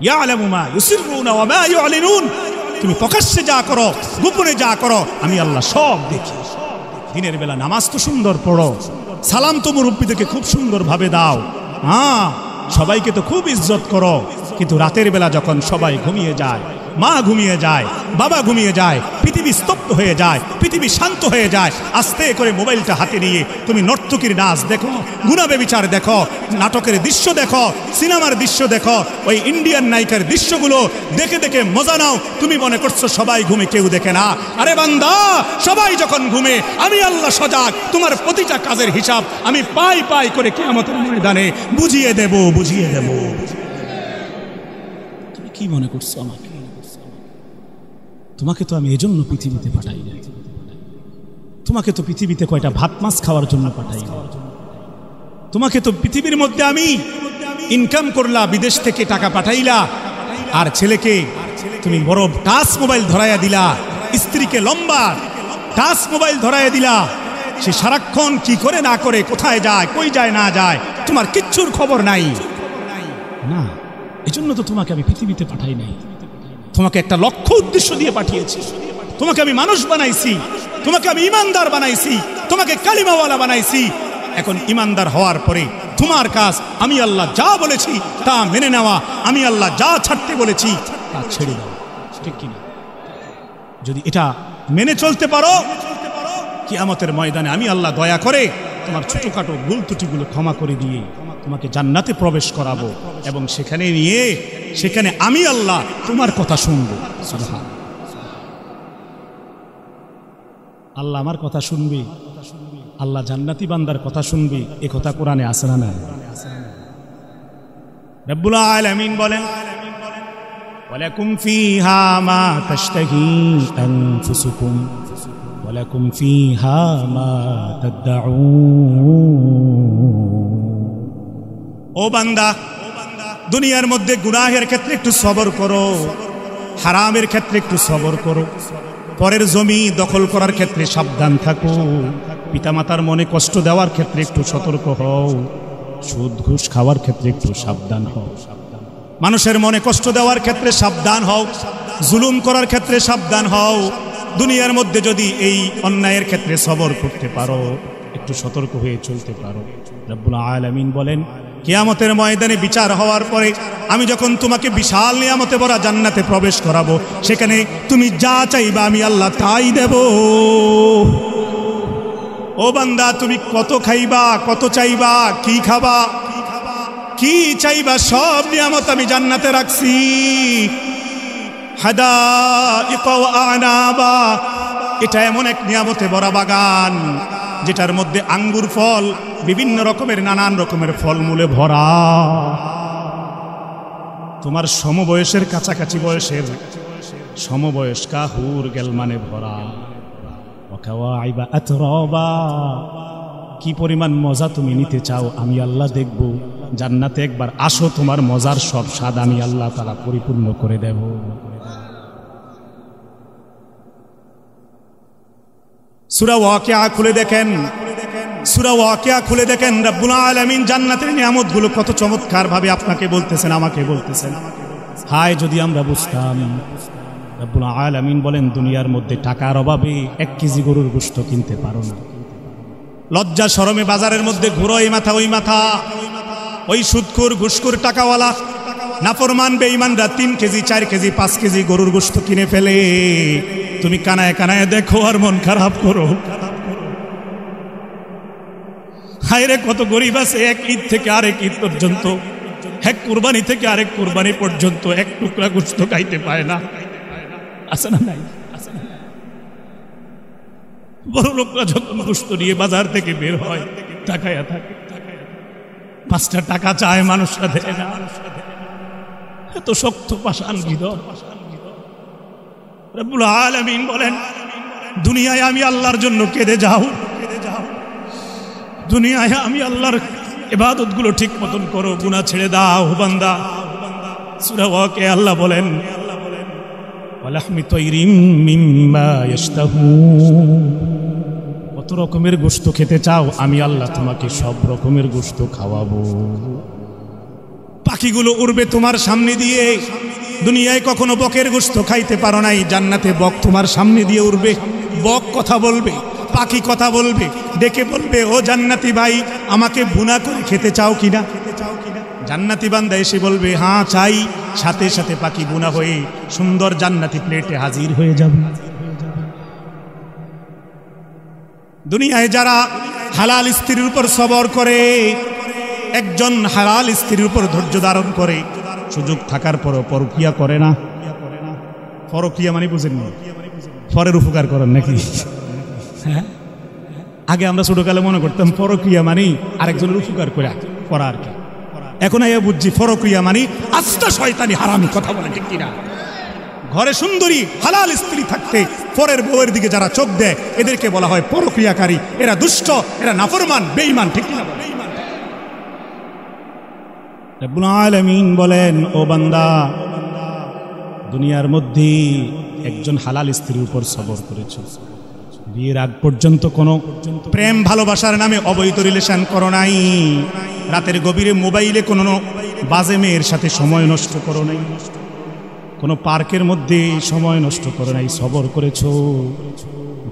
ইয়ালামু মা ইউসিররুনা ওয়া মা ইউলিনুন, তুমি প্রকাশ্যে যা করো গোপনে যা করো আমি আল্লাহ সব দেখি। দিনের বেলা নামাজ তো সুন্দর পড়ো, সালাম তো মুরব্বীদেরকে খুব সুন্দরভাবে দাও, হ্যাঁ সবাইকে তো খুব ইজ্জত করো, কিন্তু রাতের বেলা যখন সবাই ঘুমিয়ে যায়, মা ঘুমিয়ে যায়, বাবা ঘুমিয়ে যায়, পৃথিবী স্তব্ধ হয়ে যায়, পৃথিবী শান্ত হয়ে যায়, আস্তে করে মোবাইলটা হাতে নিয়ে তুমি নর্তকীর নাচ দেখো, গুনাহ ব্যভিচার দেখো, নাটকের দৃশ্য দেখো, সিনেমার দৃশ্য দেখো, ওই ইন্ডিয়ান নায়িকার দৃশ্যগুলো দেখে দেখে মজা নাও। তুমি মনে করছো সবাই ঘুমে, কেউ দেখে না। আরে বান্দা, সবাই যখন ঘুমে আমি আল্লাহ সজাগ, তোমার প্রতিটা কাজের হিসাব আমি পাই পাই করে কিয়ামতের ময়দানে বুঝিয়ে দেব, বুঝিয়ে দেব। তুমি কি মনে করছো আমাকে? তোমাকে তো আমি এজন্য পৃথিবীতে পাঠাই না, তোমাকে তো পৃথিবীতে কয়টা ভাত মাছ খাওয়ার জন্য পাঠাই না, তোমাকে তো পৃথিবীর মধ্যে আমি ইনকাম করলা, বিদেশ থেকে টাকা পাঠাইলা, আর ছেলেকে তুমি বড় টাচ মোবাইল ধরাইয়া দিলা, স্ত্রীকে লম্বা টাচ মোবাইল ধরাইয়া দিলা, সে সারাক্ষণ কি করে না করে, কোথায় যায়, কই যায় না যায়, তোমার কিচ্ছুর খবর নাই না। এজন্য তো তোমাকে আমি পৃথিবীতে পাঠাই নাই, তোমাকে একটা লক্ষ্য উদ্দেশ্য দিয়ে পাঠিয়েছি। তোমাকে আমি মানুষ বানাইছি, তোমাকে আমি ইমানদার বানাইছি, তোমাকে কালিমাওয়ালা বানাইছি। এখন ইমানদার হওয়ার পরে তোমার কাজ আমি আল্লাহ যা বলেছি তা মেনে নেওয়া, আমি আল্লাহ যা ছাড়তে বলেছি তা ছেড়ে দেওয়া, ঠিক কিনা? যদি এটা মেনে চলতে পারো, কিয়ামতের ময়দানে আমি আল্লাহ দয়া করে তোমার ছোটখাটো ভুল ত্রুটিগুলো ক্ষমা করে দিয়ে তোমাকে জান্নাতে প্রবেশ করাবো, এবং সেখানে নিয়ে সেখানে আমি আল্লাহ তোমার কথা শুনবো। সুবহান আল্লাহ আমার কথা শুনবে, আল্লাহ জান্নাতি বান্দার কথা শুনবে, এ কথা কোরআনে আছে না? রব্বুল আলামিন বলেন, ওয়ালাকুম ফিহা মা তাশতাহি আনফুসুকুম ওয়ালাকুম ফিহা মা তাদউন। ও বান্দা, দুনিয়ার মধ্যে গুনাহের ক্ষেত্রে একটু সবর করো, হারামের ক্ষেত্রে একটু সবর করো, পরের জমি দখল করার ক্ষেত্রে সাবধান থাকো, পিতামাতার মনে কষ্ট দেওয়ার ক্ষেত্রে একটু সতর্ক হও, সুদ ঘুষ খাওয়ার ক্ষেত্রে একটু সাবধান হও, মানুষের মনে কষ্ট দেওয়ার ক্ষেত্রে সাবধান হও, জুলুম করার ক্ষেত্রে সাবধান হও। দুনিয়ার মধ্যে যদি এই অন্যায়ের ক্ষেত্রে সবর করতে পারো, একটু সতর্ক হয়ে চলতে পারো, রব্বুল আলামিন বলেন কিয়ামতের ময়দানে বিচার হওয়ার পরে আমি যখন তোমাকে বিশাল নিয়ামতে ভরা জান্নাতে প্রবেশ করাবো, সেখানে তুমি যা চাইবা আমি আল্লাহ তাই দেব। ও বান্দা, তুমি কত খাইবা, কত চাইবা, কি খাবা, কি চাইবা, সব নিয়ামত আমি জান্নাতে রাখছি। হাদাইকা ওয়া আনাবা, এটা এমন এক নিয়ামতে ভরা বাগান যেটার মধ্যে আঙ্গুর ফল, বিভিন্ন রকমের নানান রকমের ফলমূলে ভরা। তোমার সমবয়সের কাছাকাছি বয়সের সমবয়স্কা হুর গেলমানে ভরা। ওয়াকাওয়াইবা আতরাবা, কি পরিমাণ মজা তুমি নিতে চাও আমি আল্লাহ দেখব। জান্নাতে একবার আসো, তোমার মজার সব স্বাদ আমি আল্লাহ তাআলা পরিপূর্ণ করে দেব। সূরা ওয়াকিয়া খুলে দেখেন, সূরা ওয়াকিয়া খুলে দেখেন, রব্বুল আলামিন জান্নাতের নিয়ামতগুলো কত চমৎকার ভাবে আপনাকে বলতেছেন, আমাকে বলতেছেন। হায় যদি আমরা বুঝতাম। রব্বুল আলামিন বলেন দুনিয়ার মধ্যে টাকার অভাবে 1 কেজি গরুর গোশত কিনতে পারো না। লজ্জা শরমে বাজারের মধ্যে ঘুরো, এই মাথা ওই মাথা, ওই সুদখোর ঘুষখোর টাকাওয়ালা নাফরমান বেঈমানরা 3 কেজি 4 কেজি 5 কেজি গরুর গোশত কিনে ফেলে। তুমি কানায় কানায় দেখো আর মন খারাপ করো। হায়রে কত গরিব আছে এক ঈদ থেকে আরেক ঈদ পর্যন্ত, এক কুরবানি থেকে আরেক কুরবানি পর্যন্ত এক টুকরা গোশত খাইতে পায় না। আছে না নাই? বড় লোকরা যখন গোশত নিয়ে বাজার থেকে বের হয় তাকায়া থাকে, 5টা টাকা চায়, মানুষরা দেয় না। এত শক্ত পাষাণ হৃদয়। রব্বুল আলামিন বলেন দুনিয়ায় আমি আল্লাহর জন্য কেঁদে যাও, দুনিয়ায় আমি আল্লাহর ইবাদত গুলো ঠিক মতন করো, গুনাহ ছেড়ে দাও বান্দা। সূরা ওয়াকিয়া আল্লাহ বলেন ওয়ালাহমি তায়রিম মিম্মা ইয়াশতাহুন, কত রকমের গোশত খেতে চাও আমি আল্লাহ তোমাকে সব রকমের গোশত খাওয়াবো। পাখিগুলো উড়বে তোমার সামনে দিয়ে। দুনিয়ায় কখনো বকের গোশত খাইতে পারো নাই, জান্নাতে বক তোমার সামনে দিয়ে উড়বে। বক কথা বলবে, পাখি কথা বলবে, ডেকে বলবে, ও জান্নাতি ভাই, আমাকে ভুনা করে খেতে চাও কিনা? জান্নাতি বান্দা এসে বলবে, হ্যাঁ চাই। সাথে সাথে পাখি বুনা হয়ে সুন্দর জান্নাতি প্লেটে হাজির হয়ে যাবে। দুনিয়ায় যারা হালাল স্ত্রীর উপর সবর করে, একজন হালাল স্ত্রীর উপর ধৈর্য ধারণ করে, সুযোগ থাকার পরও পরকিয়া করে না। পরকিয়া মানে বুঝেন না, পরের উপকার করেন নাকি? হ্যাঁ, আগে আমরা ছোটকালে মনে করতাম পরকিয়া মানে আরেকজনের উপকার করে করা আর কি। এখন আইয়া বুঝছি পরকিয়া মানে আস্তা শয়তানি হারামি কথা বলে, ঠিক কিনা? ঘরে সুন্দরী হালাল স্ত্রী থাকতে পরের বউয়ের দিকে যারা চোখ দেয় এদেরকে বলা হয় পরক্রিয়াকারী, এরা দুষ্ট, এরা নাফরমান, বেঈমান, ঠিক কিনা? রব্বুল আলামিন বলেন, ও বান্দা, দুনিয়ার মধ্যে একজন হালাল স্ত্রীর উপর সবর করেছ, বিয়ের আগ পর্যন্ত কোনো প্রেম ভালোবাসার নামে অবৈধ রিলেশন করো নাই, রাতের গভীরে মোবাইলে কোনো বাজে মেয়ের সাথে সময় নষ্ট করো নাই, কোনো পার্কের মধ্যে সময় নষ্ট করো নাই, সবর করেছো,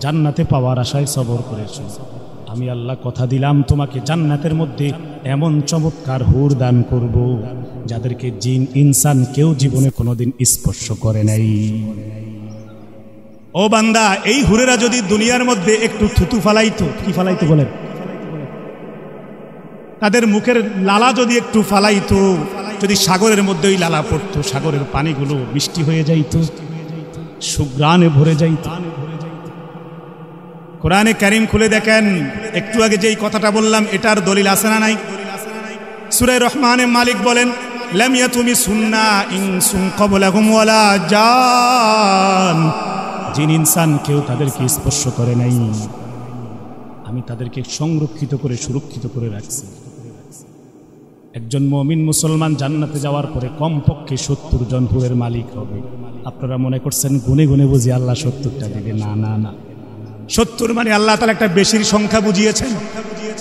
জান্নাতে পাওয়ার আশায় সবর করেছো। আমি আল্লাহ কথা দিলাম তোমাকে জান্নাতের মধ্যে এমন চমৎকার হুর দান করব যাদেরকে জিন ইনসান কেউ জীবনে কোনোদিন স্পর্শ করে নাই। ও বান্দা, এই হুরেরা যদি দুনিয়ার মধ্যে একটু থুতু ফালাইতো, কি ফালাইতো বলেন? তাদের মুখের লালা যদি একটু ফালাইতো, যদি সাগরের মধ্যে ওই লালা পড়তো, সাগরের পানিগুলো মিষ্টি হয়ে যাইত, সুগ্রানে ভরে যাইত। কোরআনে কারীম খুলে দেখেন, একটু আগে যেই কথাটা বললাম এটার দলিল আছে না নাই? সূরা রহমানে মালিক বলেন, লাম ইয়াতুমি সুন্না ইনসুন ক্বাবলাহুম ওয়ালা জান, জিন ইনসান কেউ তাদেরকে স্পর্শ করে নাই, আমি তাদেরকে সংরক্ষিত করে সুরক্ষিত করে রাখছি। একজন মুমিন মুসলমান জান্নাতে যাওয়ার পরে কমপক্ষে 70 জন হুরের মালিক হবে। আপনারা মনে করছেন গুনে গুনে বুঝি আল্লাহ 70টা দিবে? না না না, 70 মানে আল্লাহ তাআলা একটা বেশির সংখ্যা বুঝিয়েছেন।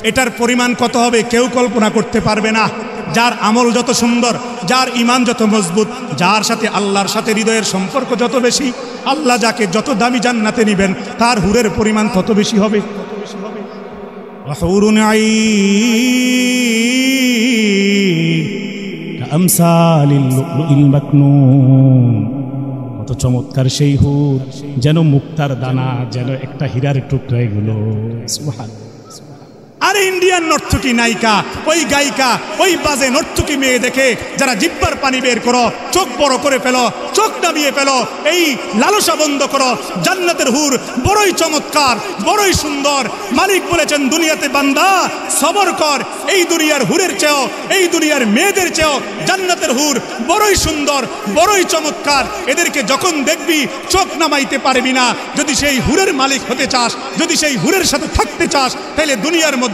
এটার পরিমাণ কত হবে কেউ কল্পনা করতে পারবে না। যার আমল যত সুন্দর, যার ঈমান যত মজবুত, যার সাথে আল্লাহর সাথে হৃদয়ের সম্পর্ক যত বেশি, আল্লাহ যাকে যত দামি জান্নাতে নিবেন তার হুরের পরিমাণ তত বেশি হবে। হুরুন আইন কামসালিল লুলুল মাকনুন, কত চমৎকার সেই হুর, যেন মুক্তার দানা, যেন একটা হীরার টুকরা। এগুলো সুবহানাল্লাহ। আরে ইন্ডিয়ান নর্তকী নায়িকা, ওই গায়িকা, ওই বাজে নর্তকী মেয়ে দেখে যারা জিব্বার পানি বের করো, চোখ বড় করে ফেলো, চোখ নামিয়ে ফেলো, এই লালসা বন্ধ করো। জান্নাতের হুর বড়ই চমৎকার, বড়ই সুন্দর। মালিক বলেছেন, দুনিয়াতে বান্দা সবর কর, এই দুনিয়ার হুরের চেয়েও, এই দুনিয়ার মেয়েদের চেয়েও জান্নাতের হুর বড়ই সুন্দর, বড়ই চমৎকার। এদেরকে যখন দেখবি চোখ নামাইতে পারবি না। যদি সেই হুরের মালিক হতে চাস, যদি সেই হুরের সাথে থাকতে চাস, তাহলে দুনিয়ার মধ্যে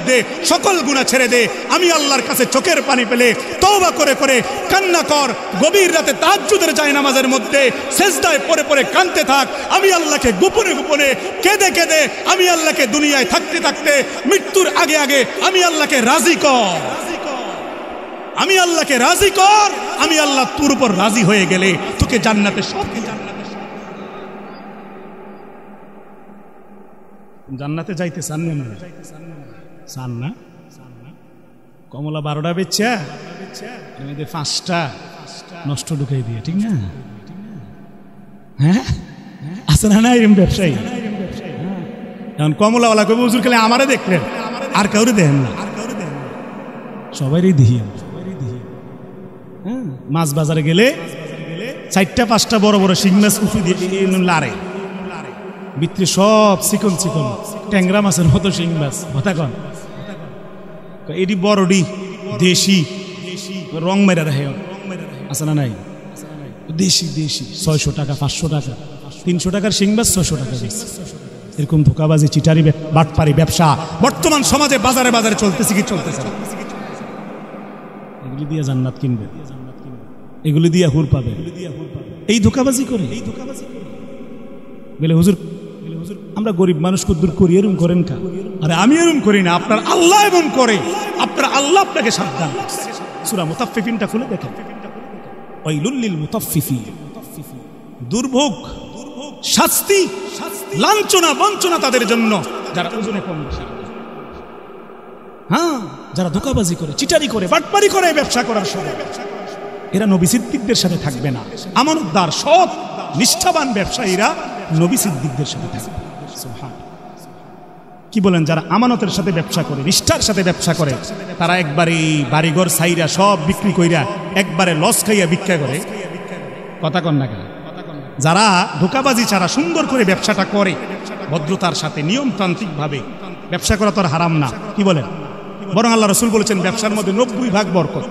সকল গুনাহ ছেড়ে দে। আমি আল্লাহর কাছে চোখের পানি পেলে তওবা করে করে কান্না কর। গভীর রাতে তাহাজ্জুদের জায়নামাজের মধ্যে সেজদায় পড়ে পড়ে কাঁদতে থাক। আমি আল্লাহকে গোপনে গোপনে কেঁদে কেঁদে আমি আল্লাহকে দুনিয়ায় থাকতে থাকতে মৃত্যুর আগে আগে আমি আল্লাহকে রাজি কর, আমি আল্লাহকে রাজি কর। আমি আল্লাহ তোর উপর রাজি হয়ে গেলে তোকে জান্নাতে সব জান্নাতে যাইতে চান না? চান না? কমলা 12টা বেচা, 5টা নষ্ট ঢুকাই দিয়ে, ঠিক না? হ্যাঁ, আছে না এরকম ব্যবসায়ী? এখন কমলাওয়ালা কবি, হুজুর খালি আমারে দেখলেন, আর কাউরে দেখেন না, সবারই দিই। হ্যাঁ, মাছ বাজারে গেলে 4টা 5টা বড় বড় শিং মাছ উঠে দিয়ে লারে, ভিতরে সব চিকন চিকন ট্যাংরা মাছের মতো শিং মাছ। কথা কন, এটি বড়ডি দেশি রং মেরা রাখে, আছে না নাই? দেশি দেশি 600 টাকা, 500 টাকা, 300 টাকার শিং মাছ 600 টাকা বেশি। এরকম ধোকাবাজি, চিটারি, বাটপারি ব্যবসা বর্তমান সমাজে বাজারে বাজারে চলতেছে কি চলতেছে? এগুলি দিয়ে জান্নাত কিনবে, এগুলি দিয়ে হুর পাবে, এই ধোকাবাজি করে। বলে হুজুর আমরা গরিব মানুষ কদ্দুর করি, এরম করেন কা? আরে আমি এরম করি না, আপনার আল্লাহ এমন করে। আপনার আল্লাহ আপনাকে সাবধান, সূরা মুতাফফিফিনটা খুলে দেখেন, ওয়াইলুল লিল মুতাফফিফিন, দুর্ভোগ, শাস্তি, লাঞ্ছনা, বঞ্চনা তাদের জন্য যারা ওজনে কম বেশি, হ্যাঁ, যারা ধোঁকাবাজি করে, চিটারি করে, বাটপারি করে ব্যবসা করার সময়, এরা নবী সিদ্দিকদের সাথে থাকবে না। আমানতদার, সৎ, নিষ্ঠাবান ব্যবসায়ীরা নবী সিদ্দিকদের সাথে থাকবে। সুবহানাল্লাহ। কি বলেন, যারা আমানতের সাথে ব্যবসা করে, নিষ্ঠার সাথে ব্যবসা করে, তারা একবারে বাড়িঘর সাইরা সব বিক্রি কইরা একবারে লস খাইয়া ভিক্ষা করে। কথা কন না কেন? যারা ধোঁকাবাজি ছাড়া সুন্দর করে ব্যবসাটা করে, ভদ্রতার সাথে নিয়মতান্ত্রিক ভাবে ব্যবসা করা তো আর হারাম না, কি বলেন? বরং আল্লাহ রসুল বলেছেন ব্যবসার মধ্যে 90 ভাগ বরকত।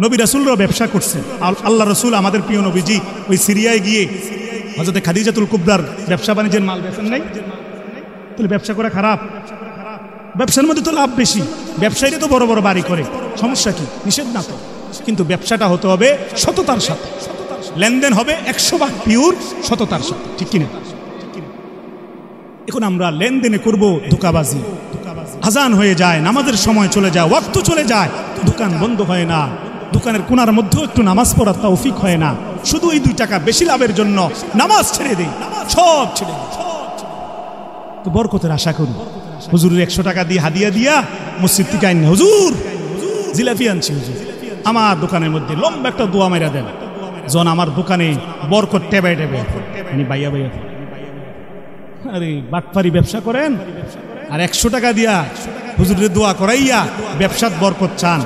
নবী রাসূলরাও ব্যবসা করছেন। আল্লাহ রসুল আমাদের প্রিয় নবীজি ওই সিরিয়ায় গিয়ে হযরত খাদিজাতুল কুবরার ব্যবসা বাণিজ্যের মাল বেচেন নাই? তাহলে ব্যবসা করা খারাপ? ব্যবসার মধ্যে তো লাভ বেশি। ব্যবসায়ীরা তো বড় বড় বাড়ি করে, সমস্যা কি? নিষেধ না তো, কিন্তু ব্যবসাটা হতে হবে সততার সাথে, লেনদেন হবে 100 ভাগ পিওর সততার সাথে, ঠিক কিনা? এখন আমরা লেনদেনে করব ধোঁকাবাজি, আজান হয়ে যায়, নামাজের সময় চলে যায়, ওয়াক্ত চলে যায়, দোকান বন্ধ হয় না, দোকানের কোনার মধ্যেও একটু নামাজ পড়ার তৌফিক হয় না, শুধু এই 2 টাকা বেশি লাভের জন্য নামাজ ছেড়ে দেই, সব ছেড়ে দেই। তো বরকতের আশা করি। হুজুরের 100 টাকা দিয়ে হাদিয়া দিয়া মসজিদ থেকে আইন, হুজুর জিলাপি আনছি, হুজুর আমার দোকানের মধ্যে লম্বা একটা দোয়া মেরা দেন, জন আমার দোকানে বরকত টেবে টেবে বাইয়া বাইয়া। আরে বাটপারি ব্যবসা করেন আর 100 টাকা দিয়া হুজুরের দোয়া করাইয়া ব্যবসাত বরকত চান।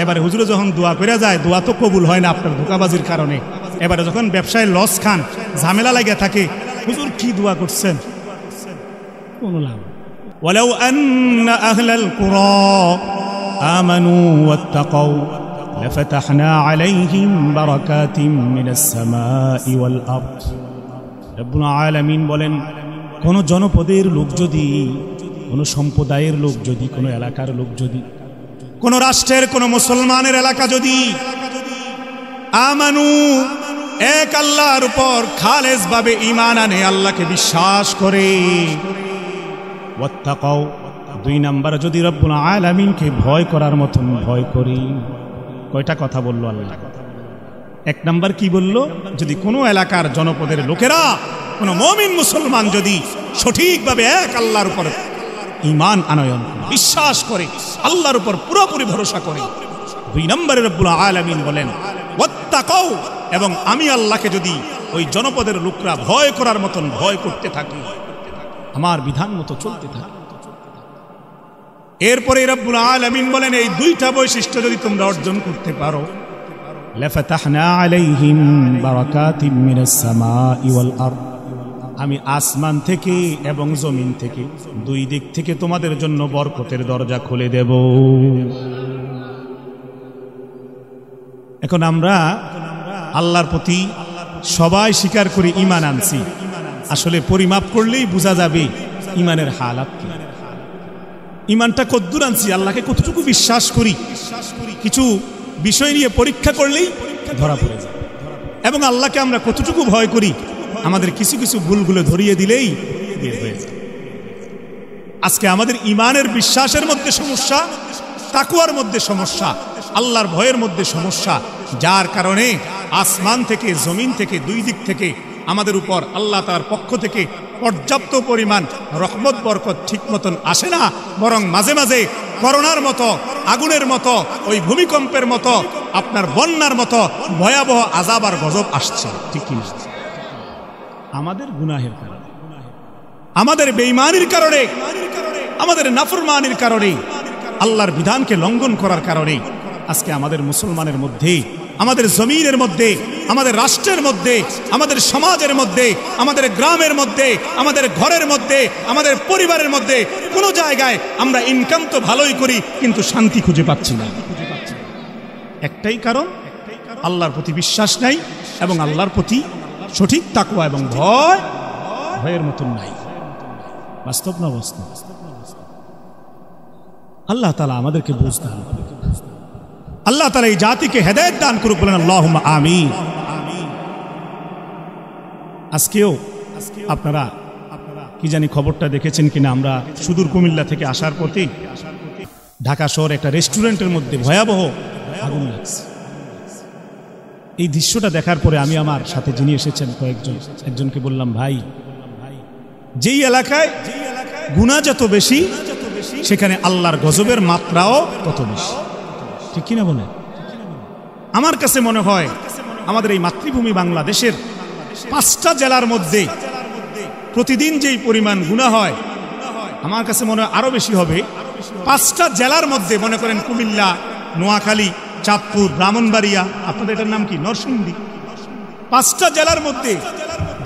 এবারে হুজুরে যখন দোয়া করে যায়, দোয়া তো কবুল হয় না আপনার ধোঁকাবাজির কারণে। এবারে যখন ব্যবসায় লস খান, ঝামেলা লাগিয়া থাকে, হুজুর কি দোয়া করছেন? কোনো লাভ। ওয়ালাউ আন্না আহলাল কুরা আমানু ওয়াত্তাকাউ লাফাতাহনা আলাইহিম বারাকাতিম মিনাস সামাই ওয়াল আরদ। রব্বুল আলামিন বলেন, কোন জনপদের লোক যদি, কোন সম্প্রদায়ের লোক যদি, কোন এলাকার লোক যদি, কোন রাষ্ট্রের কোন মুসলমানের এলাকা যদি আমানু, এক আল্লাহর উপর খালেস ভাবে ঈমান আনে, আল্লাহকে বিশ্বাস করে, ওয়াত্তাকাউ, 2 নাম্বার যদি রব্বুল আলামিনকে ভয় করার মতন ভয় করি। কয়টা কথা বললো আল্লাহ? 1 নাম্বার কি বললো? যদি কোনো এলাকার জনপদের লোকেরা, কোন মুমিন মুসলমান যদি সঠিকভাবে এক আল্লাহর উপর ঈমান আনয়ন করে, বিশ্বাস করে, আল্লাহর উপর পুরোপুরি ভরসা করে। 2 নম্বরে রব্বুল আলামিন বলেন ওয়াত্তাকাউ, এবং আমি আল্লাহকে যদি ওই জনপদের লোকরা ভয় করার মতন ভয় করতে থাকি, আমার বিধান মতো চলতে থাকি। এরপরে রব্বুল আলামিন বলেন, এই 2টা বৈশিষ্ট্য যদি তোমরা অর্জন করতে পারো, লাফাতাহনা আলাইহিম বারাকাতিম মিনাস সামাই ওয়াল আরদ, আমি আসমান থেকে এবং জমিন থেকে 2 দিক থেকে তোমাদের জন্য বরকতের দরজা খুলে দেব। এখন আমরা আল্লাহর প্রতি সবাই স্বীকার করি ঈমান আনছি, আসলে পরিমাপ করলেই বোঝা যাবে ঈমানের হালাত কি, ঈমানটা কতদূর আনছি, আল্লাহকে কতটুকু বিশ্বাস করি, কিছু বিষয় নিয়ে পরীক্ষা করলেই ধরা পড়ে যায়। এবং আল্লাহকে আমরা কতটুকু ভয় করি, আমাদের কিছু কিছু ভুলগুলো ধরিয়ে দিলেই বের হয়ে যায়। আজকে আমাদের ঈমানের বিশ্বাসের মধ্যে সমস্যা, তাকওয়ার মধ্যে সমস্যা, আল্লাহর ভয়ের মধ্যে সমস্যা, যার কারণে আসমান থেকে জমিন থেকে 2 দিক থেকে আমাদের উপর আল্লাহ তাআলার পক্ষ থেকে পর্যাপ্ত পরিমাণ রহমত বরকত ঠিক মতন আসে না, বরং মাঝে মাঝে করোনার মতো, আগুনের মতো, ওই ভূমিকম্পের মতো, আপনার বন্যার মতো ভয়াবহ আযাব আর গজব আসছে, ঠিক কি না? আমাদের গুনাহের কারণে, আমাদের বেঈমানির কারণে, আমাদের নাফরমানির কারণে, আল্লাহর বিধানকে লঙ্ঘন করার কারণে আজকে আমাদের মুসলমানের মধ্যে, আমাদের জমিনের মধ্যে, আমাদের রাষ্ট্রের মধ্যে, আমাদের সমাজের মধ্যে, আমাদের গ্রামের মধ্যে, আমাদের ঘরের মধ্যে, আমাদের পরিবারের মধ্যে কোনো জায়গায় আমরা ইনকাম তো ভালোই করি, কিন্তু শান্তি খুঁজে পাচ্ছি না। একটাই কারণ, আল্লাহর প্রতি বিশ্বাস নাই এবং আল্লাহর প্রতি সঠিক তাকওয়া এবং ভয়ের মতন নাই। বাস্তব না বাস্তব? আল্লাহ তাআলা আমাদেরকে বুঝতে হবে। আল্লাহ তাআলা এই জাতিকে হেদায়েত দান করুক, বলেন আল্লাহুম্মা আমিন। আজকেও আপনারা কি জানি খবরটা দেখেছেন কিনা, আমরা সুদূর কুমিল্লা থেকে আসার পথে ঢাকা শহর একটা রেস্টুরেন্টের মধ্যে ভয়াবহ আগুন লাগছে। এই দৃশ্যটা দেখার পরে আমি আমার সাথে যিনি এসেছেন একজনকে বললাম, ভাই, যেই এলাকায় গুনাহ যত বেশি সেখানে আল্লাহর গজবের মাত্রাও তত বেশি। ঠিক কিনা বলে? আমার কাছে মনে হয় আমাদের এই মাতৃভূমি বাংলাদেশের 5টা জেলার মধ্যে প্রতিদিন যেই পরিমাণ গুনাহ হয়, আমার কাছে মনে হয় আরো বেশি হবে। 5টা জেলার মধ্যে মনে করেন কুমিল্লা, নোয়াখালী, চাঁদপুর, ব্রাহ্মণবাড়িয়া, আপনাদের এটার নাম কি, নরসিংদী, 5টা জেলার মধ্যে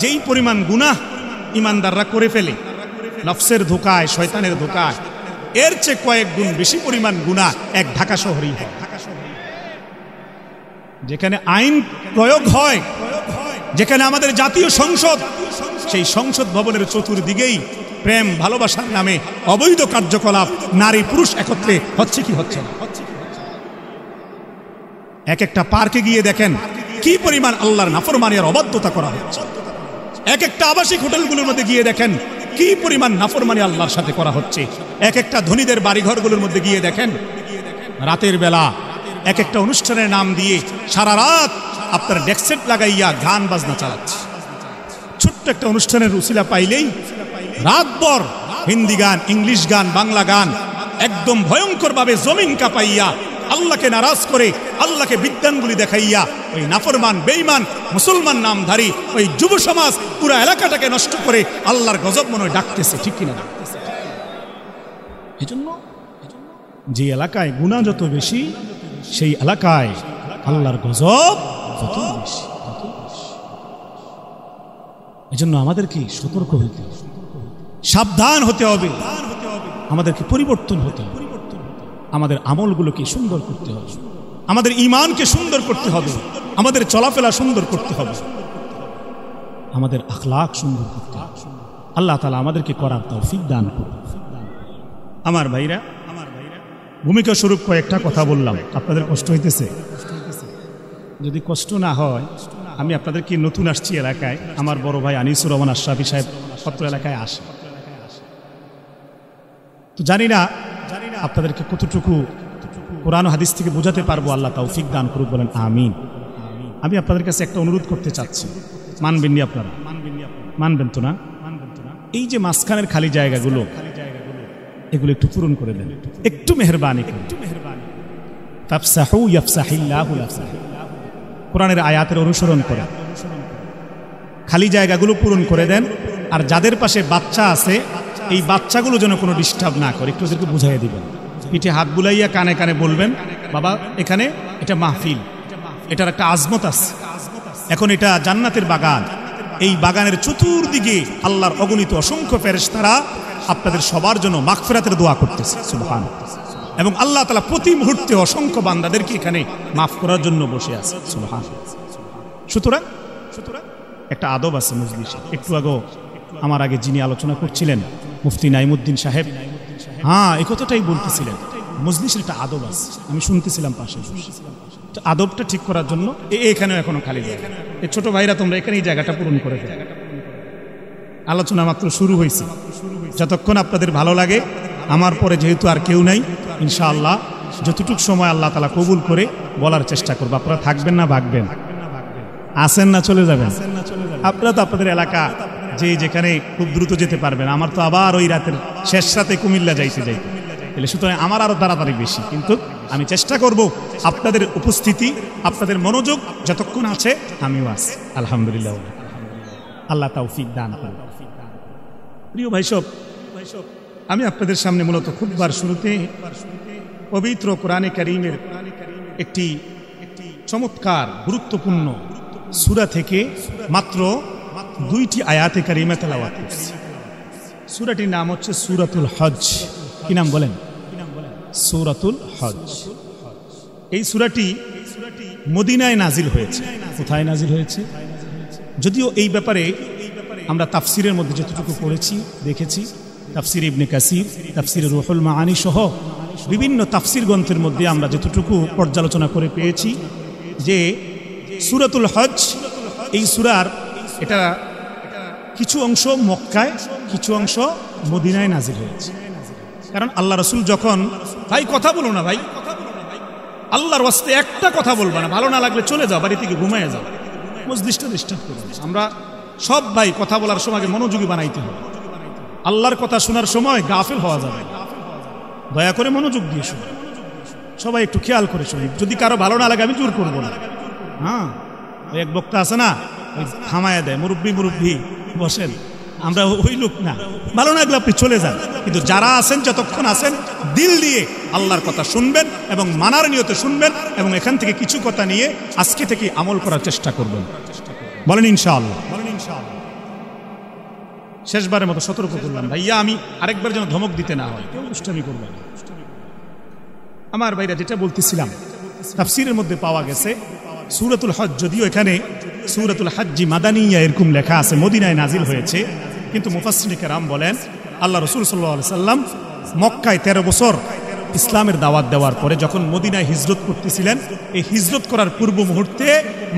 যেই পরিমাণ গুনাহ ইমানদাররা করে ফেলে নফসের ধোঁকায়, শয়তানের ধোঁকায়, এর চেয়ে কয়েক গুণ বেশি পরিমাণ গুনাহ এক ঢাকা শহরেই হয়। যেখানে আইন প্রয়োগ হয়, যেখানে আমাদের জাতীয় সংসদ, সেই সংসদ ভবনের চতুর্দিকেই প্রেম ভালোবাসার নামে অবৈধ কার্যকলাপ, নারী পুরুষ একত্রে হচ্ছে কি হচ্ছে না। এক একটা পার্কে গিয়ে দেখেন কি পরিমাণ আল্লাহর নাফরমানি আর অবাধ্যতা করা হচ্ছে। এক একটা আবাসিক হোটেলগুলোর মধ্যে গিয়ে দেখেন কি পরিমাণ নাফরমানি আল্লাহর সাথে করা হচ্ছে। এক একটা ধনীদের বাড়িঘরগুলোর মধ্যে গিয়ে দেখেন রাতের বেলা এক একটা অনুষ্ঠানের নাম দিয়ে সারা রাত আপনার ডেকসেট লাগাইয়া গান বাজনা চালাচ্ছে। ছোট্ট একটা অনুষ্ঠানের উসিলা পাইলেই রাতভর হিন্দি গান, ইংলিশ গান, বাংলা গান একদম ভয়ঙ্করভাবে জমিন কাঁপাইয়া আল্লাহকে নারাজ করে, আল্লাহকে বিদ্যানগুলি দেখাইয়া ওই নাফরমান বেঈমান মুসলমান নামধারী ওই যুব সমাজ পুরো এলাকাটাকে নষ্ট করে আল্লাহর গজব মনে হয় ডাকতেছে। ঠিক কিনা? এজন্য যে এলাকায় গুনাহ যত বেশি সেই এলাকায় আল্লাহর গজব তত বেশি। এজন্য আমাদেরকে সতর্ক হতে হবে, সাবধান হতে হবে, আমাদেরকে পরিবর্তন হতে হবে, আমাদের আমলগুলোকে সুন্দর করতে হবে, আমাদের ঈমানকে সুন্দর করতে হবে, আমাদের চলাফেরা সুন্দর করতে হবে, আমাদের আখলাক সুন্দর করতে হবে। আল্লাহ তাআলা আমাদেরকে করার তৌফিক দান করুন। আমার ভাইরা, ভূমিকা স্বরূপ কয়েকটা কথা বললাম, আপনাদের কষ্ট হইতেছে? যদি কষ্ট না হয়, আমি আপনাদেরকে নতুন আসছি এলাকায়, আমার বড় ভাই আনিসুর রহমান আশরাফি সাহেব পত্র এলাকায় আসে, তো জানি না আপনাদেরকে কতটুকু কোরআন হাদিস থেকে বোঝাতে পারবো। আল্লাহ তৌফিক দান করুক, বলেন আমিন। আমি আপনাদের কাছে একটা অনুরোধ করতে চাচ্ছি, মানবেননি আপনারা? মানবেন তো না? এই যে মাঝখানের খালি জায়গাগুলো, এগুলো একটু পূরণ করে দেন, একটু মেহেরবানি করুন। তাফসাহু ইয়াফসাহিল্লাহু লাকুম, কোরআনের আয়াতের অনুসরণ করে খালি জায়গাগুলো পূরণ করে দেন। আর যাদের পাশে বাচ্চা আছে, এই বাচ্চাগুলো যেন কোনো ডিস্টার্ব না করে, একটু ওদেরকে বুঝাইয়া দিবেন। পিঠে হাত বুলাইয়া কানে কানে বলবেন, বাবা এখানে এটা মাহফিল, এটার একটা আজমত আছে, এখন এটা জান্নাতের বাগান, এই বাগানের চতুর্দিকে আল্লাহর অগণিত অসংখ্য ফেরেশতারা আপনাদের সবার জন্য মাগফিরাতের দোয়া করতেছে, সুবহানাল্লাহ। এবং আল্লাহ তাআলা প্রতি মুহূর্তে অসংখ্য বান্দাদেরকে এখানে মাফ করার জন্য বসে আছে, সুবহানাল্লাহ। সুতরাং একটা আদব আছে মজলিসে। একটু আগে আমার আগে যিনি আলোচনা করছিলেন মুফতি নাইমুদ্দিন সাহেব, হ্যাঁ এই কথাটাই বলতেছিলেন, মজলিসের একটা আদব আছে, আমি শুনতেছিলাম পাশে। আদবটা ঠিক করার জন্য এখানেও এখনো খালি জায়গা, এই ছোট ভাইরা তোমরা এখানে এই জায়গাটা পূরণ করে দেয়। আলোচনা মাত্র শুরু হয়েছে, যতক্ষণ আপনাদের ভালো লাগে, আমার পরে যেহেতু আর কেউ নাই, ইনশাআল্লাহ যতটুকু সময় আল্লাহ তাআলা কবুল করে বলার চেষ্টা করবো। আপনারা থাকবেন না ভাগবেন? আসেন না চলে যাবেন? আপনারা তো আপনাদের এলাকা যে যেখানে খুব দ্রুত যেতে পারবেন, আমার তো আবার ওই রাতের শেষ রাতে কুমিল্লা যাইতে তাহলে সুতরাং আমার আরো তাড়াতাড়ি বেশি, কিন্তু আমি চেষ্টা করব আপনাদের উপস্থিতি, আপনাদের মনোযোগ যতক্ষণ আছে আমিও আছি, আলহামদুলিল্লাহ। আল্লাহ তৌফিক দান করুন। প্রিয় ভাইসব, আমি আপনাদের সামনে মূলত খুতবার শুরুতে পবিত্র কোরআনে কারীমের একটি চমৎকার গুরুত্বপূর্ণ সূরা থেকে মাত্র 2টি আয়াতে কারিমা তেলাওয়াত করছি। সূরাটির নাম হচ্ছে সূরাতুল হজ। কি নাম বলেন? সূরাতুল হজ। এই সূরাটি মদিনায় নাজিল হয়েছে। কোথায় নাজিল হয়েছে? যদিও এই ব্যাপারে আমরা তাফসিরের মধ্যে যতটুকু পড়েছি, দেখেছি, তাফসির ইবনে কাসির, তাফসির রুহুল মাআনি সহ বিভিন্ন তাফসির গ্রন্থের মধ্যে আমরা যতটুকু পর্যালোচনা করে পেয়েছি যে সূরাতুল হজ, এই সূরার এটা কিছু অংশ মক্কায়, কিছু অংশ মদিনায় নাজিল হয়েছে। কারণ আল্লাহ রাসূল যখন, ভাই কথা বলো না ভাই, আল্লাহর ওয়াস্তে একটা কথা বলবা না, ভালো না লাগলে চলে যাও, বাড়ি থেকে ঘুমায় যাও, মজলিসটা ডিস্টার্ব করো। আমরা সব ভাই কথা বলার সময় মনোযোগী বানাইতে হবে। আল্লাহর কথা শোনার সময় গাফিল হওয়া যাবে। দয়া করে মনোযোগ দিয়ে শুনুন, সবাই একটু খেয়াল করে শুনুন। যদি কারো ভালো না লাগে আমি জোর করবো না। হ্যাঁ, ওই এক বক্তা আছে না, ওই থামায়া দেয়, মুরব্বী মুরব্বী বসেন, আমরা ওই লোক না। ভালো না লাগলে আপনি চলে যান, কিন্তু যারা আছেন, যতক্ষণ আছেন, দিল দিয়ে আল্লাহর কথা শুনবেন এবং মানার নিয়তে শুনবেন এবং এখান থেকে কিছু কথা নিয়ে আজকে থেকে আমল করার চেষ্টা করবেন। বলেন ইনশাআল্লাহ। শেষবারের মতো সতর্ক করলাম ভাইয়া, আমি আরেকবার যেন ধমক দিতে না হয়, কেউ দুষ্টামি করবেন না। আমার ভাইরা যেটা বলতেছিলাম, তাফসীরের মধ্যে পাওয়া গেছে সূরাতুল হজ, যদিও এখানে সূরাতুল হজ্জি মাদানিয়া এরকম লেখা আছে, মদিনায় নাজিল হয়েছে, কিন্তু মুফাসসিরিনে কেরাম বলেন আল্লাহ রাসূল সাল্লাল্লাহু আলাইহি সাল্লাম মক্কায় 13 বছর ইসলামের দাওয়াত দেওয়ার পরে যখন মদিনায় হিজরত করতেছিলেন, এই হিজরত করার পূর্ব মুহূর্তে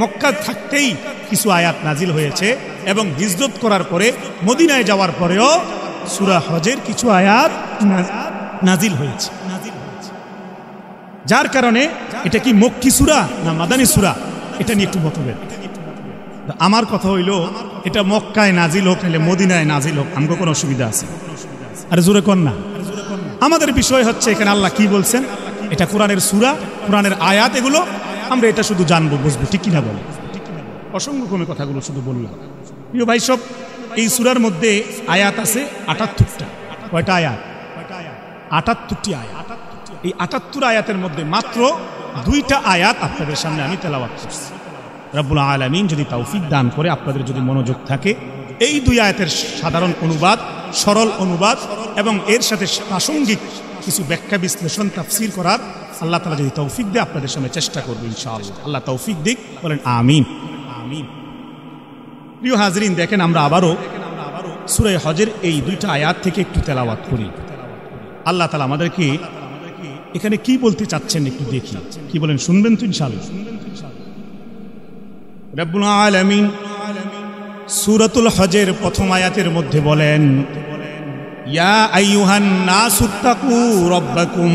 মক্কায় থাকতেই কিছু আয়াত নাজিল হয়েছে এবং হিজরত করার পরে মদিনায় যাওয়ার পরেও সূরা হজের কিছু আয়াত নাজিল হয়েছে। যার কারণে এটা কি মক্কি সূরা না মাদানী সূরা, এটা নিয়ে একটু মতভেদ। আমার কথা হইল, এটা মক্কায় নাজিল হোক নাহলে মদিনায় নাজিল হোক, আমাকে কোনো অসুবিধা আছে? আরে জোরে কর না। আমাদের বিষয় হচ্ছে এখানে আল্লাহ কি বলছেন, এটা কোরআনের সূরা, কোরআনের আয়াত, এগুলো আমরা এটা শুধু জানবো, বুঝবো, ঠিক কিনা বলে। অসংখ্য কমে কথাগুলো শুধু বললাম। প্রিয় ভাই সব, এই সূরার মধ্যে আয়াত আছে 78টা। কয়টা আয়াত? 78টি আয়াত। এই 78 আয়াতের মধ্যে মাত্র 2টা আয়াত আপনাদের সামনে আমি তেলাওয়াত করছি। রব্বুল আলামিন যদি তৌফিক দান করে, আপনাদের যদি মনোযোগ থাকে, এই 2 আয়াতের সাধারণ অনুবাদ, সরল অনুবাদ এবং এর সাথে প্রাসঙ্গিক কিছু ব্যাখ্যা বিশ্লেষণ তাফসীর করার আল্লাহ তাআলা যদি তৌফিক দেয়, আপনাদের সামনে চেষ্টা করব ইনশাআল্লাহ। আল্লাহ তৌফিক দিক, বলেন আমিন। প্রিয় হাজরিন, দেখেন আমরা আবারও সূরা হজের এই 2টা আয়াত থেকে একটু তেলাওয়াত করি। আল্লাহ তাআলা আমাদেরকে এখানে কি বলতে চাচ্ছেন একটু দেখি, কি বলেন, শুনবেন তো ইনশাআল্লাহ। রব্বুল আলামিন সূরাতুল হজের প্রথম আয়াতের মধ্যে বলেন, ইয়া আইয়ুহান নাসুত্তাকু রাব্বাকুম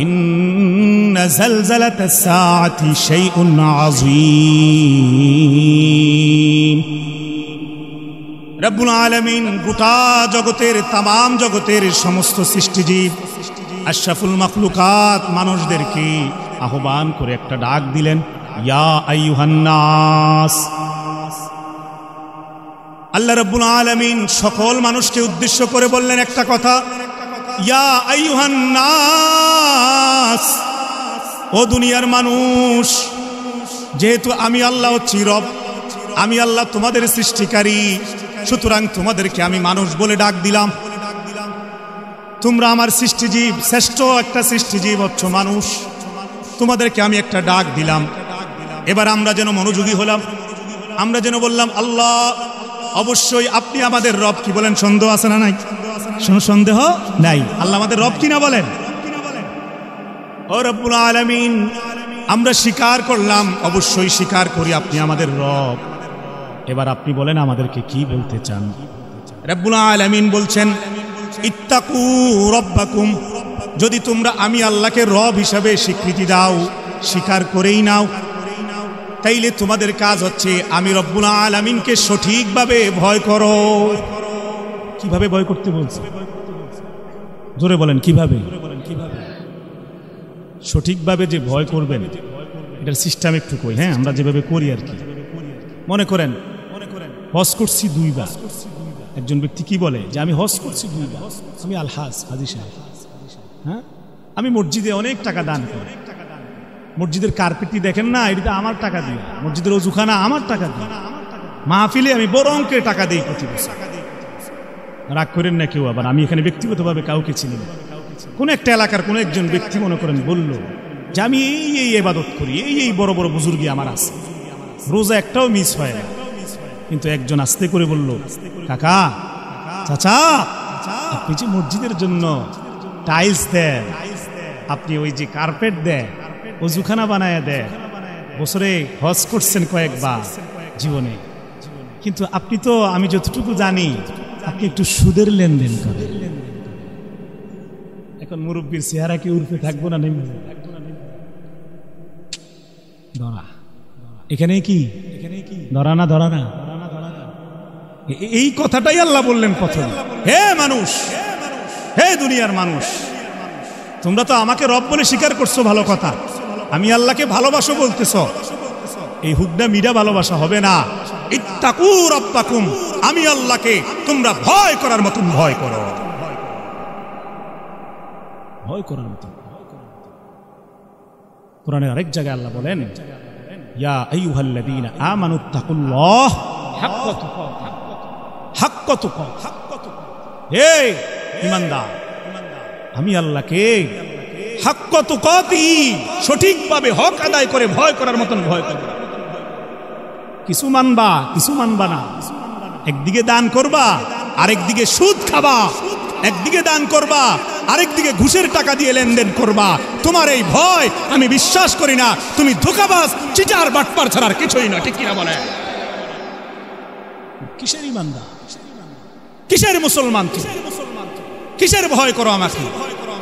ইন্না যালজালাতাস সাআতি শাইউন আযীম। রব্বুল আলামিন গোটা জগতের, তামাম জগতের সমস্ত সৃষ্টিজীব, আশরাফুল মাখলুকাত মানুষদেরকে আহ্বান করে একটা ডাক দিলেন, ইয়া আইয়ুহান নাস। আল্লাহ রাব্বুল আলামিন সকল মানুষকে উদ্দেশ্য করে বললেন একটা কথা, ইয়া আইয়ুহান নাস, ও দুনিয়ার মানুষ, যেহেতু আমি আল্লাহ হচ্ছি রব, আমি আল্লাহ তোমাদের সৃষ্টিকারী, সুতরাং তোমাদেরকে আমি মানুষ বলে ডাক দিলাম। তোমরা আমার সৃষ্টিজীব, শ্রেষ্ঠ একটা সৃষ্টিজীব হচ্ছ মানুষ, তোমাদেরকে আমি একটা ডাক দিলাম। এবার আমরা যেন মনোযোগী হলাম, আমরা যেন বললাম, আল্লাহ অবশ্যই আপনি আমাদের রব। কি বলেন, সন্দেহ আছে না নাই? সন্দেহ নাই, আল্লাহ আমাদের রব কিনা বলেন। ও রব্বুল আলামিন, আমরা স্বীকার করলাম, অবশ্যই স্বীকার করি আপনি আমাদের রব। এবার আপনি বলেন আমাদেরকে কি বলতে চান। রব্বুল আলামিন বলছেন, ইত্তাকু রাব্বাকুম, যদি তোমরা আমি আল্লাহকে রব হিসাবে স্বীকৃতি দাও, স্বীকার করেই নাও, তাইলে তোমাদের কাজ হচ্ছে আমি রব্বুল আলামিনকে সঠিকভাবে ভয় করো। কিভাবে ভয় করতে বলছে? জোরে বলেন, কিভাবে? সঠিকভাবে যে ভয় করবেন, এটার সিস্টেম একটু কই। হ্যাঁ, আমরা যেভাবে করি আর কি। মনে করেন হজ করছি 2 বার। একজন ব্যক্তি কি বলে যে আমি হজ করছি 2 বার, আমি আলহাজ হাজী সাহেব। হ্যাঁ, আমি মসজিদে অনেক টাকা দান করি, মসজিদের কার্পেটটি দেখেন না, এটা আমার টাকা দিয়ে, মসজিদের ওযুখানা আমার টাকা দিয়ে, মাহফিলে আমি বড় অঙ্কের টাকা দিই প্রতি বছর। রাগ করেন না কেউ। আবার আমি এখানে ব্যক্তিগতভাবে কাউকে চিনি না, কোন একটা এলাকার কোন একজন ব্যক্তি মনে করেন বলল যে আমি এই ইবাদত করি, এই বড় বড় বুজুর্গি আমার আছে, রোজা একটাও মিস হয় না। কিন্তু একজন আস্তে করে বলল, কাকা, চাচা, আপনি যে মসজিদের জন্য টাইলস দেন, আপনি ওই যে কার্পেট দেন, ওযুখানা বানায় দেন, বছরে হজ করছেন কয়েকবার জীবনে, কিন্তু আপনি তো, আমি যতটুকু জানি, আপনি একটু সুদের লেনদেন করেন। এখন মুরব্বীর চেহারা কি উর্ফে থাকবো না নেই? ধরা এখানে কি ধরা না ধরা না এই কথাটাই আল্লাহ বললেন প্রথম। হে মানুষ, হে দুনিয়ার মানুষ, তোমরা তো আমাকে রব বলে স্বীকার করছো, ভালো কথা। আমি আল্লাহকে ভালোবাসো বলতেছ, এই হুকনা মিডা ভালোবাসা হবে না। ইত্তাকু রাব্বাকুম, আমি আল্লাহকে তোমরা ভয় করার মতন ভয় করো, ভয় করার মতন। কোরআনের আরেক জায়গায় আল্লাহ বলেন, ইয়া আইয়ুহাল্লাযীনা আমানুত্তাকুল্লাহ হাক্কা তুকাতিহি, হাক্কা তুকাতিহি। হে ঈমানদার, আমি আল্লাহকে হাক্কা তুকাতিহি, সঠিকভাবে হক আদায় করে ভয় করার মতন ভয় করো। কিছু মানবা, কিছু মানবা না। একদিকে দান করবা, আরেকদিকে সুদ খাবা। একদিকে দান করবা, আরেকদিকে ঘুষের টাকা দিয়ে লেনদেন করবা। তোমার এই ভয় আমি বিশ্বাস করি না। তুমি ধোঁকাবাজ, চিটার বাটপার ছাড়ার কিছুই না, ঠিক কিনা বলে? কিসের ইমানদার, কিসের মুসলমান, কিসের ভয় করো আমাকে?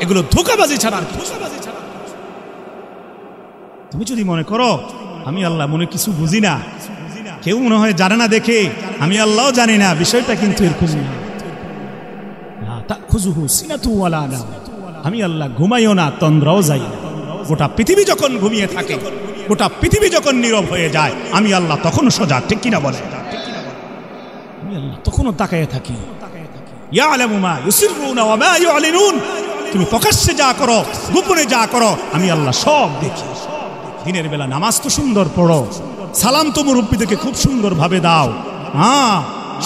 এগুলো ধোঁকাবাজি ছাড়ার। তুমি যদি মনে করো আমি আল্লাহ মনে কিছু বুঝি না, কেউ মনে হয় জানে না দেখে আমি আল্লাহও জানি না, বিষয়টা কিন্তু এরকম না। আমি আল্লাহ ঘুমাইও না, তন্দ্রাও যাই না। গোটা পৃথিবী যখন ঘুমিয়ে থাকে, গোটা পৃথিবী যখন নীরব হয়ে যায়, আমি আল্লাহ তখনও সজাগ, ঠিক কিনা বলে? আমি আল্লাহ তখনও তাকায় থাকি। ইয়ালামু মা ইউসিররুনা ওয়া মা ইউলিনুন, তুমি প্রকাশ্যে যা করো, গোপনে যা করো, আমি আল্লাহ সব দেখি। দিনের বেলা নামাজ তো সুন্দর পড়ো, সালাম তো মুরব্বীদেরকে খুব সুন্দর ভাবে দাও, হ্যাঁ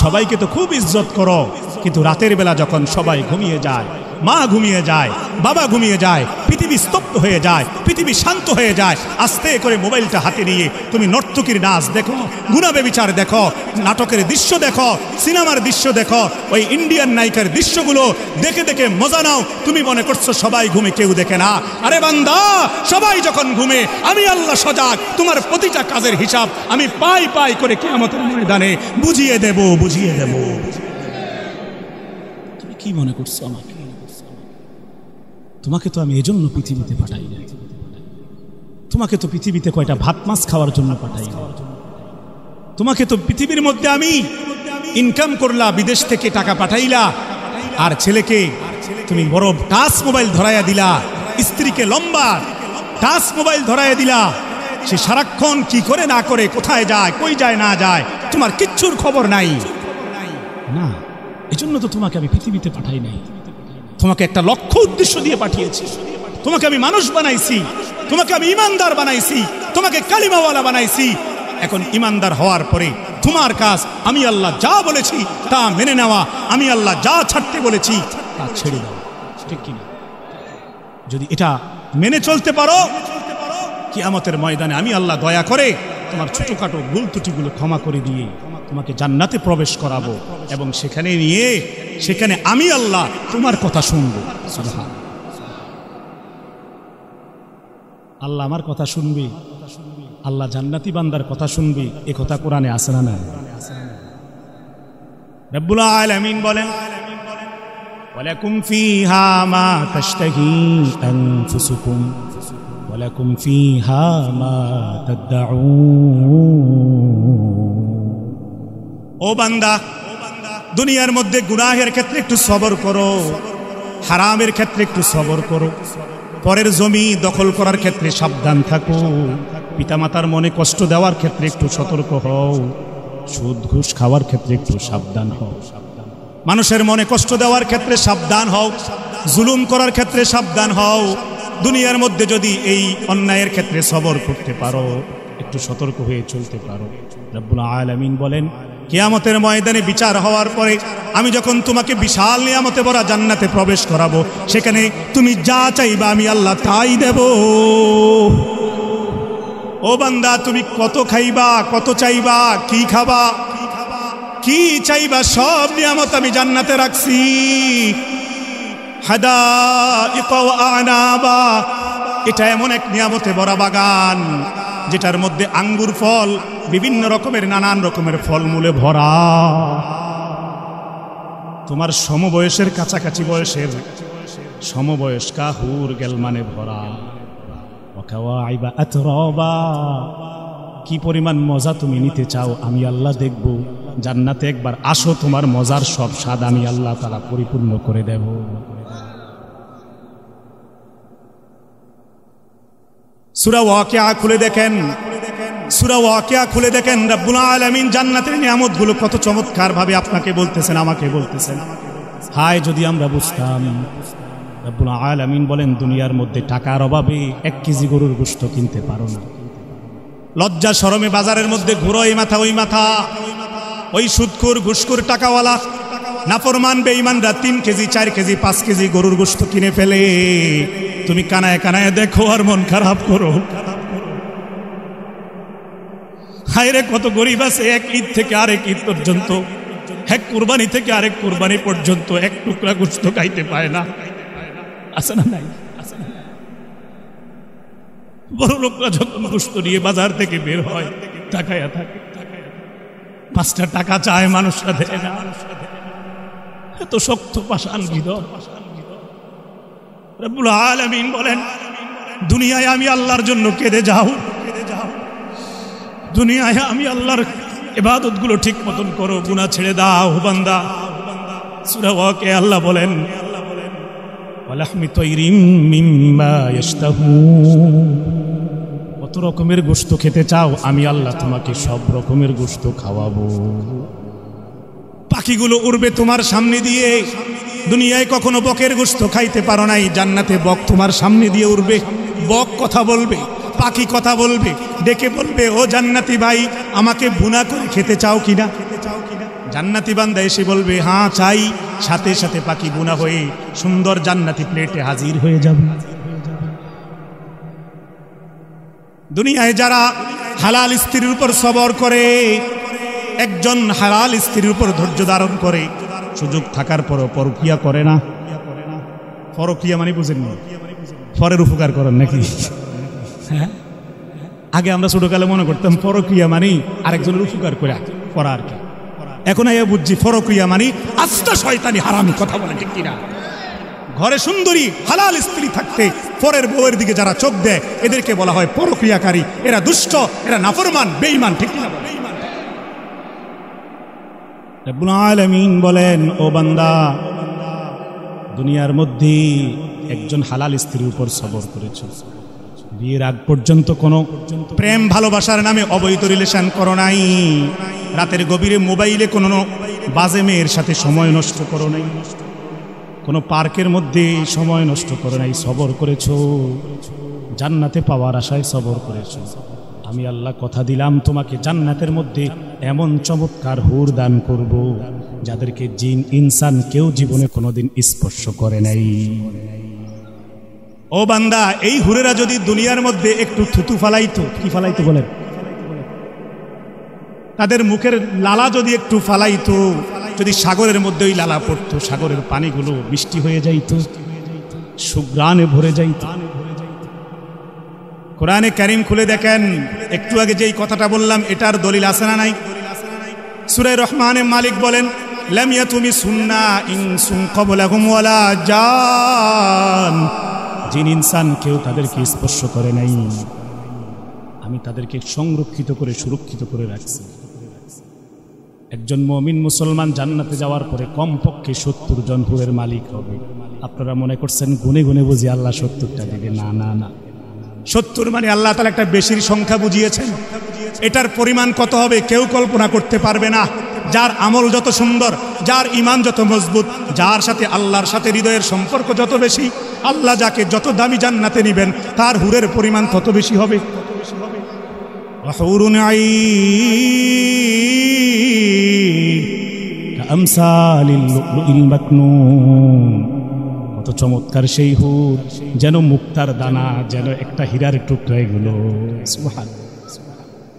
সবাইকে তো খুব ইজ্জত করো, কিন্তু রাতের বেলা যখন সবাই ঘুমিয়ে যায়, মা ঘুমিয়ে যায়, বাবা ঘুমিয়ে যায়, পৃথিবী স্তব্ধ হয়ে যায়, পৃথিবী শান্ত হয়ে যায়, আস্তে করে মোবাইলটা হাতে নিয়ে তুমি নর্তকীর নাচ দেখো, গুনাহ ব্যভিচার দেখো, নাটকের দৃশ্য দেখো, সিনেমার দৃশ্য দেখো, ওই ইন্ডিয়ান নায়িকার দৃশ্যগুলো দেখে দেখে মজা নাও। তুমি মনে করছো সবাই ঘুমে, কেউ দেখে না। আরে বান্দা, সবাই যখন ঘুমে, আমি আল্লাহ সজাগ। তোমার প্রতিটা কাজের হিসাব আমি পাই পাই করে কিয়ামতের ময়দানে বুঝিয়ে দেব, বুঝিয়ে দেব। তুমি কি মনে করছো আমাকে? তোমাকে তো আমি এজন্য পৃথিবীতে পাঠাই না। তোমাকে তো পৃথিবীতে কয়টা ভাত মাছ খাওয়ার জন্য পাঠাই না। তোমাকে তো পৃথিবীর মধ্যে আমি ইনকাম করলা, বিদেশ থেকে টাকা পাঠাইলা, আর ছেলেকে তুমি বড় টাচ মোবাইল ধরাইয়া দিলা, স্ত্রীকে লম্বা টাচ মোবাইল ধরাইয়া দিলা। সে সারাক্ষণ কি করে না করে, কোথায় যায়, কই যায় না যায়, তোমার কিচ্ছুর খবর নাই না। এজন্য তো তোমাকে আমি পৃথিবীতে পাঠাই নাই। তোমাকে একটা লক্ষ্য উদ্দেশ্য দিয়ে পাঠিয়েছি। তোমাকে আমি মানুষ বানাইছি, তোমাকে আমি ইমানদার বানাইছি, তোমাকে কালিমাওয়ালা বানাইছি। এখন ইমানদার হওয়ার পরে তোমার কাজ আমি আল্লাহ যা বলেছি তা মেনে নেওয়া, আমি আল্লাহ যা ছাড়তে বলেছি তা ছেড়ে দেওয়া, ঠিক কিনা? যদি এটা মেনে চলতে পারো, কিয়ামতের ময়দানে আমি আল্লাহ দয়া করে তোমার ছোটখাটো ভুল ত্রুটিগুলো ক্ষমা করে দিয়ে তোমাকে জান্নাতে প্রবেশ করাবো, এবং সেখানে নিয়ে সেখানে আমি আল্লাহ তোমার কথা শুনবো। সুবহান আল্লাহ আমার কথা শুনবে, আল্লাহ জান্নাতি বান্দার কথা শুনবে। এ কথা কোরআনে আছে না? না। রব্বুল আলামিন বলেন, ওয়ালাকুম ফিহা মা তাশতাহি আনফুসুকুম ওয়ালাকুম ফিহা মা তাদউন। ও বান্দা, দুনিয়ার মধ্যে গুনাহের ক্ষেত্রে একটু সবর করো, হারামের ক্ষেত্রে একটু সবর করো, পরের জমি দখল করার ক্ষেত্রে সাবধান থাকো, পিতামাতার মনে কষ্ট দেওয়ার ক্ষেত্রে একটু সতর্ক হও, সুদ ঘুষ খাওয়ার ক্ষেত্রে একটু সাবধান হও, মানুষের মনে কষ্ট দেওয়ার ক্ষেত্রে সাবধান হও, জুলুম করার ক্ষেত্রে সাবধান হও। দুনিয়ার মধ্যে যদি এই অন্যায়ের ক্ষেত্রে সবর করতে পারো, একটু সতর্ক হয়ে চলতে পারো, রব্বুল আলামিন বলেন কিয়ামতের ময়দানে বিচার হওয়ার পরে আমি যখন তোমাকে বিশাল নিয়ামতে ভরা জান্নাতে প্রবেশ করাবো, সেখানে তুমি যা চাইবা আমি আল্লাহ তাই দেব। ও বান্দা, তুমি কত খাইবা, কত চাইবা, কি খাবা, কি চাইবা, সব নিয়ামত আমি জান্নাতে রাখছি। হাদাইকা ওয়া আনাবা, এটা এমন এক নিয়ামতে ভরা বাগান যেটার মধ্যে আঙ্গুর ফল, বিভিন্ন রকমের নানান রকমের ফলমূলে ভরা। তোমার সমবয়সের কাছাকাছি বয়সের সমবয়স্কা হুর গেলমানে ভরা। ওয়া কাওয়াইবা আতরাবা, কি পরিমাণ মজা তুমি নিতে চাও আমি আল্লাহ দেখব। জান্নাতে একবার আসো, তোমার মজার সব স্বাদ আমি আল্লাহ তাআলা পরিপূর্ণ করে দেব। সূরা ওয়াকিয়া খুলে দেখেন, সূরা ওয়াকিয়া খুলে দেখেন রব্বুল আলামিন জান্নাতের নিয়ামতগুলো কত চমৎকার ভাবে আপনাকে বলতেছেন, আমাকে বলতেছেন। হায় যদি আমরা বুঝতাম। রব্বুল আলামিন বলেন দুনিয়ার মধ্যে টাকার অভাবে 1 কেজি গরুর গোশত কিনতে পারো না। লজ্জা শরমে বাজারের মধ্যে ঘুরো এই মাথা ওই মাথা, ওই সুদখোর ঘুষখোর টাকাওয়ালা নাফরমান বেঈমানরা 3 কেজি 4 কেজি 5 কেজি গরুর গোশত কিনে ফেলে। তুমি কানায় কানায় দেখো আর মন খারাপ করো। হায়রে কত গরিব আছে এক ঈদ থেকে আরেক ঈদ পর্যন্ত, এক কুরবানি থেকে আরেক কুরবানি পর্যন্ত এক টুকরা গোশত খাইতে পায় না। আছে না নাই? বড় লোকরা যখন গোশত নিয়ে বাজার থেকে বের হয় তাকায়া থাকে, 5টা টাকা চায় মানুষরা দেয় না। এত শক্ত পাষাণ হৃদয়। রব্বুল আলামিন বলেন দুনিয়ায় আমি আল্লাহর জন্য কেঁদে যাও, দুনিয়ায় আমি আল্লাহর ইবাদত গুলো ঠিক মতন করো, গুনাহ ছেড়ে দাও বান্দা। সূরা ওয়াকিয়া আল্লাহ বলেন ওয়ালাহমি তায়রিম মিম্মা ইয়াশতাহুন, কত রকমের গোশত খেতে চাও আমি আল্লাহ তোমাকে সব রকমের গোশত খাওয়াবো। পাখিগুলো উড়বে তোমার সামনে দিয়ে। দুনিয়ায় কখনো বকের গোশত খাইতে পারো নাই, জান্নাতে বক তোমার সামনে দিয়ে উড়বে। বক কথা বলবে, পাখি কথা বলবে, ডেকে বলবে ও জান্নাতি ভাই আমাকে ভুনা করে খেতে চাও কিনা। জান্নাতি বান্দা এসে বলবে হ্যাঁ চাই, সাথে সাথে পাখি ভুনা হয়ে সুন্দর জান্নাতি প্লেটে হাজির হয়ে যাবে। দুনিয়ায় যারা হালাল স্ত্রীর উপর সবর করে, একজন হালাল স্ত্রীর উপর ধৈর্য ধারণ করে, সুযোগ থাকার পরও পরকিয়া করে না। পরকিয়া মানে বুঝেন না, পরের উপকার করেন নাকি? হ্যাঁ, আগে আমরা ছোটকালে মনে করতাম পরক্রিয়া মানে আরেকজনের উপকার করা আর কি। এখন আইয়া বুঝছি পরক্রিয়া মানে আস্তা শয়তানি হারামি কথা বলে, ঠিক কিনা? ঘরে সুন্দরী হালাল স্ত্রী থাকতে পরের বউয়ের দিকে যারা চোখ দেয় এদেরকে বলা হয় পরক্রিয়াকারী, এরা দুষ্ট, এরা নাফরমান বেঈমান, ঠিক কিনা? রব্বুল আলামিন বলেন ও বান্দা দুনিয়ার মধ্যে একজন হালাল স্ত্রীর উপর সবর করেছ, বিয়ের আগ পর্যন্ত কোনো প্রেম ভালোবাসার নামে অবৈধ রিলেশন করো নাই, রাতের গভীরে মোবাইলে কোনো বাজে মেয়ের সাথে সময় নষ্ট করো নাই, কোনো পার্কের মধ্যে সময় নষ্ট করো নাই, সবর করেছ, জান্নাতে পাওয়ার আশায় সবর করেছ। আমি আল্লাহ কথা দিলাম তোমাকে জান্নাতের মধ্যে এমন চমৎকার হুর দান করব যাদেরকে জিন ইনসান কেউ জীবনে কোনোদিন স্পর্শ করে নাই। ও বান্দা এই হুরেরা যদি দুনিয়ার মধ্যে একটু থুতু ফালাইতো, কি ফালাইতো বলেন, তাদের মুখের লালা যদি একটু ফালাইতো, যদি সাগরের মধ্যে ওই লালা পড়তো, সাগরের পানিগুলো বৃষ্টি হয়ে যাইতো, সুগ্রানে ভরে যাইতো। কোরআনে কারীম খুলে দেখেন, একটু আগে যেই কথাটা বললাম এটার দলিল আছে না নাই? সূরা রহমানে মালিক বলেন লাম ইয়াতুমি সুন্না ইনসুন ক্বাবলাহুম ওয়ালা জান, জিন ইনসান কেউ তাদেরকে স্পর্শ করে নাই, আমি তাদেরকে সংরক্ষিত করে সুরক্ষিত করে রাখছি। একজন মুমিন মুসলমান জান্নাতে যাওয়ার পরে কমপক্ষে 70 জন হুরের মালিক হবে। আপনারা মনে করছেন গুনে গুনে বুঝি আল্লাহ 70টা দিবে? না না না, 70 মানে আল্লাহ তাআলা একটা বেশির সংখ্যা বুঝিয়েছেন। এটার পরিমাণ কত হবে কেউ কল্পনা করতে পারবে না। যার আমল যত সুন্দর, যার ঈমান যত মজবুত, যার সাথে আল্লাহর সাথে হৃদয়ের সম্পর্ক যত বেশি, আল্লাহ যাকে যত দামি জান্নাতে নিবেন তার হুরের পরিমাণ তত বেশি হবে। হুরুন আইন কামসালিল লুলুল মাকনুন, কত চমৎকার সেই হুর, যেন মুক্তার দানা, যেন একটা হীরার টুকরা। এগুলো সুবহানাল্লাহ।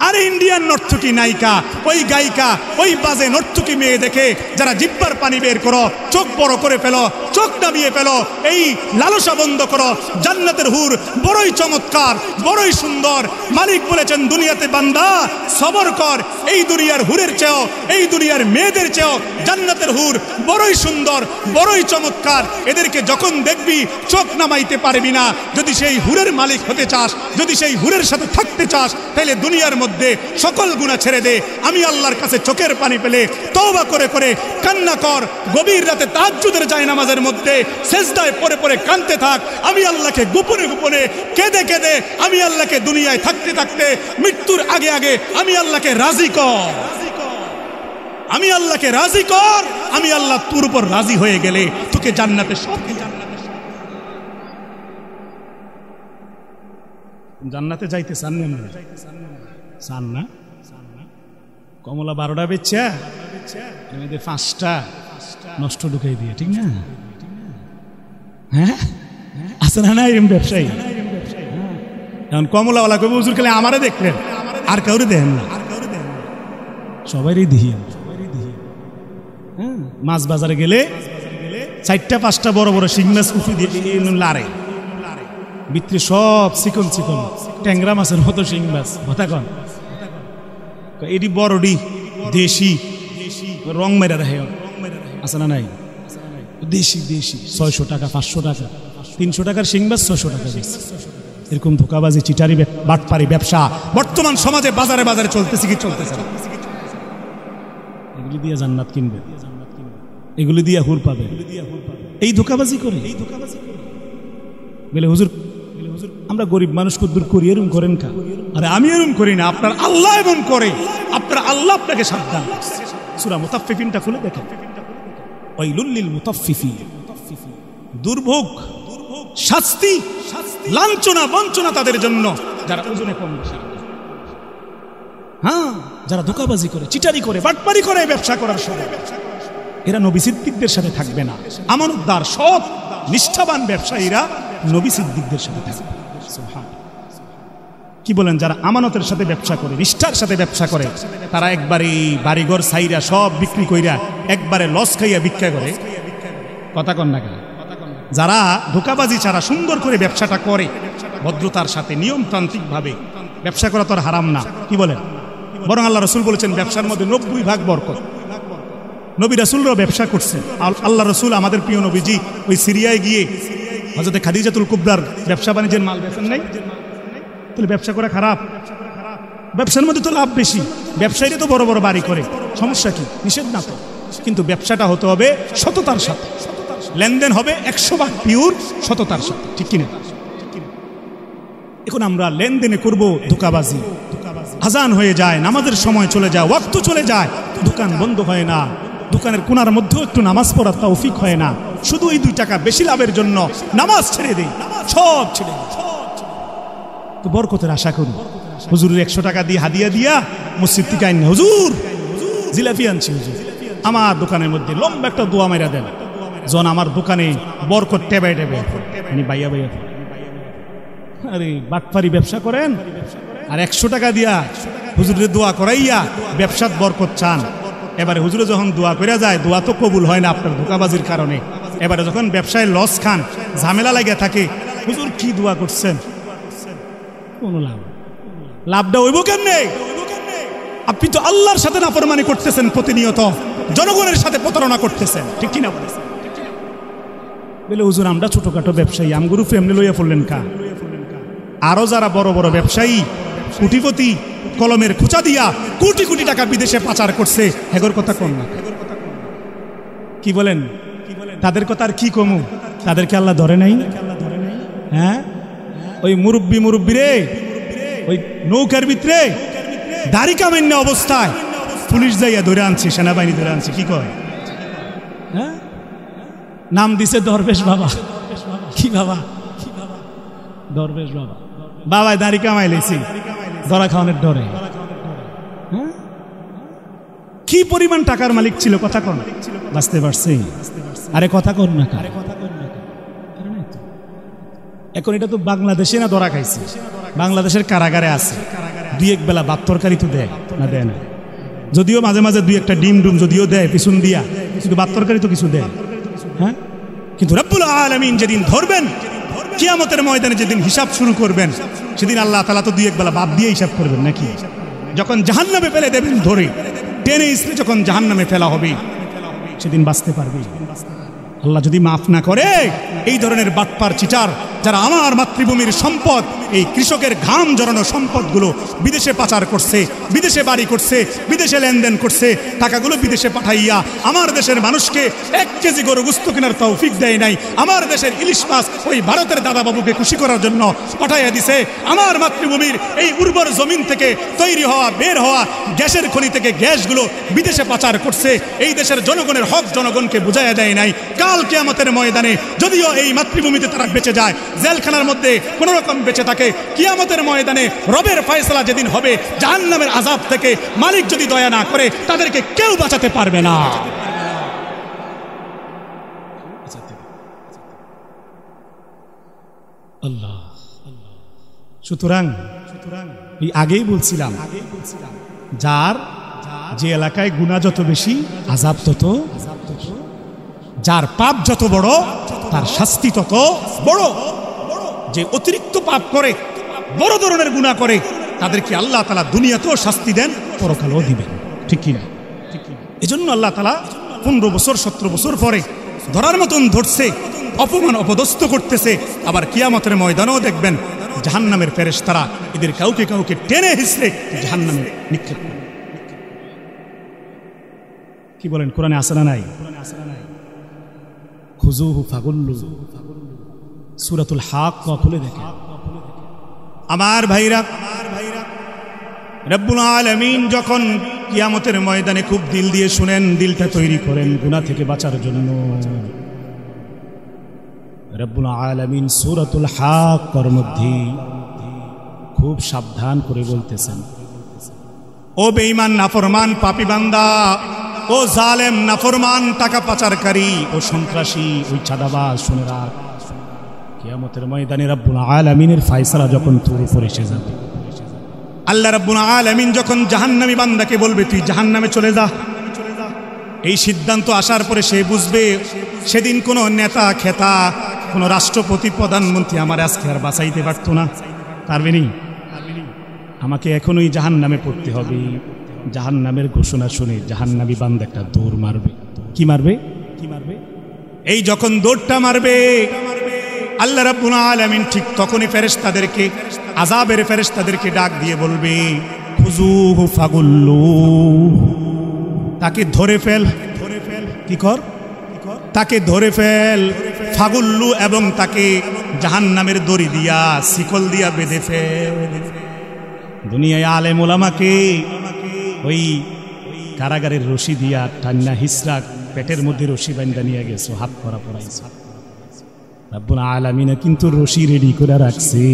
আর আরে ইন্ডিয়ান নর্তকী নায়িকা, ওই গায়িকা, ওই বাজে নর্তকী মেয়ে দেখে যারা জিব্বার পানি বের করো, চোখ বড় করে ফেলো, চোখ নামিয়ে ফেলো, এই লালসা বন্ধ করো। জান্নাতের হুর বড়ই চমৎকার, বড়ই সুন্দর। মালিক বলেছেন দুনিয়াতে বান্দা সবর কর, এই দুনিয়ার হুরের চেয়েও, এই দুনিয়ার মেয়েদের চেয়েও জান্নাতের হুর বড়ই সুন্দর, বড়ই চমৎকার। এদেরকে যখন দেখবি চোখ নামাইতে পারবি না। যদি সেই হুরের মালিক হতে চাস, যদি সেই হুরের সাথে থাকতে চাস, তাহলে দুনিয়ার মধ্যে সকল গুনাহ ছেড়ে দে। আমি আল্লাহর কাছে চোখের পানি পেলে তওবা করে করে কান্না কর। গভীর রাতে তাহাজ্জুদের জায়নামাজের মধ্যে সেজদায় পড়ে পড়ে কাঁদতে থাক। আমি আল্লাহকে গোপনে গোপনে কেঁদে কেঁদে আমি আল্লাহকে দুনিয়ায় থাকতে থাকতে মৃত্যুর আগে আগে আমি আল্লাহকে রাজি কর, আমি আল্লাহকে রাজি কর। আমি আল্লাহ তোর উপর রাজি হয়ে গেলে তোকে জান্নাতে সব জান্নাতে যাইতে চান না? চান না? কমলা 12টা বেচছে, মেয়েদের 5টা নষ্ট ঢুকাই দিয়ে, ঠিক না? হ্যাঁ, আছে না এরকম ব্যবসায়ী? এখন কমলাওয়ালা কবি হুজুর খেলে আমারে দেখলেন, আর কাউরে দেখেন না, সবাইরই দিই। হ্যাঁ, মাছ বাজারে গেলে 4টা-5টা বড় বড় শিং মাছ উঠে দিয়ে লারে, ভিতরে সব চিকন চিকন ট্যাংরা মাছের মতো শিং মাছ। কথা কন, এটি বড়ডি দেশি রং মেরা রাখে, আছে না নাই? দেশি দেশি 600 টাকা, 500 টাকা, 300 টাকার শিং মাছ 600 টাকা। এরকম ধোকাবাজি, চিটারি, বাটপারি ব্যবসা বর্তমান সমাজে বাজারে বাজারে চলতেছে কি চলতেছে? এগুলি দিয়ে জান্নাত কিনবে, এগুলি দিয়ে হুর পাবে, এই ধোকাবাজি করে। বলে হুজুর আমরা গরিব মানুষ কদ্দুর করি, এরম করেন কা? আরে আমি এরম করি না, আপনার আল্লাহ এমন করে। আপনার আল্লাহ আপনাকে সাবধান। সূরা মুতাফফিফিনটা খুলে দেখেন। ওয়াইলুল লিল মুতাফফিফিন, দুর্ভোগ, শাস্তি, লাঞ্ছনা, বঞ্চনা তাদের জন্য যারা ওজনে কম বেশি, হ্যাঁ, যারা ধোকাবাজি করে, চিটারি করে, বাটপারি করে ব্যবসা করার সময়। এরা নবী সিদ্দিকদের সাথে থাকবে না। আমানতদার, সৎ, নিষ্ঠাবান ব্যবসায়ীরা নবী সিদ্দিকদের সাথে থাকবে। কি বলেন? যারা আমানতের সাথে ব্যবসা করে, নিষ্ঠার সাথে ব্যবসা করে, তারা একবারে বাড়িঘর সাইরা সব বিক্রি কইরা একবারে লস খাইয়া ভিক্ষা করে। কথা কন না কেন? যারা ধোকাবাজি ছাড়া সুন্দর করে ব্যবসাটা করে, ভদ্রতার সাথে নিয়মতান্ত্রিক ভাবে ব্যবসা করা তো আর হারাম না। কি বলেন? বরং আল্লাহ রসুল বলেছেন ব্যবসার মধ্যে 90 ভাগ বরকত। নবী রাসূলরাও ব্যবসা করছেন। আল্লাহ রসুল আমাদের প্রিয় নবীজি ওই সিরিয়ায় গিয়ে হযরত খাদিজাতুল কুবরার ব্যবসা বাণিজ্যের মাল বেচেন নাই? তাহলে ব্যবসা করা খারাপ? ব্যবসার মধ্যে তো লাভ বেশি। ব্যবসায়ীরা তো বড় বড় বাড়ি করে, সমস্যা কি? নিষেধ না তো, কিন্তু ব্যবসাটা হতে হবে সততার সাথে, লেনদেন হবে 100 ভাগ পিওর সততার সাথে, ঠিক কিনা? এখন আমরা লেনদেনে করব ধোকাবাজি, আজান হয়ে যায়, নামাজের সময় চলে যায়, ওয়াক্ত চলে যায়, দোকান বন্ধ হয় না, দোকানের কোনার মধ্যেও একটু নামাজ পড়ার তৌফিক হয় না, শুধু এই 2 টাকা বেশি লাভের জন্য নামাজ ছেড়ে দেই, সব ছেড়ে দেই। তো বরকতের আশা করি। হুজুরের 100 টাকা দিয়ে হাদিয়া দিয়া মসজিদ থেকে আইন, হুজুর জিলাপি আনছি, হুজুর আমার দোকানের মধ্যে লম্বা একটা দোয়া মেরা দেন, জন আমার দোকানে বরকত টেবে টেবে বাইয়া বাইয়া। আরে বাটপারি ব্যবসা করেন আর 100 টাকা দিয়া হুজুরের দোয়া করাইয়া ব্যবসাত বরকত চান। এবারে হুজুরে যখন দোয়া করে যায়, দোয়া তো কবুল হয় না আপনার ধোকাবাজির কারণে। এবারে যখন ব্যবসায় লস খান, ঝামেলা লাগিয়া থাকে, হুজুর কি দোয়া করছেন? কোনো লাভ, লাভটা হইব কেমনে? আপনি তো আল্লাহর সাথে নাফরমানি করতেছেন, প্রতিনিয়ত জনগণের সাথে প্রতারণা করতেছেন, ঠিক কিনা? বলে হুজুর আমরা ছোটখাটো ব্যবসায়ী, আমগুরু ফ্যামিলি লইয়া পড়লেন কা? আরো যারা বড় বড় ব্যবসায়ী, কোটিপতি, কলমের খুচা দিয়া কোটি কোটি টাকা বিদেশে পাচার করছে, হেগর কথা কোন না? কি বলেন? তাদের কথা আর কি কমু? তাদেরকে আল্লাহ ধরে নাই? হ্যাঁ, ওই মুরব্বী রে, ওই নৌকার ভিতরে দাড়ি কামান্য অবস্থায় পুলিশ যাইয়া ধরে আনছে, সেনাবাহিনী ধরে আনছে। কি কয়? হ্যাঁ, নাম দিছে দরবেশ বাবা। কি বাবা? দরবেশ বাবা। বাবায় দাড়ি কামাই লেছি ধরা খাওয়ানোর ডরে। হ্যাঁ, কি পরিমাণ টাকার মালিক ছিল? কথা কন, বাঁচতে পারছে? আরে কথা কন না। এখন এটা তো বাংলাদেশে না ধরা খাইছে, বাংলাদেশের কারাগারে আছে। দুই এক বেলা ভাত তরকারি তো দেয় না, দেয় না? যদিও মাঝে মাঝে দুই একটা ডিম ডুম যদিও দেয় পিছন দিয়া, কিন্তু ভাত তরকারি তো কিছু দেয়। হ্যাঁ, কিন্তু রব্বুল আলামিন যেদিন ধরবেন, কিয়ামতের ময়দানে যেদিন হিসাব শুরু করবেন, সেদিন আল্লাহ তাআলা তো দুই এক বেলা ভাত দিয়ে হিসাব করবেন নাকি? যখন জাহান্নামে ফেলে দেবেন, ধরে টেনে ইসলে যখন জাহান্নামে ফেলা হবে, সেদিন বাঁচতে পারবে? আল্লাহ যদি মাফ না করে, এই ধরনের বাটপার চিটার যারা আমার মাতৃভূমির সম্পদ, এই কৃষকের ঘাম জড়ানো সম্পদগুলো বিদেশে পাচার করছে, বিদেশে বাড়ি করছে, বিদেশে লেনদেন করছে, টাকাগুলো বিদেশে পাঠাইয়া আমার দেশের মানুষকে 1 কেজি গরু গোশত কেনার তৌফিক দেয় নাই, আমার দেশের ইলিশ মাছ ওই ভারতের দাদাবাবুকে খুশি করার জন্য পাঠাইয়া দিছে। আমার মাতৃভূমির এই উর্বর জমিন থেকে তৈরি হওয়া, বের হওয়া গ্যাসের খনি থেকে গ্যাসগুলো বিদেশে পাচার করছে। এই দেশের জনগণের হক জনগণকে বুঝাইয়া দেয় নাই। কাল কিয়ামতের ময়দানে যদিও এই মাতৃভূমিতে তারা বেঁচে যায়, জেলখানার মধ্যে কোন রকম বেঁচে থাকে, কিয়ামতের ময়দানে রবের ফয়সালা যেদিন হবে, জাহান্নামের আযাব থেকে মালিক যদি দয়া না করে, তাদেরকে কেউ বাঁচাতে পারবে না। আল্লাহ, সুতরাং এই আগেই বলছিলাম, যার যে এলাকায় গুনাহ যত বেশি, আযাব তত, যার পাপ যত বড়, তার শাস্তি তত বড়। যে অতিরিক্ত পাপ করে, বড় ধরনের গুনাহ করে, তাদেরকে আল্লাহ তাআলা দুনিয়াতেও শাস্তি দেন, পরকালেও দিবেন। ঠিক কিনা? এজন্য আল্লাহ তাআলা 15 বছর 17 বছর পরে ধরার মতন ধরছে, অপমান অপদস্থ করতেছে। আবার কিয়ামতের ময়দানেও দেখবেন জাহান্নামের ফেরেশতারা এদের কাউকে কাউকে টেনে হিঁচড়ে জাহান্নামে নিক্ষেপ করে। কি বলেন, কোরআনে আছে না নাই? খুজুহু ফাগুল্লু, সূরাতুল হাক্কা খুলে দেখেন। আমার ভাইরা, রব্বুল আলামিন যখন কিয়ামতের ময়দানে খুব দিল দিয়ে শুনেন, দিলটা তৈরি করেন গুনাহ থেকে বাঁচার জন্য। রব্বুল আলামিন সূরাতুল হাক্কার মধ্যে খুব সাবধান করে বলতেছেন, ও বেঈমান নাফরমান পাপী বান্দা, ও জালেম নাফরমান টাকা পাচারকারী, ও সন্ত্রাসী, ওই চাঁদাবাজ, শুনে রাখ, কিয়ামতের ময়দানে রব্বুল আলামিনের ফয়সালা যখন তোর উপরে এসে যাবে, আল্লাহ রব্বুল আলামিন যখন জাহান্নামী বান্দাকে বলবে তুই জাহান্নামে চলে যা, এই সিদ্ধান্ত আসার পরে সে বুঝবে সেদিন কোনো নেতা খেতা, কোনো রাষ্ট্রপতি প্রধানমন্ত্রী আমার আজকে আর বাঁচাইতে পারতো না। পারবেনি? আমাকে এখনই জাহান্নামে পড়তে হবে। জাহান্নামের ঘোষণা শুনে জাহান্নামী বান্দা একটা দৌড় মারবে। কি মারবে? এই যখন দৌড়টা মারবে, আল্লাহ রাব্বুল আলামিন ঠিক তখনই ফেরেশতাদেরকে, আযাবের ফেরেশতাদেরকে ডাক দিয়ে বলবে, খুজুহু ফাগুল্লু, তাকে ধরে ফেল। কি কর? তাকে ধরে ফেল, ফাগুল্লু, এবং তাকে জাহান্নামের দড়ি দিয়া, শিকল দিয়া বেঁধে ফেল। দুনিয়ায় আলেম ওলামাকে ওই কারাগারের রশি দিয়া টান্না হিসরা পেটের মধ্যে রশি বান্ধা নিয়ে গেছো, হাত করা পড়াইছো। রব্বুল আলামিন কিন্তু রশি রেডি করে রাখছে।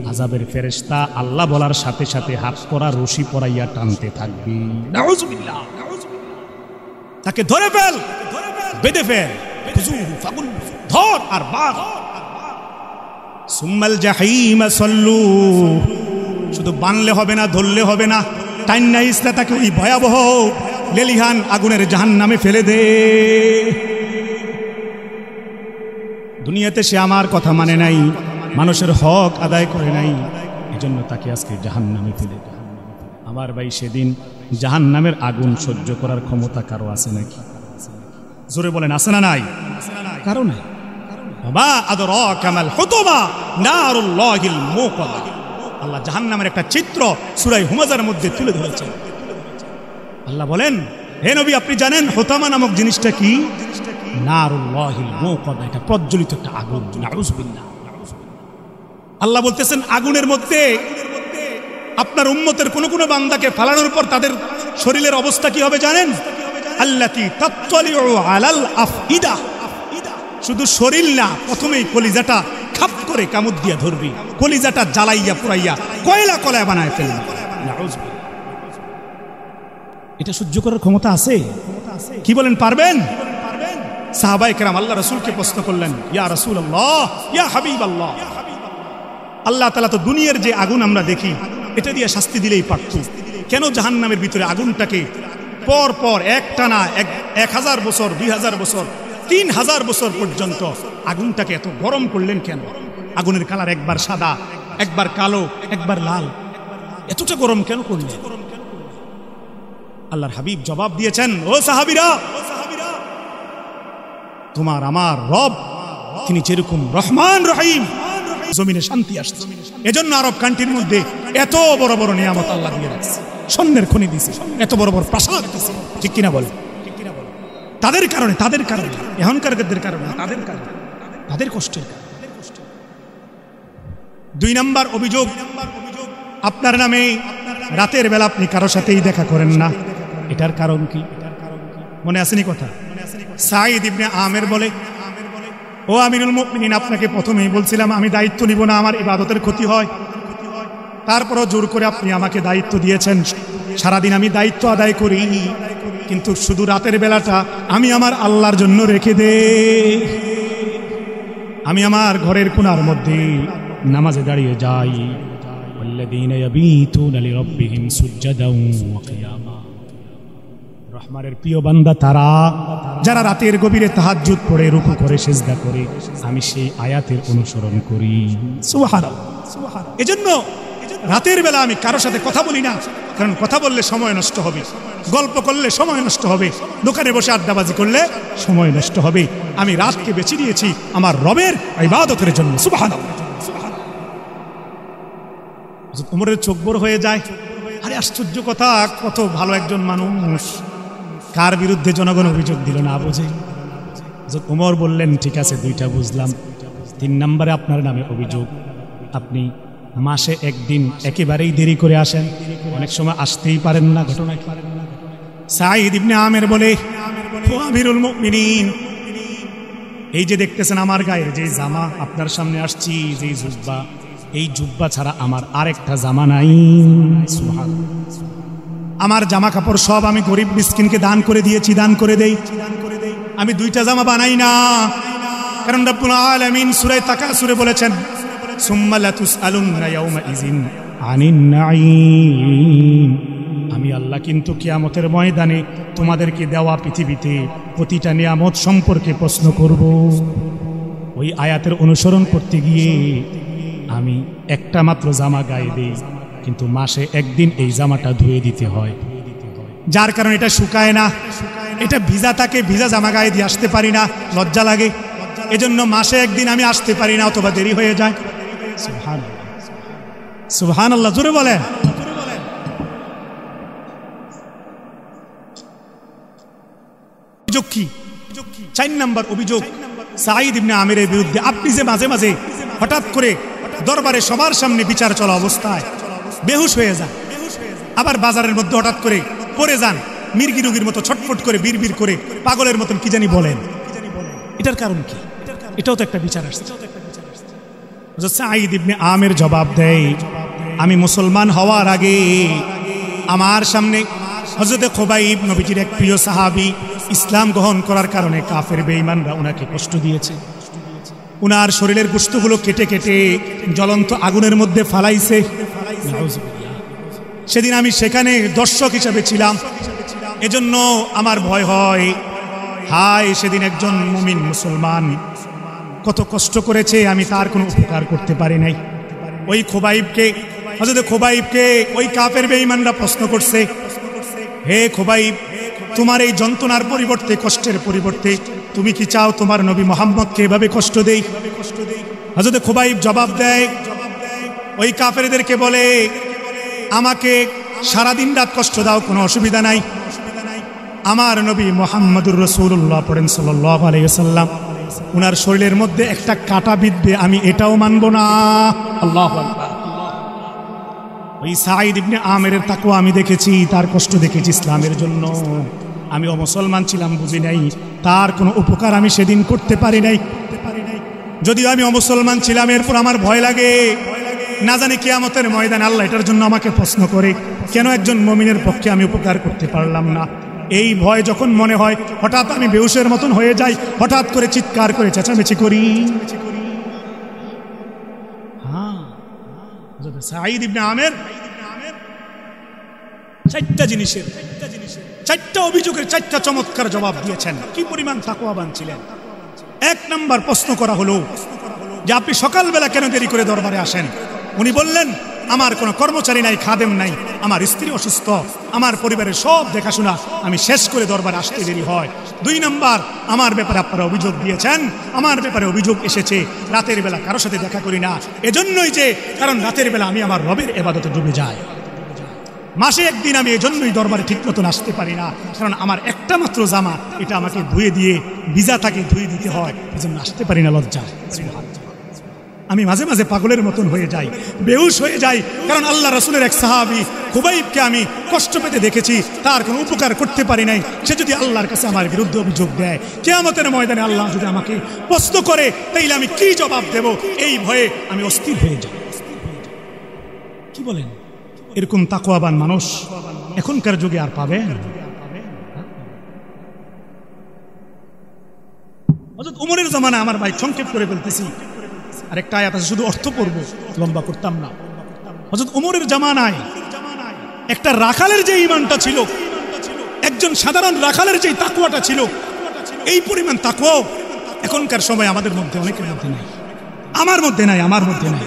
আযাবের ফেরেশতা আল্লাহ বলার সাথে সাথে হাত করা রশি পরাইয়া টানতে থাকবে। নাউযুবিল্লাহ। তাকে ধরে ফেল, বেঁধে ফেল, ধর আর বাঁধ। সুম্মাল জাহিম সাল্লু, শুধু বানলে হবে না, ধরলে হবে না, টাইন্না ইসলা তাকে ওই ভয়াবহ লেলিহান আগুনের জাহান্নামে ফেলে দে। দুনিয়াতে সে আমার কথা মানে নাই, মানুষের হক আদায় করে নাই, এজন্য তাকে আজকে জাহান্নামে ফেলে। আমার ভাই, সেদিন জাহান্নামের আগুন সহ্য করার ক্ষমতা কারো আছে নাকি? জোরে বলেন, আছে না নাই? কারো নাই। বাবা আদরাকা মাল হুতুবা নারুল্লাহিল মুকাদা। আল্লাহ জাহান্নামের একটা চিত্র সূরা হুমাযার মধ্যে তুলে ধরেছেন। আল্লাহ বলেন, হে নবী আপনি জানেন হুতামা নামক জিনিসটা কি? নারুল্লাহিল মুকাদা, এটা প্রজ্বলিত একটা আগুন। নাউযুবিল্লাহ। আল্লাহ বলতেছেন আগুনের মধ্যে আপনার উম্মতের কোন কোন বান্দাকে ফালানোর পর তাদের শরীরের অবস্থা কি হবে জানেন? আল্লাতী তাত্তালিউ আলাল আফইদা। শুধু শরীর না, প্রথমেই কলিজাটা খাপ করে কামড় দিয়া ধরবি, কলিজাটা জ্বালাইয়া পুরাইয়া কয়লা কলায় বানায় ফেলবে। এটা সহ্য করার ক্ষমতা আছে? কি বলেন, পারবেন? সাহাবায়ে কেরাম আল্লাহ রাসূলকে প্রশ্ন করলেন, ইয়া রাসূলুল্লাহ, ইয়া হাবিবাল্লাহ, আল্লাহ তাআলা তো দুনিয়ার যে আগুন আমরা দেখি, এটা দিয়ে শাস্তি দিলেই পারত। কেন জাহান্নামের ভিতরে আগুনটাকে পর পর একটানা 1000 বছর, 2000 বছর, 3000 বছর পর্যন্ত আগুনটাকে এত গরম করলেন কেন? আগুনের কালার একবার সাদা, একবার কালো, একবার লাল, এতটা গরম কেন করলেন? আল্লাহর হাবিব জবাব দিয়েছেন, ও সাহাবীরা, তোমার আমার রব তিনি যেরকম রহমান রহিম, জমিনে শান্তি আসছে। এজন্য আরব কান্ট্রির মধ্যে এত বড় বড় নিয়ামত আল্লাহ দিয়ে রাখছে, স্বর্ণের খনি দিয়েছে, এত বড় বড় প্রাসাদ দিয়েছে। ঠিক কিনা বলে? তাদের কারণে, এখনকারদের কারণে, তাদের কষ্টের কারণে। 2 নম্বর অভিযোগ, আপনার নামে রাতের বেলা আপনি কারো সাথেই দেখা করেন না। এটার কারণ কি মনে আসেনি কথা? সাঈদ ইবনে আমের বলে, ও আমিরুল মুমিনিন, আপনাকে প্রথমেই বলছিলাম আমি দায়িত্ব নিব না, আমার ইবাদতের ক্ষতি হয়। তারপরও জোর করে আপনি আমাকে দায়িত্ব দিয়েছেন, সারাদিন আমি দায়িত্ব আদায় করি, কিন্তু শুধু রাতের বেলাটা আমি আমার আল্লাহর জন্য রেখে দেই। আমি আমার ঘরের কোণার মধ্যে নামাজে দাঁড়িয়ে যাই। ওয়াল্লাযীনা ইয়াবীতুনা লিরাব্বিহিম সুজদান ওয়া কিয়ামা। রহমানের প্রিয় বান্দা তারা যারা রাতের গভীরে তাহাজ্জুদ পড়ে রুকু করে সিজদা করে, আমি সেই আয়াতের অনুসরণ করি। সুবহানাল্লাহ। এজন্য রাতের বেলা আমি কারো সাথে কথা বলি না, কারণ কথা বললে সময় নষ্ট হবে, গল্প করলে সময় নষ্ট হবে, দোকানে বসে আড্ডাবাজি করলে সময় নষ্ট হবে। আমি রাতকে বেছে নিয়েছি আমার রবের ইবাদতের জন্য। সুবহানাল্লাহ। উমরের চোখ বড় হয়ে যায়, আরে আশ্চর্য কথা, কত ভালো একজন মানুষ, কার বিরুদ্ধে জনগণ অভিযোগ দিল না বুঝে? উমর বললেন, ঠিক আছে, 2টা বুঝলাম। 3 নম্বরে আপনার নামে অভিযোগ, আপনি মাসে একদিন একেবারেই দেরি করে আসেন, অনেক সময় আসতেই পারেন না। ঘটনা কি? সাঈদ ইবনে আমের বলে, ও আমিরুল মুমিনিন, এই যে দেখতেছেন আমার গায়ের যে জামা, আপনার সামনে আসছি যে জুব্বা, এই জুব্বা ছাড়া আমার আরেকটা জামা নাই। আমার জামা কাপড় সব আমি গরিব মিসকিনকে দান করে দিয়েছি, দান করে দেই। আমি 2টা জামা বানাই না, কারণ রব্বুল আলামিন সূরা তাকাসুরে বলেছেন, সুম্মা লাতুসআলুন্না ইয়াওমা ইযিন আনিন নাঈম। আমি আল্লাহ কিন্তু কিয়ামতের ময়দানে তোমাদেরকে দেওয়া পৃথিবীতে প্রতিটা নিয়ামত সম্পর্কে প্রশ্ন করব। ওই আয়াতের অনুসরণ করতে গিয়ে আমি একটা মাত্র জামা গায়ে দেই, কিন্তু মাসে একদিন এই জামাটা ধুয়ে দিতে হয়, যার কারণে এটা শুকায় না, এটা ভিজা থাকে, ভিজা জামা গায়ে দিয়ে আসতে পারি না, লজ্জা লাগে। এজন্য মাসে একদিন আমি আসতে পারি না, অথবা দেরি হয়ে যায়। সুবহানাল্লাহ, জোরে বলেন। অভিযোগ কি? 4 নম্বর অভিযোগ সাঈদ ইবনে আমেরের বিরুদ্ধে, আপনি যে মাঝে মাঝে হঠাৎ করে দরবারে সবার সামনে বিচার চলা অবস্থায় বেহুশ হয়ে যান, আবার বাজারের মধ্যে হঠাৎ করে পড়ে যান, মির্গি রোগীর মতো ছটফট করে বিড়বিড় করে পাগলের মতন কি জানি বলেন, এটার কারণ কি? এটাও তো একটা বিচার আসছে। সাঈদ ইবনে আমের জবাব দেয়, আমি মুসলমান হওয়ার আগে আমার সামনে হযরত খুবাইব, নবীজির এক প্রিয় সাহাবী, ইসলাম গ্রহণ করার কারণে কাফের বেঈমানরা ওনাকে কষ্ট দিয়েছে, উনার শরীরের গোশতগুলো কেটে কেটে জ্বলন্ত আগুনের মধ্যে ফালাইছে। সেদিন আমি সেখানে দর্শক হিসেবে ছিলাম, এজন্য আমার ভয় হয়, হায় সেদিন একজন মুমিন মুসলমান কত কষ্ট করেছে, আমি তার কোনো উপকার করতে পারি নাই। ওই খুবাইবকে, হযরত খুবাইবকে ওই কাফের বেঈমানরা প্রশ্ন করছে, হে খুবাইব, তোমার এই যন্ত্রণার পরিবর্তে, কষ্টের পরিবর্তে তুমি কি চাও তোমার নবী মুহাম্মদকে এভাবে কষ্ট দেই? হযরত খুবাইব জবাব দেয়, ওই কাফেরদেরকে বলে, আমাকে সারাদিন রাত কষ্ট দাও, কোনো অসুবিধা নাই, আমার নবী মুহাম্মদুর রাসূলুল্লাহ পড়েন সাল্লাল্লাহু আলাইহি ওয়াসাল্লাম, উনার শরীরের মধ্যে একটা কাঁটা বিঁধবে, আমি এটাও মানব না। আল্লাহু আকবার। ওই সাঈদ ইবনে আমেরের তাকওয়া আমি দেখেছি, তার কষ্ট দেখেছি ইসলামের জন্য। আমি মুসলমান ছিলাম, বুঝি নাই, তার কোনো উপকার আমি সেদিন করতে পারি নাই। যদিও আমি মুসলমান ছিলাম, এরপর আমার ভয় লাগে, না জানি কিয়ামতের ময়দানে আল্লাহ এটার জন্য আমাকে প্রশ্ন করে, কেন একজন মুমিনের পক্ষে আমি উপকার করতে পারলাম না। এই ভয় যখন মনে হয়, হঠাৎ আমি বেহুশের মতন হয়ে যাই, হঠাৎ করে চিৎকার করে চেঁচামেচি করি। সাঈদ ইবনে আমের চারটা জিনিসের, চারটা অভিযোগের চারটা চমৎকার জবাব দিয়েছেন। কি পরিমাণ তাকওয়াবান ছিলেন। এক নাম্বার প্রশ্ন করা হলো যে আপনি সকালবেলা কেন দেরি করে দরবারে আসেন? উনি বললেন আমার কোনো কর্মচারী নাই, খাদেম নাই, আমার স্ত্রী অসুস্থ, আমার পরিবারের সব দেখাশোনা আমি শেষ করে দরবারে আসতে দেরি হয়। দুই নাম্বার, আমার ব্যাপারে আপনারা অভিযোগ দিয়েছেন, আমার ব্যাপারে অভিযোগ এসেছে রাতের বেলা কারোর সাথে দেখা করি না, এজন্যই যে কারণ রাতের বেলা আমি আমার রবের ইবাদতে ডুবে যাই। মাসে একদিন আমি এজন্যই দরবারে ঠিক মতন আসতে পারি না, কারণ আমার একটা মাত্র জামা, এটা আমাকে ধুয়ে দিয়ে ভিজা থাকে, ধুয়ে দিতে হয়, এজন্য আসতে পারি না লজ্জা। আমি মাঝে মাঝে পাগলের মতন হয়ে যাই, বেহুশ হয়ে যাই, কারণ আল্লাহ রাসূলের এক সাহাবী খুবাইবকে আমি কষ্ট পেতে দেখেছি, তার কোনো উপকার করতে পারি নাই। সে যদি আল্লাহর কাছে আমার বিরুদ্ধে অভিযোগ দেয়, কিয়ামতের ময়দানে আল্লাহ যদি আমাকে প্রশ্ন করে, তাইলে আমি কি জবাব দেব? এই ভয়ে আমি অস্থির হয়ে যাই। কি বলেন? এরকম তাকওয়াবান মানুষ এখনকার যুগে আর পাবেন? হযরত উমরের জামানা, আমার ভাই সংক্ষেপ করে বলতেছি, আরেকটা আয়াত আছে, শুধু অর্থ পড়ব, লম্বা করতাম না। হযরত উমরের জামানায় একটা রাখালের যে ঈমানটা ছিল, একজন সাধারণ রাখালের যে তাকওয়াটা ছিল, এই পরিমাণ তাকওয়া এখনকার সময় আমাদের মধ্যে অনেকের মধ্যে নাই। আমার মধ্যে নাই, আমার মধ্যে নাই,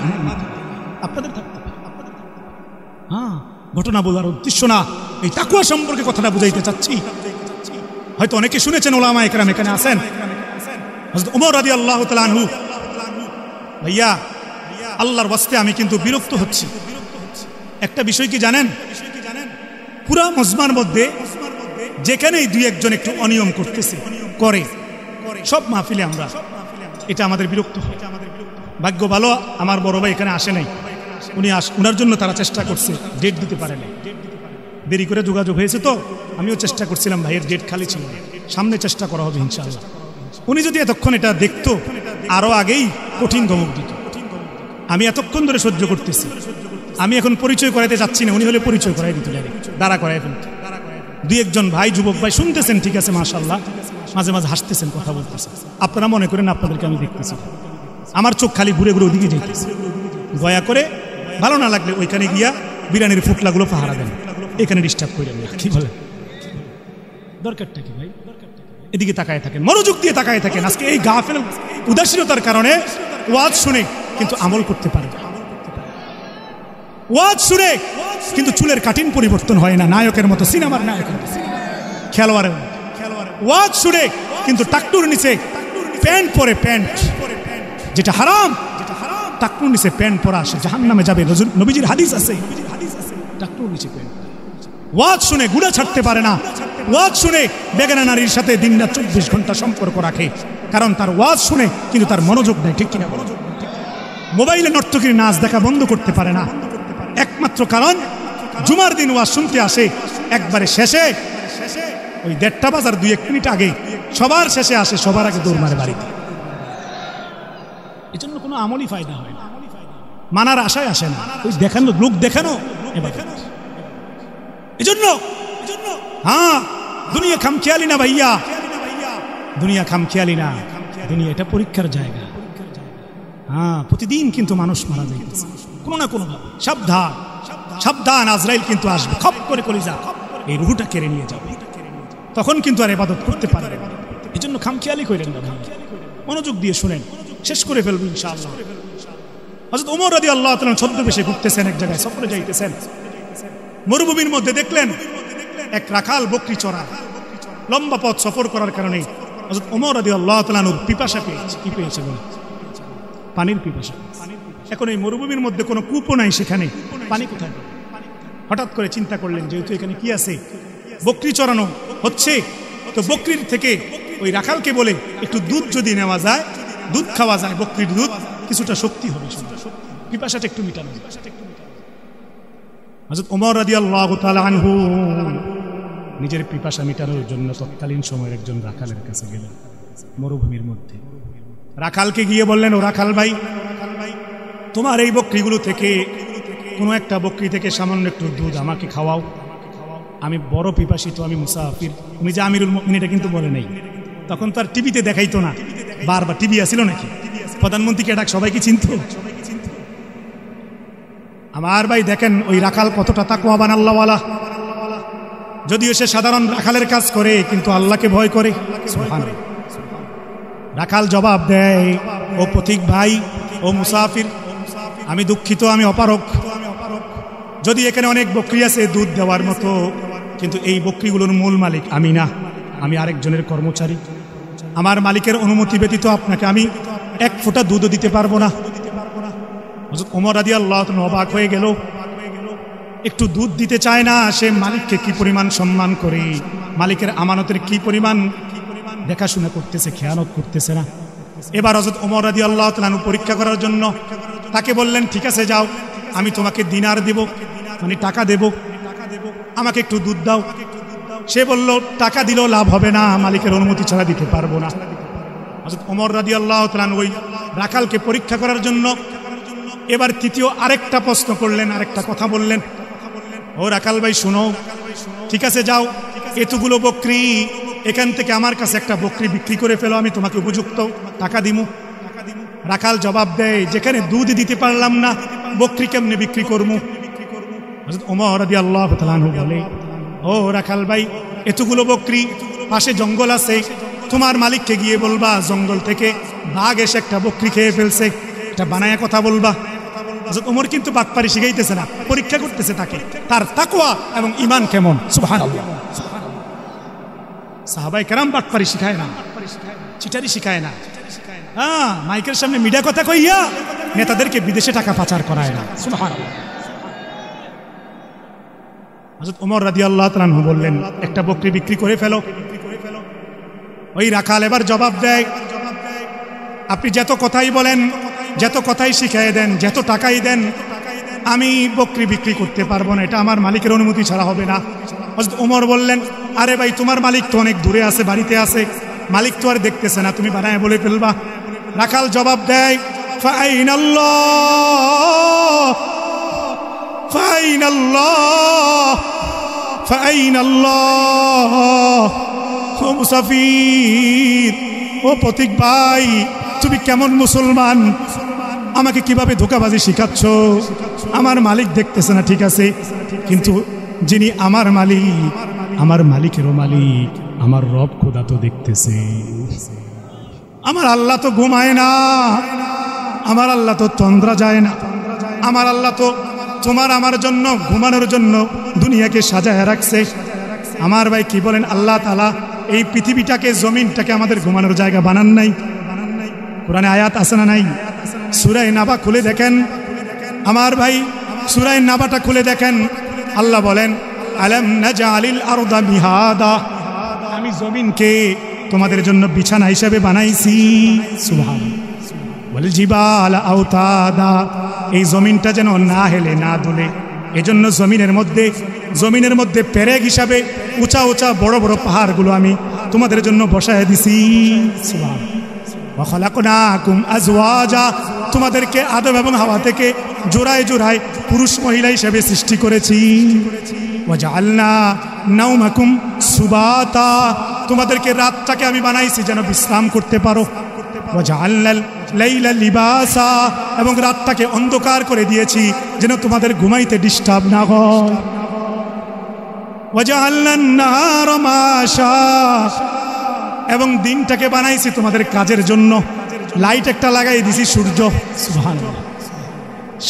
আপনাদের থাকতে পারে। হ্যাঁ, ঘটনা বলার উদ্দেশ্য না, এই তাকওয়া সম্পর্কে কথাটা বুঝাইতে চাচ্ছি। হয়তো অনেকে শুনেছেন, ওলামায়ে কেরাম এখানে আছেন। হযরত ওমর রাদিয়াল্লাহু তাআলা আনহু, ভাইয়া আল্লাহর ওয়াস্তে আমি কিন্তু বিরক্ত হচ্ছি। একটা বিষয় কি জানেন? পুরা মজমার মধ্যে যেখানেই দুই একজন একটু অনিয়ম করতেছে, করে সব মাহফিলে আমরা, এটা আমাদের বিরক্ত হয়। ভাগ্য ভালো আমার বড় ভাই এখানে আসে নাই, উনার জন্য তারা চেষ্টা করছে, ডেট দিতে পারে নাই, দেরি করে যোগাযোগ হয়েছে, তো আমিও চেষ্টা করছিলাম, ভাইয়ের ডেট খালি ছিল, সামনে চেষ্টা করা হবে ইনশাআল্লাহ। উনি যদি এতক্ষণ এটা দেখতো, আরো আগেই কঠিন ধমক দিত। আমি এতক্ষণ ধরে সহ্য করতেছি, আমি এখন পরিচয় করাইতে যাচ্ছি না, উনি হলে পরিচয় করাই দিত, দাঁড়া করাই ফেলত। দুই একজন ভাই, যুবক ভাই শুনতেছেন, ঠিক আছে মাশাআল্লাহ, মাঝে মাঝে হাসতেছেন, কথা বলতেছেন, আপনারা মনে করেন আপনাদেরকে আমি দেখতেছি, আমার চোখ খালি ঘুরে ঘুরে ওদিকে যাইতেছে। দয়া করে ভালো না লাগলে ওইখানে গিয়া বিরিয়ানির ফুটলাগুলো পাহারা দেন, এখানে ডিস্টার্ব করে দেন। কি বলে দরকারটা কি ভাই? এদিকে তাকায় থাকেন, মনোযোগ দিয়ে তাকায় থাকেন। আজকে এই গাফেল উদাসীনতার কারণে ওয়াজ শুনে কিন্তু আমল করতে পারে, ওয়াজ শুনে কিন্তু চুলের কাটিং পরিবর্তন হয় না, নায়কের মতো, সিনেমার নায়কের মতো, খেলোয়াড়ের ওয়াজ শুনে কিন্তু টাকটুর নিচে প্যান্ট পরে, প্যান্ট যেটা হারাম, টাকটুর নিচে প্যান্ট পরা সে জাহান্নামে যাবে, নবীজির হাদিস আছে, টাকটুর নিচে প্যান্ট। ওয়াজ শুনে গুনাহ ছাড়তে পারে না, ওয়াজ শুনে বেগানা নারীর সাথে দিনরাত 24 ঘন্টা সম্পর্ক রাখে, কারণ তার ওয়াজ শুনে কিন্তু তার মনোযোগ নেই, ঠিক কিনা? মোবাইলে নর্তকীর নাচ দেখা বন্ধ করতে পারে না, একমাত্র কারণ জুমার দিন ওয়াজ শুনতে আসে, একবারে শেষে ওই 1:30 বাজার 2-1 মিনিট আগে সবার শেষে আসে, সবার আগে দৌড় মারে বাড়িতে। এজন্য কোনো আমলই ফায়দা হয় না, মানার আশায় আসে না, ওই দেখানো, লোক দেখানো। এজন্য হ্যাঁ, দুনিয়া খামখেয়ালি না ভাইয়া, দুনিয়া খামখেয়ালি না, দুনিয়া এটা পরীক্ষার জায়গা। হ্যাঁ, প্রতিদিন কিন্তু মানুষ মারা যাইতেছে কোনো না কোনো ভাবে। সাবধান, সাবধান, আজরাইল কিন্তু আসবে, খপ করে কলিজা এই রুহটা কেড়ে নিয়ে যাবে, তখন কিন্তু আর ইবাদত করতে পারবে না। এজন্য খামখেয়ালি করেন না, মনোযোগ দিয়ে শুনেন, শেষ করে ফেলবো ইনশাআল্লাহ। হযরত ওমর রাদিয়াল্লাহু তাআলা ছদ্মবেশে ঘুরতেছেন, এক জায়গায় সফরে যাইতেছেন, মরুভূমির মধ্যে দেখলেন এক রাখাল বকরি চড়ায়। লম্বা পথ সফর করার কারণে হযরত ওমর রাদিয়াল্লাহু তাআলা পিপাসা পেয়েছে। কি পেয়েছে বলে? পানির পিপাসা। এখন এই মরুভূমির মধ্যে কোনো কূপও নাই, সেখানে পানি কোথায়? হঠাৎ করে চিন্তা করলেন, যেহেতু এখানে কি আছে, বকরি চড়ানো হচ্ছে, তো বকরির থেকে ওই রাখালকে বলে একটু দুধ যদি নেওয়া যায়, দুধ খাওয়া যায়, বকরির দুধ, কিছুটা শক্তি হবে, পিপাসাটা একটু মিটানো। হযরত ওমর রাদিয়াল্লাহু তাআলা আনহু নিজের পিপাসা মেটানোর জন্য তৎকালীন সময়ের একজন রাখালের কাছে গেলেন মরুভূমির মধ্যে। রাখালকে গিয়ে বললেন, ও রাখাল ভাই, তোমার এই বকরিগুলো থেকে কোনো একটা বকরি থেকে সামান্য একটু দুধ আমাকে খাওয়াও, আমি বড় পিপাসিত, আমি মুসাফির। উনি যে আমিরুল মুমিনিন এটা কিন্তু বলে নাই, তখন তো আর টিভিতে দেখাইতো না, বারবার টিভি আসিল নাকি, প্রধানমন্ত্রীকে ডাক সবাইকে চিনত। আমার ভাই দেখেন ওই রাখাল কতটা তাকওয়াবান, আল্লাহওয়ালা। যদিও সে সাধারণ রাখালের কাজ করে, কিন্তু আল্লাহকে ভয় করে। সুবহানাল্লাহ। রাখাল জবাব দেয়, ও পথিক ভাই, ও মুসাফির, আমি দুঃখিত, আমি অপারগ। যদি এখানে অনেক বকরি আছে দুধ দেওয়ার মতো, কিন্তু এই বকরিগুলোর মূল মালিক আমি না, আমি আরেকজনের কর্মচারী। আমার মালিকের অনুমতি ব্যতীত আপনাকে আমি এক ফোঁটা দুধও দিতে পারবো না। হযরত ওমর রাদিয়াল্লাহু আনহু অবাক হয়ে গেল, একটু দুধ দিতে চায় না, সে মালিককে কি পরিমাণ সম্মান করে, মালিকের আমানতের কি পরিমাণ দেখাশোনা করতেছে, খেয়ানত করতেছে না। এবার হযরত ওমর রাদিয়াল্লাহু তাআলা আনহু পরীক্ষা করার জন্য তাকে বললেন, ঠিক আছে যাও, আমি তোমাকে দিনার দেব, মানে টাকা দেব, আমাকে একটু দুধ দাও। সে বলল, টাকা দিলেও লাভ হবে না, মালিকের অনুমতি ছাড়া দিতে পারবো না। হযরত ওমর রাদিয়াল্লাহু তাআলা আনহু ওই রাখালকে পরীক্ষা করার জন্য এবার তৃতীয় আরেকটা প্রশ্ন করলেন, আরেকটা কথা বললেন, ও রাখাল ভাই শুনো, ঠিক আছে যাও, এতগুলো বকরি, এখান থেকে আমার কাছে একটা বকরি বিক্রি করে ফেলো, আমি তোমাকে উপযুক্ত টাকা দিমু। রাখাল জবাব দেয়, যেখানে দুধ দিতে পারলাম না, বকরি কেমনে বিক্রি করবো? হযরত ওমর রাদিয়াল্লাহু তাআলা আনহু বলে, ও রাখাল ভাই, এতগুলো বকরি, পাশে জঙ্গল আছে, তোমার মালিককে গিয়ে বলবা জঙ্গল থেকে বাঘ এসে একটা বকরি খেয়ে ফেলছে, এটা বানায়া কথা বলবা। হযরত ওমর কিন্তু বাটপারি শিখাইতেছে না, পরীক্ষা করতেছে তাকে, তার তাকওয়া এবং ঈমান কেমন। সুবহানাল্লাহ। সাহাবায়ে কেরাম বাটপারি শিখায় না, চিটারি শিখায় না। হ্যাঁ, মাইকের সামনে মিডিয়া কথা কইয়া নেতাদেরকে বিদেশে টাকা পাচার করায় না। সুবহানাল্লাহ। হযরত ওমর রাদিয়াল্লাহু তাআলা আনহু বললেন, একটা বকরি বিক্রি করে ফেলো। ওই রাখাল এবার জবাব দেয়, আপনি যত কথাই বলেন, যত কথাই শিখাই দেন, যত টাকাই দেন, আমি বকরি বিক্রি করতে পারবো না, এটা আমার মালিকের অনুমতি ছাড়া হবে না। হযরত ওমর বললেন, আরে ভাই, তোমার মালিক তো অনেক দূরে আছে, বাড়িতে আছে, মালিক তো আর দেখতেছে না, তুমি বানায় বলে ফেলবা। রাখাল জবাব দেয়, ফাআইনাল্লাহ ফাআইনাল্লাহ ফাআইনাল্লাহ। ও মুসাফির, ও পথিক ভাই, তুমি কেমন মুসলমান, আমাকে কিভাবে ধোঁকাবাজি শিখাচ্ছ? আমার মালিক দেখতেছে না, ঠিক আছে, কিন্তু যিনি আমার মালিক, আমার মালিকেরও মালিক, আমার রব খোদা তো দেখতেছে। আমার আল্লাহ তো ঘুমায় না, আমার আল্লাহ তো তন্দ্রা যায় না, আমার আল্লাহ তো তোমার আমার জন্য ঘুমানোর জন্য দুনিয়াকে সাজায় রাখছে। আমার ভাই কি বলেন, আল্লাহ তাআলা এই পৃথিবীটাকে, জমিনটাকে আমাদের ঘুমানোর জায়গা বানান নাই? কোরআনে আয়াত আছে না নাই? সূরা নাবা খুলে দেখেন আমার ভাই, সূরা নাবাটা খুলে দেখেন, আল্লাহ বলেন, আলাম নাজআলিল আরদা মিহাদা, আমি জমিনকে তোমাদের জন্য বিছানা হিসেবে বানাইছি। সুবহানাল্লাহ। ওয়াল জিবালা আওতাদা, এই জমিনটা যেন না হেলে না দুলে, এজন্য জমিনের মধ্যে পেরেক হিসাবে উঁচা উঁচা বড় বড় পাহাড়গুলো আমি তোমাদের জন্য বসায় দিছি। সুবহানাল্লাহ। ওয়া খালাকনাকুম আজওয়াজা, তোমাদেরকে আদম এবং হাওয়া থেকে জোড়ায় জোড়ায় পুরুষ মহিলা হিসেবে সৃষ্টি করেছি। ওয়া জাআলনা নাওমাকুম সুবাতা, তোমাদেরকে রাতটাকে আমি বানাইছি যেন বিশ্রাম করতে পারো। ওয়া জাআলনাল লাইলা লিবাসা, এবং রাতটাকে অন্ধকার করে দিয়েছি যেন তোমাদের ঘুমাইতে ডিস্টার্ব না হয়। ওয়া জাআলনান নাহারা মাশা, এবং দিনটাকে বানাইছি তোমাদের কাজের জন্য, লাইট একটা লাগাই দিছি, সূর্য। সুবহানাল্লাহ।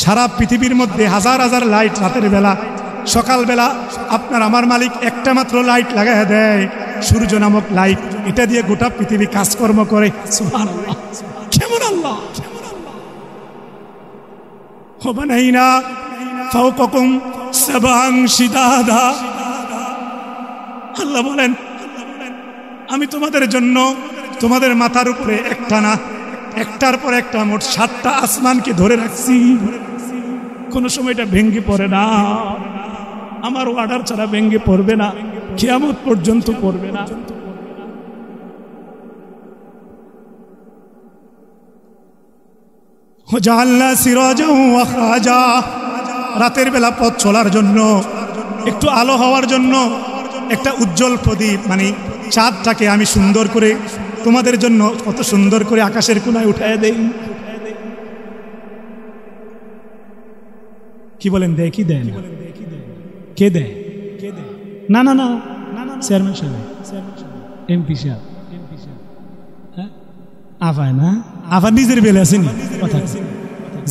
সারা পৃথিবীর মধ্যে হাজার হাজার লাইট, রাতের বেলা, সকালবেলা আপনার আমার মালিক একটা মাত্র লাইট লাগায় দেয়, সূর্য নামক লাইট, এটা দিয়ে গোটা পৃথিবী কাজকর্ম করে। সুবহানাল্লাহ। কেমন আল্লাহ! ওয়াবানাইনা ফাওকাকুম সাবআন শিদাদা, আল্লাহ বলেন, আমি তোমাদের জন্য তোমাদের মাথার উপরে একটা না, একটার পর একটা মোট 7টা আসমানকে ধরে রাখছি, কোনো সময় এটা ভেঙে পড়ে না, আমার অর্ডার ছাড়া ভেঙে পড়বে না, কিয়ামত পর্যন্ত পড়বে না। ওয়াজআলনা সিরাজা ওয়া খাজা, রাতের বেলা পথ চলার জন্য, একটু আলো হওয়ার জন্য একটা উজ্জ্বল প্রদীপ, মানে চাঁদটাকে আমি সুন্দর করে তোমাদের জন্য কত সুন্দর করে আকাশের কোণায় উঠায় দেই। কি বলেন, দেয় কি দেয় না? কে দেয়? না না না চেয়ারম্যান সাহেব, এমপি সাহেব, আফায় না, আফা নিজের বেলে আসেনি কথা,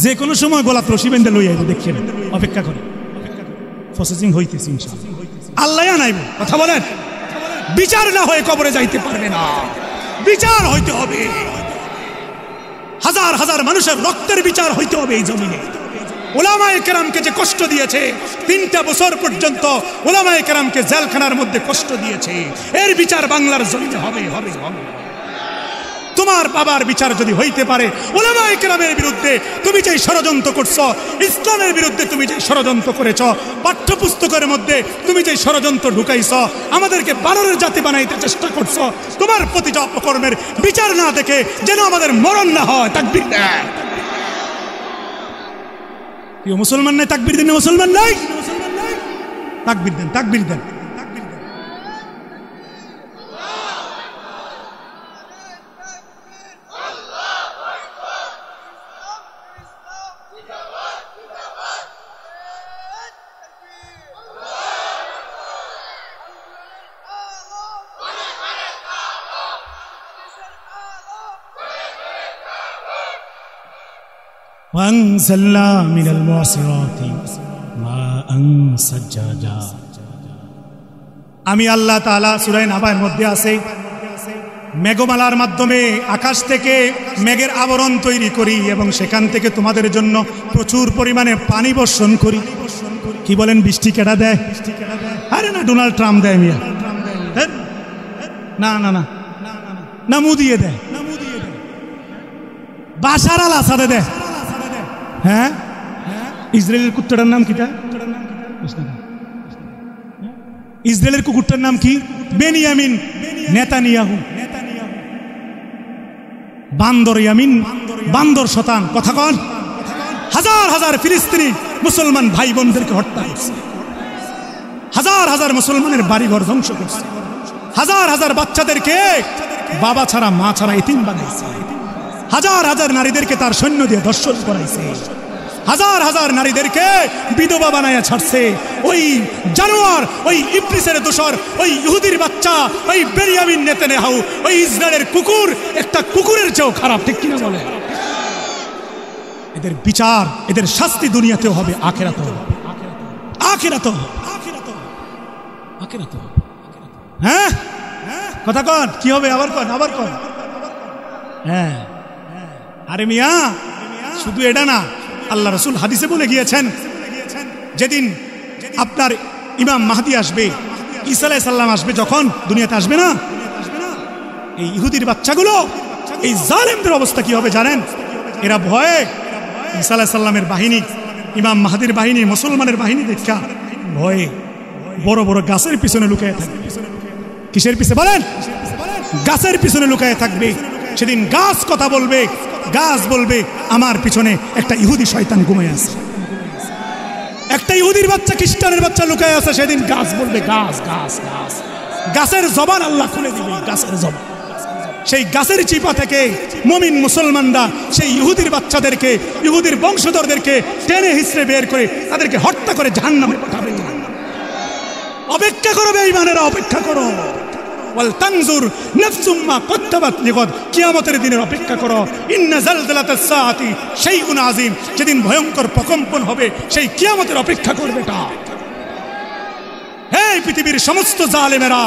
যে কোনো সময় গলা রশি বেঁধে লই আইব, দেখছেন অপেক্ষা করে প্রসেসিং হইতেছে ইনশাআল্লাহ। আল্লাহ আনাইব, কথা বলেন, বিচার না হয়ে কবরে যাইতে পারবে না, বিচার হইতে হবে, হাজার হাজার মানুষের রক্তের বিচার হইতে হবে এই জমিনে। ওলামায়ে কেরামকে যে কষ্ট দিয়েছে, 3টা বছর পর্যন্ত ওলামায়ে কেরামকে জেলখানার মধ্যে কষ্ট দিয়েছে, এর বিচার বাংলার জমিনে হবে হবে হবে। তোমার বাবার বিচার যদি হইতে পারে, ওলামায়ে কেরামের বিরুদ্ধে তুমি যে ষড়যন্ত্র করছো, ইসলামের বিরুদ্ধে তুমি যে ষড়যন্ত্র করেছ, পাঠ্যপুস্তকের মধ্যে তুমি যে ষড়যন্ত্র ঢুকাইছ, আমাদেরকে বানরের জাতি বানাইতে চেষ্টা করছো, তোমার প্রতি অপকর্মের বিচার না দেখে যেন আমাদের মরণ না হয়। তাকবীর দেন, কেউ মুসলমান নাই, তাকবীর দেন, মুসলমান নাই, তাকবীর দেন, তাকবীর দেন। وأنزلنا من المعصرات ماء ثجاجا। আমি আল্লাহ তাআলা সূরা নাবায়ের মধ্যে আছে, মেঘমালার মাধ্যমে আকাশ থেকে মেঘের আবরণ তৈরি করি এবং সেখান থেকে তোমাদের জন্য প্রচুর পরিমাণে পানি বর্ষণ করি। কি বলেন, বৃষ্টি কেডা দেয়? আরে না, ডোনাল্ড ট্রাম্প দেয় মিয়া, না না না না, মুদিয়ে দেয়, বাশার আল আসাদে দেয়। হ্যাঁ, ইসরায়েলের কুত্তাটার নাম কিটা? ইসরায়েলের কুকুরটার নাম কি? Benjamin Netanyahu. বান্দর ইয়ামিন, বান্দর শতান, কথা কন। হাজার হাজার ফিলিস্তিনি মুসলমান ভাই বোনদেরকে হত্যা করছে, হাজার হাজার মুসলমানের বাড়িঘর ধ্বংস করছে, হাজার হাজার বাচ্চাদেরকে বাবা ছাড়া মা ছাড়া এতিম বানাইছে, হাজার হাজার নারীদেরকে তার সৈন্য দিয়ে ধর্ষণ করাইছে, হাজার হাজার নারীদেরকে বিধবা বানায়া ছাড়ছে। ওই জানোয়ার, ওই ইবলিসের দোসর, ওই ইহুদির বাচ্চা, ওই বেনিয়ামিন নেতানিয়াহু, ওই ইসরায়েলের কুকুর একটা কুকুরের চেয়েও খারাপ, ঠিক কিনা বলে? এদের বিচার, এদের শাস্তি দুনিয়াতেও হবে, আখিরাতেও হবে, আখিরাতেও হবে, আখিরাতেও হবে। হ্যাঁ, কথা কন, কি হবে? আবার কন, আবার কন। হ্যাঁ, আরে মিয়া, শুধু এটা না, আল্লাহ রাসূল হাদিসে বলে গিয়েছেন, যেদিন আপনার ইমাম মাহদি আসবে, ঈসা আলাইহিস সালাম আসবে, যখন দুনিয়াতে আসবে না, এই ইহুদির বাচ্চাগুলো, এই জালেমদের অবস্থা কি হবে জানেন? এরা ভয়ে ঈসা আলাইহিস সালামের বাহিনী, ইমাম মাহদির বাহিনী, মুসলমানের বাহিনী দেখা ভয়ে বড় বড় গাছের পিছনে লুকিয়ে থাকবে। কিসের পিছনে বলেন? গাছের পিছনে লুকিয়ে থাকবে। সেদিন গাছ কথা বলবে, গাছ বলবে আমার পিছনে একটা ইহুদি শয়তান ঘুমিয়ে আছে, একটা ইহুদির বাচ্চা, খ্রিস্টানের বাচ্চা লুকায় আছে। সেদিন গাছ বলবে, গাছ গাছ গাছ, গাছের জবান আল্লাহ খুলে দিবে, গাছের জবান। সেই গাছের চিপা থেকে মুমিন মুসলমানরা সেই ইহুদির বাচ্চাদেরকে, ইহুদির বংশধরদেরকে টেনে হিচড়ে বের করে তাদেরকে হত্যা করে জাহান্নামে পাঠাবে। অপেক্ষা করো বেঈমানেরা, অপেক্ষা করো। ওয়াল তানজুর নাফসুম মা কদ্দামাত লিগাদ, কিয়ামতের দিনের অপেক্ষা করো। ইন্না জালজালাতাস সাআতি শাইউন আযীম, যেদিন ভয়ঙ্কর প্রকম্পন হবে, সেই কিয়ামতের অপেক্ষা করবে। হে পৃথিবীর সমস্ত জালেমেরা,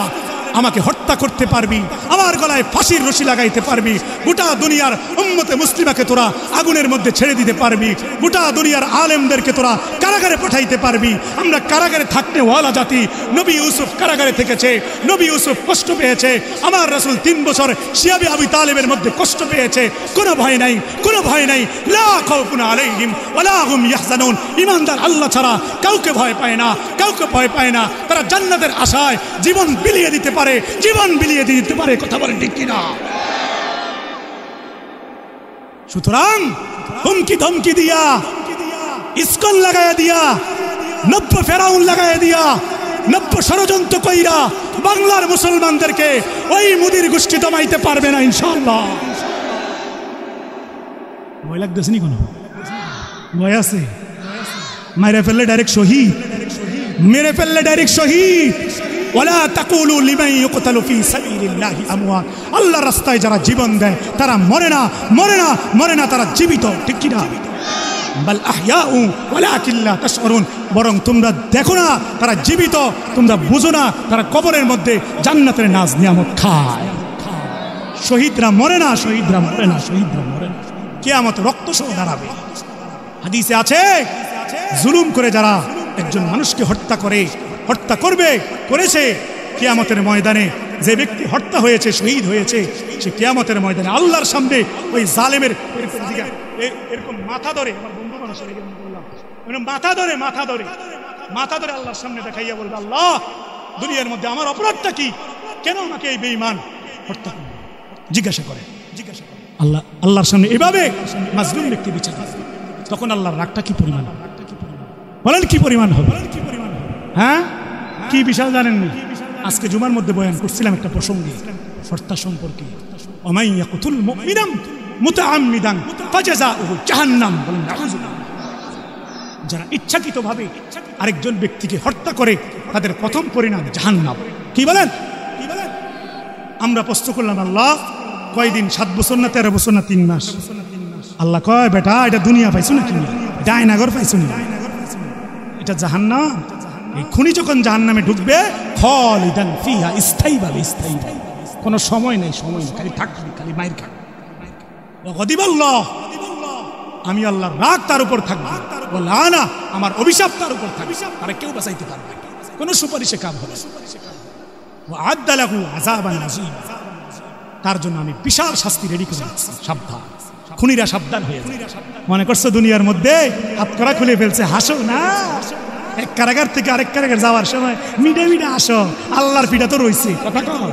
আমাকে হত্যা করতে পারবি, আমার গলায় ফাঁসির রশি লাগাইতে পারবি, গোটা দুনিয়ার উম্মতে মুসলিমাকে তোরা আগুনের মধ্যে ছেড়ে দিতে পারবি, গোটা দুনিয়ার আলেমদেরকে তোরা কারাগারে পাঠাইতে পারবি। আমরা কারাগারে থাকতে ওয়ালা জাতি। নবী ইউসুফ কারাগারে থেকেছে, নবী ইউসুফ কষ্ট পেয়েছে, আমার রাসূল 3 বছর শিয়াবে আবি তালেবের মধ্যে কষ্ট পেয়েছে। কোনো ভয় নাই, কোনো ভয় নাই। লা খাউফুন আলাইহিম ওয়ালা হুম ইয়াহজানুন। ঈমানদার আল্লাহ ছাড়া কাউকে ভয় পায় না, কাউকে ভয় পায় না। তারা জান্নাতের আশায় জীবন বিলিয়ে দিতে পারে, জীবন বিলিয়ে দিতে পারে। কথা বলেন ঠিক কিনা? সুতরাং হুমকি ধমকি দিয়া, ইস্কন লাগাইয়া দিয়া, নব্য ফেরাউন লাগাইয়া দিয়া, নব্য ষড়যন্ত্র কইরা বাংলার মুসলমানদেরকে ওই মুদির গোষ্ঠী দমাইতে পারবে না ইনশাআল্লাহ। ভয় লাগতেছে নি? কোনো ভয় আছে? মেরে ফেললে ডাইরেক্ট শহীদ, মেরে ফেললে ডাইরেক্ট শহীদ। ওয়ালা তাকুলু লিমান ইউকতালু ফি সাবিলিল্লাহি আমওয়াত, আল্লাহর রাস্তায় যারা জীবন দেয় তারা মরে না, মরে না, মরে না, তারা জীবিত। ঠিক কি না? বাল আহইয়াউ ওয়ালাকিন লা তাশউরুন, বরং তোমরা দেখো না তারা জীবিত, তোমরা বুঝো না তারা কবরের মধ্যে জান্নাতের নাজ নিয়ামত খায়। শহীদরা মরে না, শহীদরা মরে না, শহীদরা মরে না, কিয়ামত রক্ত সহ দাঁড়াবে। হাদিসে আছে জুলুম করে যারা একজন মানুষকে হত্যা করে, হত্যা করবে, করেছে, কিয়ামতের ময়দানে যে ব্যক্তি হত্যা হয়েছে, শহীদ হয়েছে, সে কিয়ামতের ময়দানে আল্লাহর সামনে ওই জালেমের এরকম মাথা ধরে, আমার বন্ধু মানুষ মাথা ধরে, মাথা ধরে, মাথা ধরে আল্লাহর সামনে দেখাইয়া বলবে, আল্লাহ দুনিয়ার মধ্যে আমার অপরাধটা কি, কেন আমাকে এই বেঈমান হত্যা করবে? জিজ্ঞাসা করে, জিজ্ঞাসা করে আল্লাহ, আল্লাহর সামনে এভাবে মাজলুম ব্যক্তি বিচার করে। তখন আল্লাহর রাগটা কি পরিমাণ, বলেন কি পরিমাণ হবে? হ্যাঁ, কি বিষয় জানেননি? আজকে জুমার মধ্যে বয়ান করছিলাম একটা প্রসঙ্গে, হত্যা সম্পর্কে। ওমাই ইয়াকতুল মুমিনান মুতাআম্মিদান ফাজাযাউহু জাহান্নাম। বলেন নাউযুবিল্লাহ। যারা ইচ্ছাকৃতভাবে আরেকজন ব্যক্তিকে হত্যা করে তাদের প্রথম পরিণাম জাহান্নাম। কি বলেন? আমরা প্রশ্ন করলাম, আল্লাহ কয়দিন, 7 বছর না 13 বছর না 3 মাস? আল্লাহ কয়, বেটা এটা দুনিয়া পাইছো নাকি, ডায়নাগর পাইছো না, এটা জাহান্নাম। এই খুনি যখন জাহান্নামে ঢুকবে, খালিদান ফিহা, স্থায়ীভাবে, স্থায়ীভাবে, কোনো সময় নেই, সময় নেই, খালি থাকবে, খালি মাইর খাবে। গদিবাল্লাহ, আমি আল্লাহর রাগ তার উপর থাকবে, লানা, আমার অভিশাপ তার উপর থাকবে, তারা কেউ বাঁচাইতে পারবে না, কোনো সুপারিশে কাজ হবে। ওয়া'আদ্দা লাহু আযাবান আযীম, তার জন্য আমি বিশাল শাস্তি রেডি করে রাখছি। সাবধান, খুনিরা সাবধান হয়ে যায়। মনে করছো দুনিয়ার মধ্যে হাত করা খুলে ফেলছে, হাসো না। এক কারাগার থেকে আরেক কারাগার যাওয়ার সময় মিডে মিডে আসো, আল্লাহর পিঠা তো রয়েছে, কথা কও।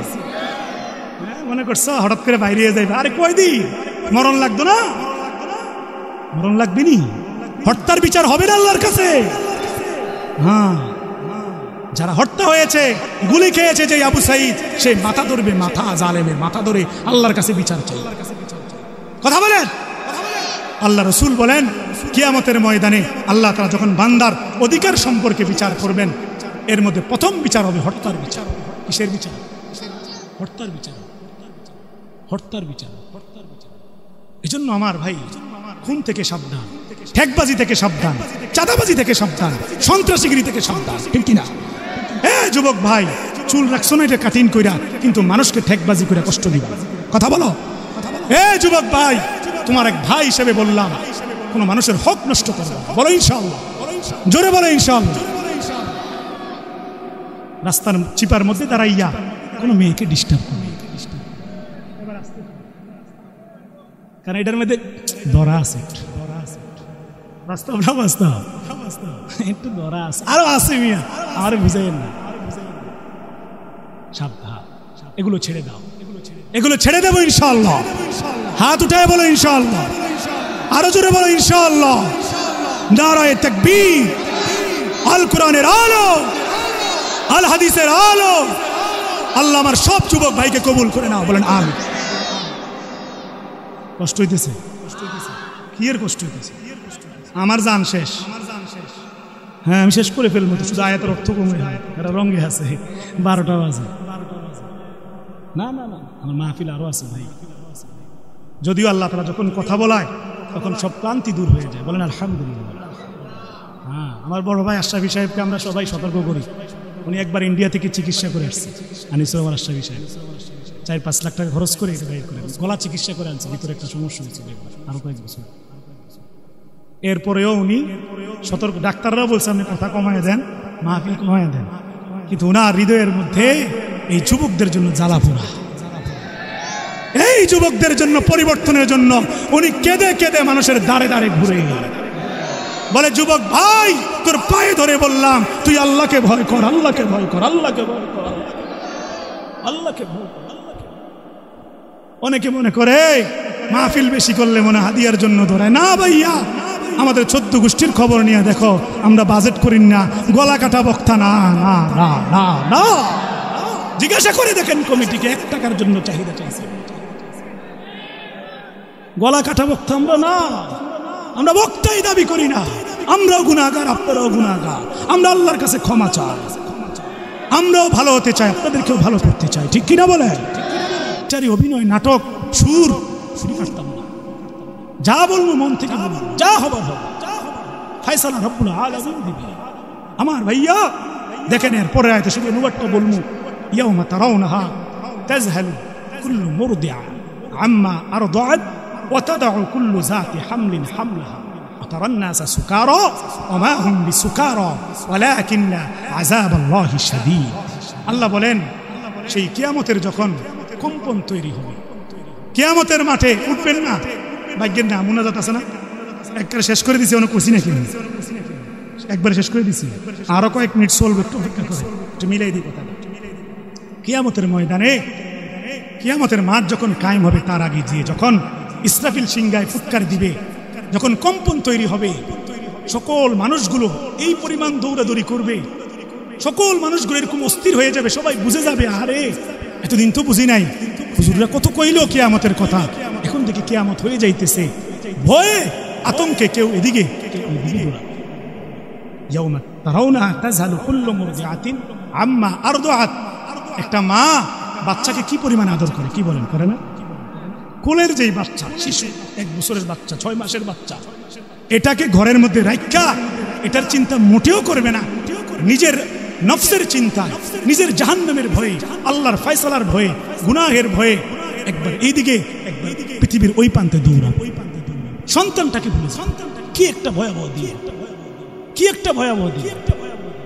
মনে করছো হঠাৎ করে বাইরে যাইবে, আরে কয়দিন মরণ লাগতো না, মরণ লাগবে নি, হত্যার বিচার হবে না আল্লাহর কাছে। হ্যাঁ, যারা হত্যা হয়েছে, গুলি খেয়েছে যে আবু সাঈদ, সে মাথা ধরবে, মাথা, জালেমের মাথা ধরে আল্লাহর কাছে বিচার চাই। কথা বলেন, আল্লাহ রসুল বলেন কিয়ামতের ময়দানে আল্লাহ তাআলা যখন বান্দার অধিকার সম্পর্কে বিচার করবেন, এর মধ্যে প্রথম বিচার হবে হত্যার বিচার। কিসের বিচার? হত্যার বিচার, হত্যার বিচার। এজন্য আমার ভাই, খুন থেকে সাবধান, ঠেকবাজি থেকে সাবধান, চাঁদাবাজি থেকে সাবধান, সন্ত্রাসীগিরি থেকে সাবধান। ঠিক কিনা? যুবক ভাই, চুল রাখছো না এটা কাটিং কইরা, কিন্তু মানুষকে ঠেকবাজি করে কষ্ট দিবা। কথা বলো। যুবক ভাই, তোমার এক ভাই হিসেবে বললাম, কোন মানুষের হক নষ্ট করবে, বলো ইনশাআল্লাহ, জোরে বলো ইনশাআল্লাহ। রাস্তার চিপার মধ্যে দাঁড়াইয়া কোন মেয়েকে ডিস্টার্ব করবে, কারণ এটার মধ্যে ধরা আছে, বাস্তব না বাস্তব, একটু ধরা আছে, আরো আছে মিয়া, আর বুঝাইন না। সাবধান, এগুলো ছেড়ে দাও, এগুলো ছেড়ে দেবো ইনশাআল্লাহ। হাত উঠায় বলো ইনশাআল্লাহ, আরো জোরে বলো ইনশাআল্লাহ। নারায়ে তাকবীর, আল কোরআনের আলো, আল হাদিসের আলো। আল্লাহ আমার সব যুবক ভাইকে কবুল করে নাও, বলেন আমিন। কষ্ট হইতেছে? কি এর কষ্ট হইতেছে? আমার জান শেষ। হ্যাঁ, আমি শেষ করে ফেলবো, শুধু আয়াতের অর্থ কমে, এরা রঙে আছে, 12টা বাজে। না না না, আমার মাহফিল আরো আছে ভাই। যদিও আল্লাহ তাআলা যখন কথা বলায় তখন সব ক্লান্তি দূর হয়ে যায়, বলেন আলহামদুলিল্লাহ। হ্যাঁ, আমার বড় ভাই আশরাফি সাহেবকে আমরা সবাই সতর্ক করি। উনি একবার ইন্ডিয়া থেকে চিকিৎসা করে আসছে, আনিসুর রহমান আশরাফি সাহেব 4-5 লাখ টাকা খরচ করে এটা বাইর করে গলা চিকিৎসা করে আনছে, ভিতরে একটা সমস্যা হয়েছিল আরো কয়েক বছর। এরপরেও উনি সতর্ক, ডাক্তাররাও বলছে আপনি কথা কমায় দেন, মাহফিল কমায় দেন, কিন্তু ওনার হৃদয়ের মধ্যে এই যুবকদের জন্য জ্বালা পোড়া, এই যুবকদের জন্য পরিবর্তনের জন্য উনি কেঁদে কেঁদে মানুষের দাঁড়ে দাঁড়ে ঘুরে বলে, যুবক ভাই তোর পায়ে ধরে বললাম তুই আল্লাহকে ভয় কর, আল্লাহকে ভয় কর, আল্লাহকে ভয় কর, আল্লাহকে ভয় কর। অনেকে মনে করে মাহফিল বেশি করলে মনে হাদিয়ার জন্য ধরায়। না ভাইয়া, আমাদের 14 গোষ্ঠীর খবর নিয়ে দেখো, আমরা বাজেট করি না, গলা কাটা বক্তা না, না না না না। জিজ্ঞাসা করে দেখেন কমিটিকে, 1 টাকার জন্য চাহিদা চাইছে। গলা কাটা বক্তা আমরা না, আমরা বক্তাই দাবি করি না। আমরাও গুনাহগার, আপনারাও গুনাহগার। আমরা আল্লাহর কাছে ক্ষমা চাই, আমরাও ভালো হতে চাই, আপনাদেরকেও ভালো করতে চাই, ঠিক কিনা বলে? এটারই অভিনয়, নাটক, সুর শুরু করতাম না। যা বলবো মন থেকে বলবো, যা হবার হবে, ফায়সালা রব্বুল আলামিন দিবে। আমার ভাইয়া দেখেন, এর পরে আয়াতে শুধু অনুবাদটা বলবো, ইয়াউমা তারাউনাহা তাযহালু কুল্লু মুরদিআ আম্মা আরদাআত ওয়া তাদউ কুল্লু যাতি হামলিন হামলাহা ওয়া তারান নাসা সুকারা ওয়া মা হুম বিসুকারা ওয়ালাকিন্না আযাবাল্লাহি শাদীদ। আল্লাহ বলেন, সেই কিয়ামতের যখন কম্পন তৈরি হবে, কিয়ামতের মাঠে উঠবেন না, ভাগ্যের না মুনাজাত আছে না, একবারে শেষ করে দিছি, অনেক করছি নাকি, একবারে শেষ করে দিছি, আরো কয়েক মিনিট চলবে, একটু অপেক্ষা করে একটু মিলাই দিই কথা। কিয়ামতের ময়দানে, কিয়ামতের মাঠ যখন কায়েম হবে, তার আগে দিয়ে যখন ইসরাফিল সিংহায় ফুৎকার দিবে, যখন কম্পন তৈরি হবে, সকল মানুষগুলো এই পরিমাণ দৌড়াদৌড়ি করবে, সকল মানুষগুলো এরকম অস্থির হয়ে যাবে, সবাই বুঝে যাবে, আরে এতদিন তো বুঝি নাই, হুজুররা কত কইলো কিয়ামতের কথা, এখন দেখি কিয়ামত হয়ে যাইতেছে। ভয়ে আতঙ্কে কেউ এদিকে কেউ ওইদিকে দৌড়াবে। ইয়াউমা তারাউনাহা তাযহালু কুল্লু মুরদিআতিন আম্মা আরদাআত। একটা মা বাচ্চাকে কি পরিমাণ আদর করে, কি বলেন, করে না? কোলের যেই বাচ্চা, শিশু, 1 বছরের বাচ্চা, 6 মাসের বাচ্চা, এটাকে ঘরের মধ্যে রাখা, এটার চিন্তা মোটেও করবে না, নিজের নফসের চিন্তা, নিজের জাহান্নামের ভয়ে, আল্লাহর ফয়সালার ভয়ে, গুনাহের ভয়ে একবার এইদিকে একবার পৃথিবীর ওই প্রান্তে দৌড়াবে। সন্তানটাকে ভুলে, কি একটা ভয়াবহ দিয়ে, কি একটা ভয়াবহ দিয়ে,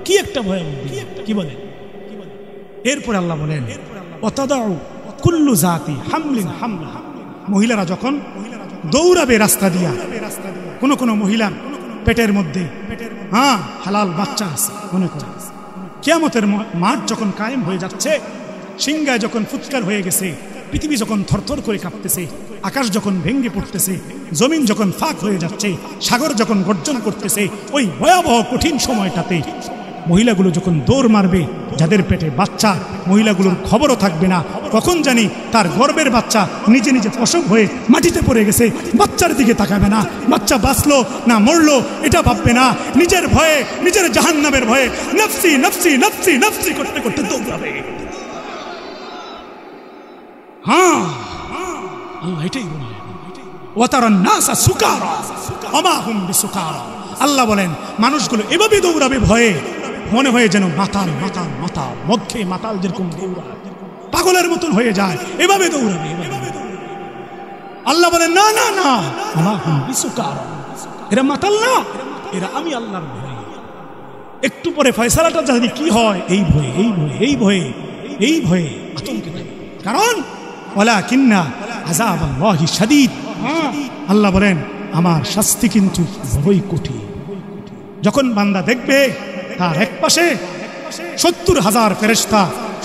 কি একটা ভয়াবহ দিয়ে, কি বলে? এরপরে আল্লাহ বলেন, ওয়াতাদাউ কুল্লু যাতি হামলিন হামলাহা। মহিলারা যখন দৌড়াবে রাস্তা দিয়া, কোন কোন মহিলার পেটের মধ্যে হালাল বাচ্চা আছে, মনে করে কিয়ামতের মাঠ যখন কায়েম হয়ে যাচ্ছে, সিংহায় যখন ফুৎকার হয়ে গেছে, পৃথিবী যখন থরথর করে কাঁপতেছে, আকাশ যখন ভেঙে পড়তেছে, জমিন যখন ফাঁক হয়ে যাচ্ছে, সাগর যখন গর্জন করতেছে, ওই ভয়াবহ কঠিন সময়টাতে মহিলাগুলো যখন দৌড় মারবে, যাদের পেটে বাচ্চা, মহিলাগুলোর খবরও থাকবে না, কখন জানি তার গর্ভের বাচ্চা নিজে নিজে প্রসব হয়ে মাটিতে পড়ে গেছে, বাচ্চার দিকে তাকাবে না, বাচ্চা বাঁচলো না মরলো এটা ভাববে না, নিজের ভয়ে, নিজের জাহান্নামের ভয়ে নফসি নফসি নফসি নফসি করতে করতে দৌড়াবে। আল্লাহ এটাই বলেন, ওয়া তারান নাসা সুকারা ওয়া মা হুম বিসুকারা। আল্লাহ বলেন, মানুষগুলো এভাবে দৌড়াবে ভয়ে, মনে হয় যেন মাতাল মাতাল মাতাল, মদ খেয়ে মাতাল যেরকম দৌড়ায়, পাগলের মতন হয়ে যায়, এভাবে দৌড়াবে। আল্লাহ বলেন, না না না, ওয়া মা হুম বিসুকারা, এরা মাতাল না, এরা আমি আল্লাহর ভয়ে। একটু পরে ফয়সালাটা যদি কি হয়, এই ভয়ে, এই ভয়ে, এই ভয়ে, এই ভয়ে আতঙ্কে থাকে। কারণ ওয়ালাকিন্না আযাবাল্লাহি শাদীদ। আল্লাহ বলেন, আমার শাস্তি কিন্তু বড়ই কঠিন। যখন বান্দা দেখবে তার এক পাশে 70,000 ফেরেশতা,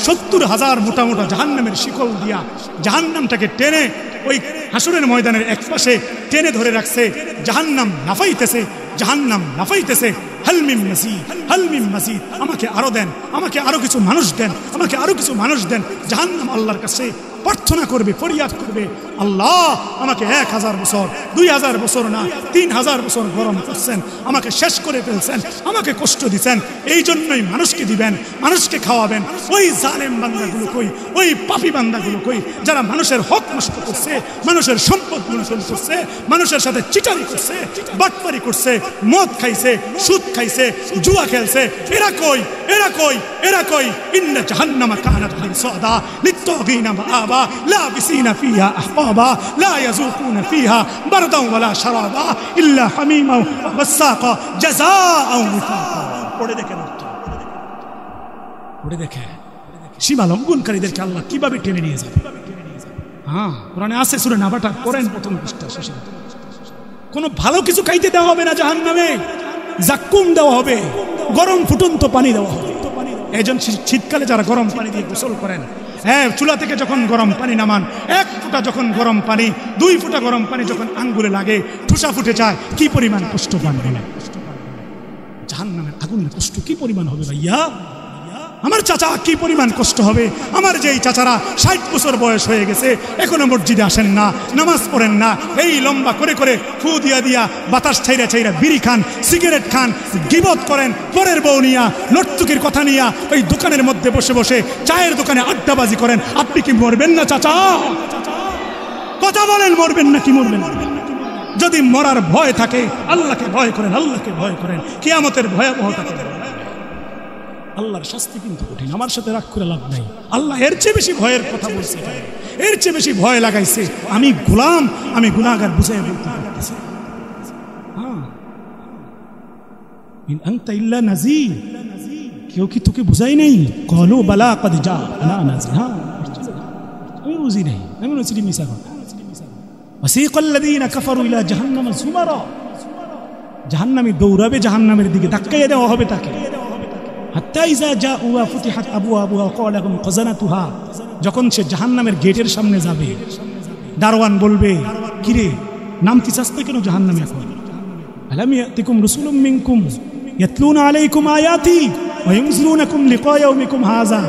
70,000 মোটা মোটা জাহান্নামের শিকল দিয়া জাহান্নামটাকে টেনে ওই হাসরের ময়দানের এক পাশে টেনে ধরে রাখছে, জাহান্নাম লাফাইতেছে, জাহান্নাম লাফাইতেছে, হালমিম মাসিদ, হালমিম মাসিদ, আমাকে আরো দেন, আমাকে আরো কিছু মানুষ দেন, আমাকে আরো কিছু মানুষ দেন। জাহান্নাম আল্লাহর কাছে প্রার্থনা করবে, ফরিয়াদ করবে, আল্লাহ আমাকে 1000 বছর, 2000 বছর না 3000 বছর গরম করছেন, আমাকে শেষ করে ফেলছেন, আমাকে কষ্ট দিচ্ছেন, এই জন্যই মানুষকে দিবেন, মানুষকে খাওয়াবেন। ওই জালেম বান্দাগুলো কই, ওই পাপী বান্দাগুলো কই, যারা মানুষের হক নষ্ট করছে, মানুষের সম্পদ লুণ্ঠন করছে, মানুষের সাথে চিটারি করছে, বাটপারি করছে, মদ খাইছে, সুদ খাইছে, জুয়া খেলছে, এরা কই, এরা কই, এরা কই? ইন্না জাহান্নামা কানাত মিরসাদা লিত্তাগিনা মাআবা লাবিসিনা ফিহা আহকাবা লা ইয়াযুকুনা ফিহা বারদান ওয়ালা শারাবা ইল্লা হামিমা ওয়া গাসসাকা জাযাআ ওয়াফাকা। পড়ে দেখেন, পড়ে দেখেন সীমা লঙ্ঘনকারীদেরকে আল্লাহ কিভাবে টেনে নিয়ে যাবে। কোরআনে আছে, সূরা নাবাটা পড়েন, প্রথম পৃষ্ঠা শেষে। কোনো ভালো কিছু খাইতে দেওয়া হবে না জাহান্নামে, জাক্কুম দেওয়া হবে, গরম ফুটন্ত পানি দেওয়া হবে। এইজন শীতকালে যারা গরম পানি দিয়ে গোসল করেন, চুলা থেকে যখন গরম পানি নামান, 1 ফোঁটা যখন গরম পানি, 2 ফোঁটা গরম পানি যখন আঙ্গুলে লাগে, ঠুসা ফুটে যায়, কি পরিমাণ কষ্ট পান বলে। জাহান্নামের আগুনের কষ্ট কি পরিমাণ হবে ভাইয়া? আমার চাচা কি পরিমাণ কষ্ট হবে। আমার যেই চাচারা 60 বছর বয়স হয়ে গেছে, এখনো মসজিদে আসেন না, নামাজ পড়েন না, এই লম্বা করে করে ফু দিয়া দিয়া বাতাস ছাইরা ছাইরা বিড়ি খান, সিগারেট খান, গিবত করেন, পরের বউ নিয়া, নর্তকীর কথা নিয়া ওই দোকানের মধ্যে বসে বসে চায়ের দোকানে আড্ডাবাজি করেন। আপনি কি মরবেন না চাচা? কথা বলেন, মরবেন না কি মরবেন না? যদি মরার ভয় থাকে আল্লাহকে ভয় করেন, আল্লাহকে ভয় করেন, কিয়ামতের ভয়াবহতাকে। আল্লাহর শাস্তি কিন্তু কঠিন, আমার সাথে রাগ করে লাভ নাই। আল্লাহ এর চেয়ে বেশি ভয়ের কথা বলছে, এর চেয়ে বেশি ভয় লাগাইছে। আমি গোলাম, আমি গুনাহগার বুঝাই বলতে পারতেছি। ইন আনতা ইল্লা নাযীর, কেউ কি তোকে বুঝাই নাই? ক্বালু বালা ক্বাদ জাআনা নাযীর। আমি বুঝি নাই, আমি বলছি মিছা কথা। ওয়াসিকাল্লাযীনা কাফারু ইলা জাহান্নামা যুমারা, জাহান্নামী দৌড়াবে জাহান্নামের দিকে, ধাক্কাইয়া দেওয়া হবে তাকে। হাত্তা ইযা জাউহা ফুতিহাত আবওয়াবুহা ক্বালা লাহুম খাযানাতুহা, যখন সে জাহান্নামের গেটের সামনে যাবে, দারওয়ান বলবে, কিরে নামতি চাস্তে কেন জাহান্নামে? এখন আলাম ইয়াতিকুম রাসূলুম মিনকুম ইয়াতলুনা আলাইকুম আয়াতি ওয়া ইউনজিরুনাকুম লিকা ইয়াউমিকুম হাযা,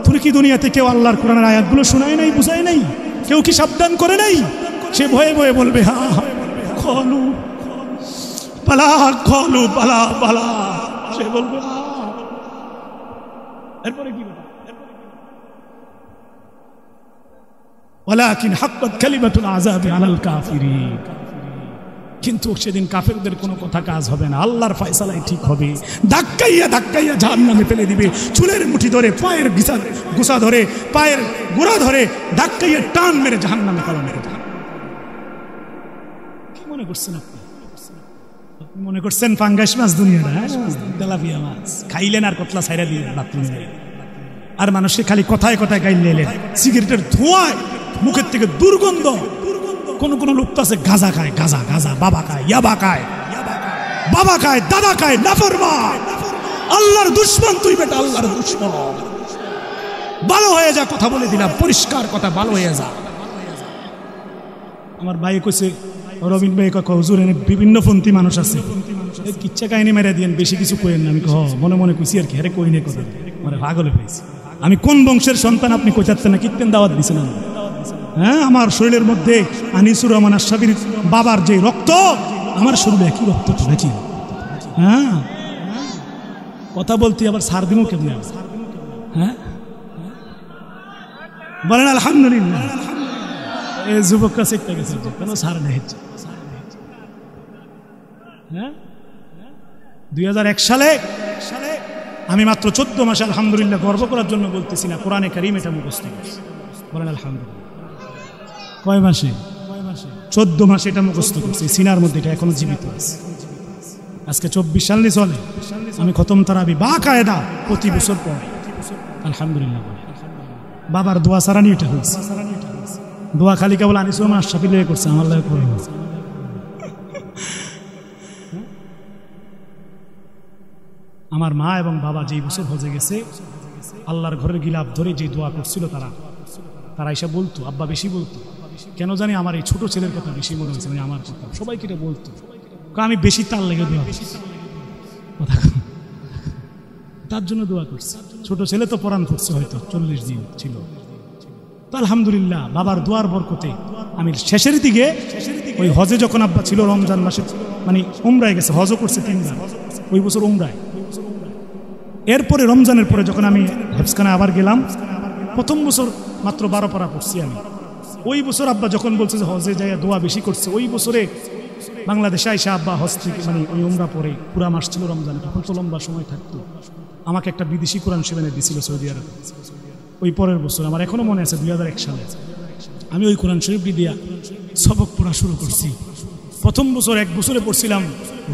তোর কি দুনিয়াতে কেউ আল্লাহর কোরআনের আয়াতগুলো শোনায় নাই, বুঝায় নাই? কেউ কি সাবধান করে নাই? সে ভয়ে ভয়ে বলবে, হ্যাঁ ক্বালু বালা, ক্বালু বালা বালা। সে বলবে, এরপরে কি বলবে? ওয়ালাকিন হাক্কাত কালিমাতুল আযাবি আলাল কাফিরিন, কিন্তু সেদিন কাফেরদের কোনো কথা কাজ হবে না, আল্লাহর ফয়সালাই ঠিক হবে। ধাক্কাইয়া ধাক্কাইয়া জাহান্নামে ফেলে দিবে, চুলের মুঠি ধরে, পায়ের গুছা ধরে, পায়ের গোড়া ধরে ধাক্কাইয়া টান মেরে জাহান্নামে ফেলা মেরে। কি মনে করছেন আপনি? মনে করছেন পাঙ্গাস মাছ দুনিয়াটা, তেলাপিয়া মাছ খাইলেন আর কতলা ছাইরা দিলেন বাথরুমে, আর মানুষকে খালি কথায় কথায় গাইলেন, সিগারেটের ধোঁয়ায় মুখের থেকে দুর্গন্ধ। কোন কোন লোক তো আছে গাঁজা খায়, গাঁজা গাঁজা, বাবা খায়, ইয়াবা খায়, বাবা খায়, দাদা খায়, নাফরমান। আল্লাহর দুশমন তুই বেটা, আল্লাহর দুশমন। ভালো হয়ে যা, কথা বলে দিলাম, পরিষ্কার কথা, ভালো হয়ে যা। আমার ভাই কইছে, রবিন ভাই কাকা, হুজুর এনে বিভিন্ন পন্থী মানুষ আছে, কিচ্ছা কাহিনী মেরে দিয়েন, বেশি কিছু কইেন না। আমি মনে মনে কইছি আর কি, আরে কই নেই কথা, মানে পাগলে পেয়েছি। আমি কোন বংশের সন্তান আপনি কোচাচ্ছেন না, কিত্তেন দাওয়াত দিছেন? হ্যাঁ, আমার শরীরের মধ্যে আনিসুর রহমান আশরাফির বাবার যে রক্ত, আমার শরীরে একই রক্ত তুলেছি। হ্যাঁ, কথা বলতে আবার সার দিব কেমনে? হ্যাঁ বলেন আলহামদুলিল্লাহ। এই যুবক কাছে একটা গেছে, কেন সার নেই? হ্যাঁ, 2001 সালে আমি মাত্র 14 মাসে, আলহামদুলিল্লাহ গর্ব করার জন্য বলতেছি না, কোরআনে কারীম এটা মুখস্থ করেছি। বলেন আলহামদুলিল্লাহ। কয় মাসে? 14 মাসে এটা মুখস্থ করছি, সিনার মধ্যে এটা এখনো জীবিত আছে। আজকে 24 সাল নিয়ে চলে, আমি খতম তারাবি বা কায়দা প্রতি বছর পড়ি, আলহামদুলিল্লাহ। বাবার দোয়া সারানি এটা হয়েছে, দোয়া খালি কেবল আনিসুর রহমান আশরাফি লেগে করছে, আমার লাগে করে। আমার মা এবং বাবা যেই বছর হজে গেছে, আল্লাহর ঘরের গিলাফ ধরে যে দোয়া করছিল, তারা এসে বলতো, আব্বা বেশি বলতো, কেন জানি আমার এই ছোট ছেলের কথা বেশি মনে হয়েছে, মানে আমার কথা সবাইকে এটা বলতো, আমি বেশি তার লেগে দোয়া কথা, তার জন্য দোয়া করছি। ছোট ছেলে তো পরাণ করছে, হয়তো 40 দিন ছিল। তো আলহামদুলিল্লাহ বাবার দোয়ার বরকতে আমি শেষের দিকে, ওই হজে যখন আব্বা ছিল রমজান মাসে, মানে উমরায় গেছে, হজও করছে 3 বার, ওই বছর উমরায়। এরপরে রমজানের পরে যখন আমি হেফসখানে আবার গেলাম, প্রথম বছর মাত্র 12 পারা পড়ছি আমি। ওই বছর আব্বা যখন বলছে যে হজে যাইয়া দোয়া বেশি করছে, ওই বছরে বাংলাদেশে আইসা আব্বা হজ থেকে, মানে ওই উমরা পরে পুরা মাস ছিল রমজানে, তখন তো লম্বা সময় থাকতো। আমাকে একটা বিদেশি কোরআন শরীফ এনে দিয়েছিল সৌদি আরব। ওই পরের বছর আমার এখনো মনে আছে, 2001 সালে আমি ওই কোরআন শরীফটি দিয়া সবক পড়া শুরু করছি। প্রথম বছর 1 বছরে পড়ছিলাম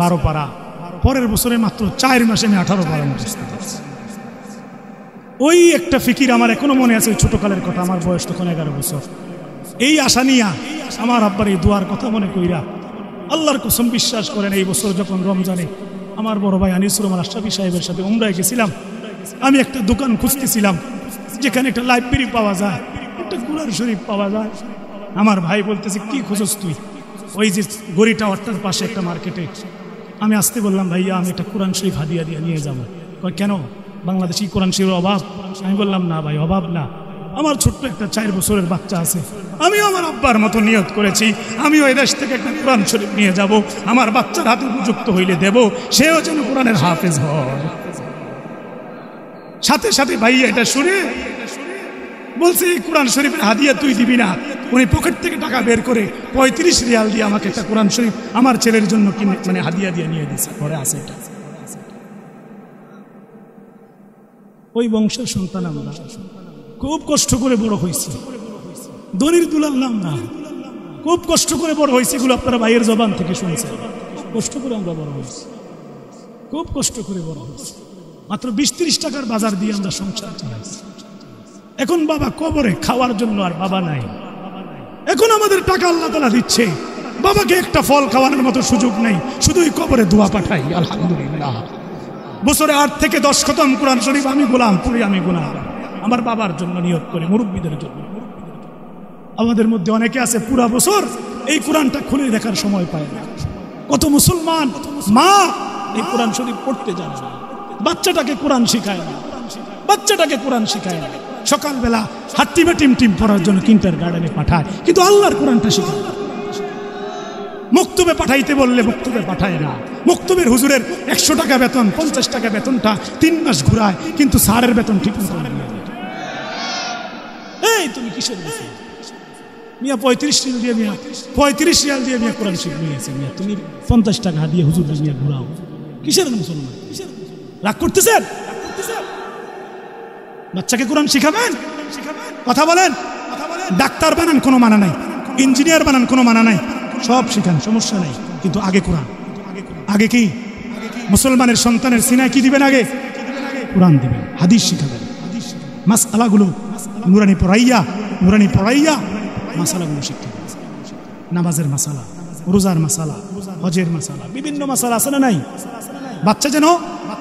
12 পারা, পরের বছরে মাত্র 4 মাসে আমি 18 পারা মুখস্থ করছি। ওই একটা ফিকির আমার এখনো মনে আছে, ওই ছোটকালের কথা, আমার বয়স তখন 11 বছর। এই আশা নিয়া আমার আব্বার এই দোয়ার কথা মনে কইরা, আল্লাহর কসম বিশ্বাস করেন, এই বছর যখন রমজানে আমার বড় ভাই আনিসুর রহমান আশরাফি সাহেবের সাথে উমরায় গেছিলাম, আমি একটা দোকান খুঁজতেছিলাম যেখানে একটা লাইব্রেরি পাওয়া যায়, একটা কুরআন শরীফ পাওয়া যায়। আমার ভাই বলতেছে, কি খুঁজছ তুই? ওই যে গড়ি টাওয়ারটার পাশে একটা মার্কেটে। আমি আসতে বললাম, ভাইয়া আমি একটা কোরআন শরীফ হাদিয়া দিয়ে নিয়ে যাবো। কেন? বাংলাদেশি কোরআন শরীফের অভাব? আমি বললাম না ভাই, অভাব না। আমার ছোট্ট একটা 4 বছরের বাচ্চা আছে, আমিও আমার আব্বার মতো নিয়ত করেছি, আমিও এই দেশ থেকে একটা কোরআন শরীফ নিয়ে যাব, আমার বাচ্চার হাতে উপযুক্ত হইলে দেব, সেও যেন কোরআনের হাফেজ হয়। সাথে সাথে ভাই এটা শুনে বলছে, এই কোরআন শরীফের হাদিয়া তুই দিবি না? উনি পকেট থেকে টাকা বের করে 35 রিয়াল দিয়ে আমাকে একটা কোরআন শরীফ আমার ছেলের জন্য কিনে, মানে হাদিয়া দিয়ে নিয়ে দিচ্ছে। ঘরে আছে এটা। ওই বংশের সন্তান আমরা, খুব কষ্ট করে বড় হয়েছি, দলির দুলাল নাম না, খুব কষ্ট করে বড় হয়েছে। এগুলো আপনারা ভাইয়ের জবান থেকে শুনছেন। কষ্ট করে আমরা বড় হয়েছি, খুব কষ্ট করে বড় হয়েছি। মাত্র 20-30 টাকার বাজার দিয়ে আমরা সংসার চালাইছি। এখন বাবা কবরে, খাওয়ার জন্য আর বাবা নাই। এখন আমাদের টাকা আল্লাহ তাআলা দিচ্ছে, বাবাকে একটা ফল খাওয়ানোর মতো সুযোগ নেই, শুধুই কবরে দোয়া পাঠাই। আলহামদুলিল্লাহ, বছরে 8 থেকে 10 খতম কোরআন শরীফ আমি গোলাম পড়ি, আমি গুনাহগার। আমার বাবার জন্য নিয়ত করে, মুরব্বীদের জন্য। আমাদের মধ্যে অনেকে আছে পুরা বছর এই কোরআনটা খুলে দেখার সময় পায় না। কত মুসলমান মা এই কোরআন শরীফ পড়তে জানে না, বাচ্চাটাকে কোরআন শিখায় না, বাচ্চাটাকে কোরআন শিখায় না। সকালবেলা হাট্টিমে টিম পড়ার জন্য কিন্টার গার্ডেনে পাঠায়, কিন্তু আল্লাহর কোরআনটা শিখায় না। মক্তবে পাঠাইতে বললে মক্তবে পাঠায় না। মক্তবের হুজুরের 100 টাকা বেতন, 50 টাকা বেতনটা 3 মাস ঘুরায়, কিন্তু স্যারের বেতন ঠিক মতো না। এই তুমি কিসের বেতন মিয়া? 35 রিয়াল দিয়ে মিয়া, 35 রিয়াল দিয়ে মিয়া কোরআন শরীফ নিয়েছে মিয়া, তুমি 50 টাকা দিয়ে হুজুর মিয়া ঘুরাও। কিসের মুসলমান? রাগ করতেছেন? বাচ্চাকে কোরআন শিখাবেন? কথা বলেন। ডাক্তার বানান, কোনো মানা নাই। ইঞ্জিনিয়ার বানান, কোনো মানা নাই। সব শিখান, সমস্যা নাই, কিন্তু আগে কোরআন। আগে কি? মুসলমানের সন্তানের সিনায় কি দিবেন? আগে কোরআন দিবেন, হাদিস শিখাবেন। মাসআলাগুলো নুরানি পড়াইয়া মাসালাগুলো শিখতে হবে। নামাজের মাসালা, রোজার মাসালা, হজের মাসালা, বিভিন্ন মাসালা আছে না নাই? বাচ্চা যেন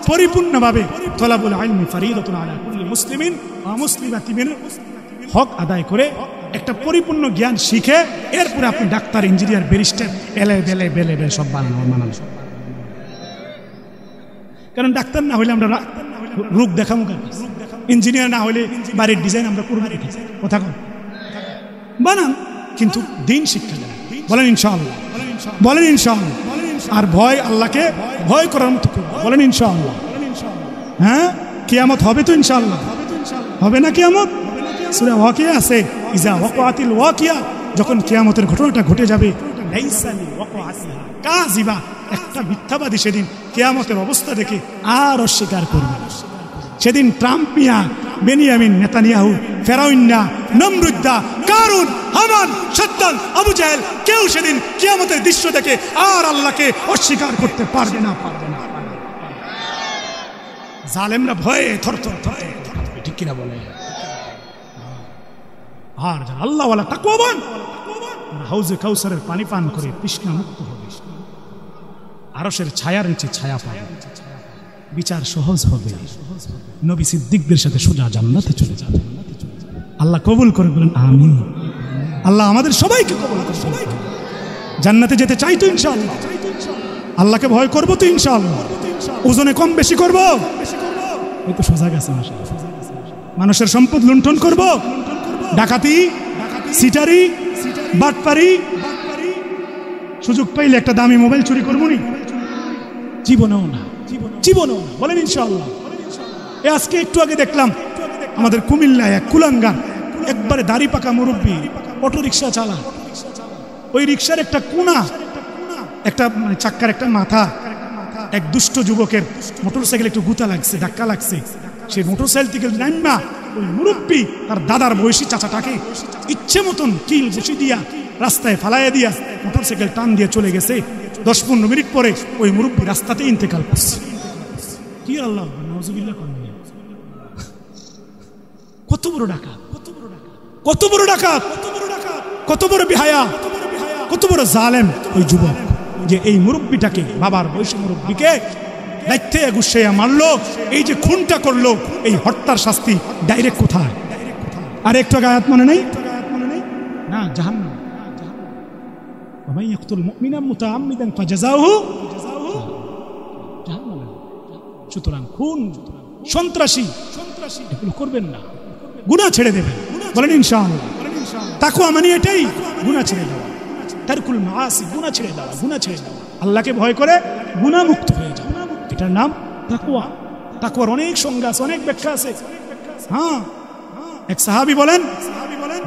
পরিপূর্ণভাবে তলাবুল ইলমি ফরিদাতুন আলা কুল্লি মুসলিমিন ওয়া মুসলিমাতিন হক আদায় করে একটা পরিপূর্ণ জ্ঞান শিখে, এরপরে আপনি ডাক্তার, ইঞ্জিনিয়ার, ব্যারিস্টার বেলে সব মানান। কারণ ডাক্তার না হইলে আমরা রোগ দেখাবো কেন? ইঞ্জিনিয়ার না হইলে বাড়ির ডিজাইন আমরা করবো কি? কথা কন, বানান, কিন্তু দিন শিক্ষা দেন। বলেন ইনশাআল্লাহ, বলেন ইনশাআল্লাহ। আর ভয়, আল্লাহকে ভয় করার মতো বলেন ইনশাআল্লাহ। হ্যাঁ, কিয়ামত হবে তো ইনশাআল্লাহ? হবে না কিয়ামত? সূরা ওয়াকিয়া আছে, ইজা ওয়াকাতিল ওয়াকিয়া, যখন কিয়ামতের ঘটনাটা ঘটে যাবে, লাইসা লিওয়াকাতিহা কাযিবা, একটা মিথ্যাবাদী সেদিন কিয়ামতের অবস্থা দেখে আর অস্বীকার করবে। সেদিন ট্রাম্প মিয়া, বেনিয়ামিন নেতানিয়াহু, ফেরাউন্না, নমরুদ্দা, কারুন, হামান, সাদ্দাত, আবু জাহেল, কেউ সেদিন কিয়ামতের দৃশ্য দেখে আর আল্লাহকে অস্বীকার করতে পারবে না। জালেমরা ভয়ে থরথর থাকে, ঠিক কিনা বলে? আর যারা আল্লাহওয়ালা তাকওয়াবান, হাউজে কাউসারের পানি পান করে তৃষ্ণা মুক্ত হবে, আরশের ছায়ার নিচে ছায়া পাবে, বিচার সহজ হবে, নবী সিদ্দিকদের সাথে সোজা জান্নাতে চলে যাবে। আল্লাহ কবুল করে বলেন আমিন। আল্লাহ আমাদের সবাইকে কবুল করে। জান্নাতে যেতে চাই তো ইনশাআল্লাহ? আল্লাহকে ভয় করবো তো ইনশাআল্লাহ? ওজনে কম বেশি করবো? এই তো সোজা গেছে। মানুষের সম্পদ লুণ্ঠন করব, ডাকাতি, সিটারি, বাটপারি, সুযোগ পাইলে একটা দামি মোবাইল চুরি করবো নি? জীবনেও না, জীবনেও না। বলেন ইনশাআল্লাহ। আজকে একটু আগে দেখলাম আমাদের কুমিল্লায় এক কুলাঙ্গার, একবারে দাড়ি পাকা মুরব্বী, অটো রিক্সা চালা। ওই রিক্সার একটা কোনা, একটা মানে চাক্কার একটা মাথা, এক দুষ্ট যুবকের মোটরসাইকেল একটু গুতা লাগছে, ধাক্কা লাগছে। সেই মোটরসাইকেল থেকে নাইমা ওই মুরব্বী তার দাদার বয়সী চাচাটাকে ইচ্ছে মতন কিল বসি দিয়া রাস্তায় ফালাইয়া দিয়া মোটরসাইকেল টান দিয়ে চলে গেছে। 10-15 মিনিট পরে ওই মুরব্বী রাস্তাতে ইন্তেকাল করছে। কি আল্লাহ, নাউজুবিল্লাহ। কত বড় ডাকাত, কত বড় ডাকাত, কত বড় বেহায়া, কত বড় জালেম ওই যুবক, যে এই মুরব্বীটাকে, বাবার বয়সী মুরব্বীকে দায়িত্বে গুছিয়ে মারলো। এই যে খুনটা করলো, এই হত্যার শাস্তি ডাইরেক্ট কোথায়? আর একটু আয়াত মনে নেই না? জাহান্নাম। সুতরাং খুন সন্ত্রাসী, এগুলো করবেন না, গুনাহ ছেড়ে দেবেন। বলেন ইনশাআল্লাহ। তাকওয়া মানে এটাই, গুনাহ ছেড়ে দেওয়া, তারকুল মাআসি, গুনাহ ছেড়ে দেওয়া, গুনাহ ছেড়ে দেওয়া, আল্লাহকে ভয় করে গুনাহ মুক্ত হয়ে যাওয়া, এটার নাম তাকওয়া। তাকওয়ার অনেক সংজ্ঞা আছে, অনেক ব্যাখ্যা আছে। হ্যাঁ, এক সাহাবী বলেন,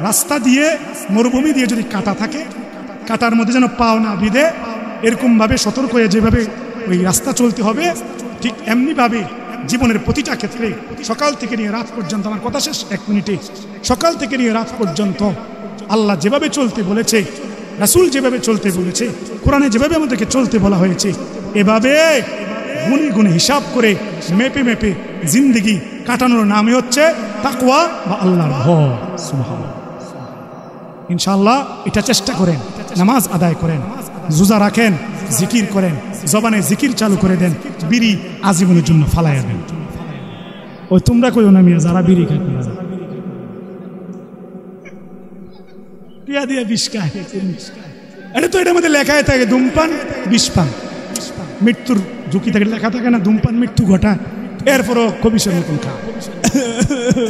রাস্তা দিয়ে, মরুভূমি দিয়ে যদি কাঁটা থাকে, কাঁটার মধ্যে যেন পাও না বিঁধে, এরকম ভাবে সতর্ক হয়ে যেভাবে ওই রাস্তা চলতে হবে, ঠিক এমনি ভাবে জীবনের প্রতিটা ক্ষেত্রে, সকাল থেকে নিয়ে রাত পর্যন্ত, আমার কথা শেষ 1 মিনিটে, সকাল থেকে নিয়ে রাত পর্যন্ত আল্লাহ যেভাবে চলতে বলেছে, রাসূল যেভাবে চলতে বলেছে, কোরআনে যেভাবে আমাদেরকে চলতে বলা হয়েছে, এভাবে গুনে গুনে হিসাব করে মেপে মেপে জিন্দেগি কাটানোর নামই হচ্ছে তাকওয়া বা আল্লাহর ভয়। সুবহানাল্লাহ। ইনশাআল্লাহ এটা চেষ্টা করেন, নামাজ আদায় করেন, রোজা রাখেন, জিকির করেন, জবানে জিকির চালু করে দেন, বিড়ি আজীবনের জন্য ফালাইয়া দেন। ওই তোমরা কইও না মিয়া, যারা বিড়ি খায় টিয়া দিয়ে বিষ খায়, এটা তো এটার মধ্যে লেখাই থাকে ধূমপান বিষপান, মৃত্যুর ঝুঁকি থাকে, লেখা থাকে না ধূমপান মৃত্যু ঘটায়, এরপরও কবিশের মতন খায়,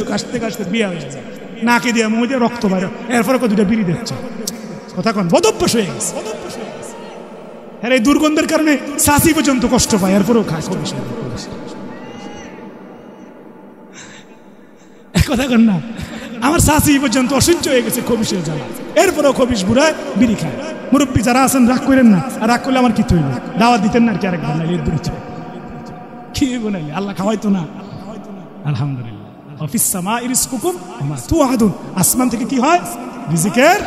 কাশতে কাশতে বিয়া হয়ে যায়, নাকে দিয়ে মুখ দিয়ে রক্ত বাইরে, এরপরে দুটা বিড়ি দিচ্ছে। কথা কন, বদভ্যাস হয়ে গেছে। হ্যাঁ, এই দুর্গন্ধের কারণে শাসি পর্যন্ত কষ্ট পায়, এরপরেও খায় কবিশের। কথা কন না, আমার শাসি পর্যন্ত অসহ্য হয়ে গেছে কবিশের জ্বালা, এরপরেও কবিশ বুড়ায় বিড়ি খায়। মুরব্বী যারা আছেন রাগ করেন না, আর রাগ করলে আমার কি তৈরি, দাওয়াত দিতেন না আর কি, আরেকবার নাইলে এর দূরে কি বানাইলে আল্লাহ খাওয়াইতো না। আলহামদুলিল্লাহ। অফিস সামা ইরিজকুকুম ওমা তুআদুন, আসমান থেকে কি হয়, রিজিকের।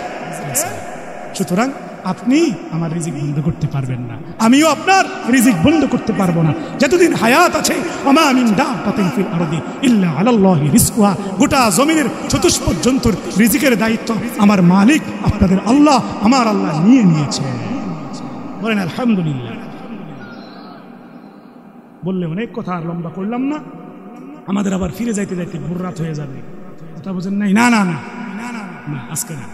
সুতরাং আপনি আমার রিজিক বন্ধ করতে পারবেন না, আমিও আপনার রিজিক বন্ধ করতে পারবো না যতদিন হায়াত আছে। ওমা মিন দাব্বাতিন ফিল আরদি ইল্লা আলাল্লাহি রিজকুহা, গোটা জমিনের চতুষ্পদ জন্তুর রিজিকের দায়িত্ব আমার মালিক আপনাদের আল্লাহ, আমার আল্লাহ নিয়ে নিয়েছে। বলেন আলহামদুলিল্লাহ। বললে অনেক কথা, আর লম্বা করলাম না, আমাদের আবার ফিরে যাইতে যাইতে ভোর রাত হয়ে যাবে। কথা বোঝেন নাই? না না না না, আজকে না,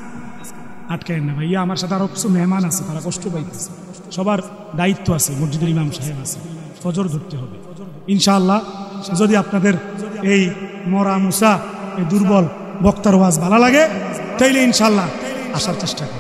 আটকায় না ভাইয়া, আমার সাথে আরো কিছু মেহমান আছে, তারা কষ্ট পাইতেছে, সবার দায়িত্ব আছে, মসজিদের ইমাম সাহেব আছে, ফজর ধরতে হবে ইনশাআল্লাহ। যদি আপনাদের এই মরা মুসা, এই দুর্বল বক্তার ওয়াজ ভালো লাগে, তাইলে ইনশাআল্লাহ আসার চেষ্টা করুন।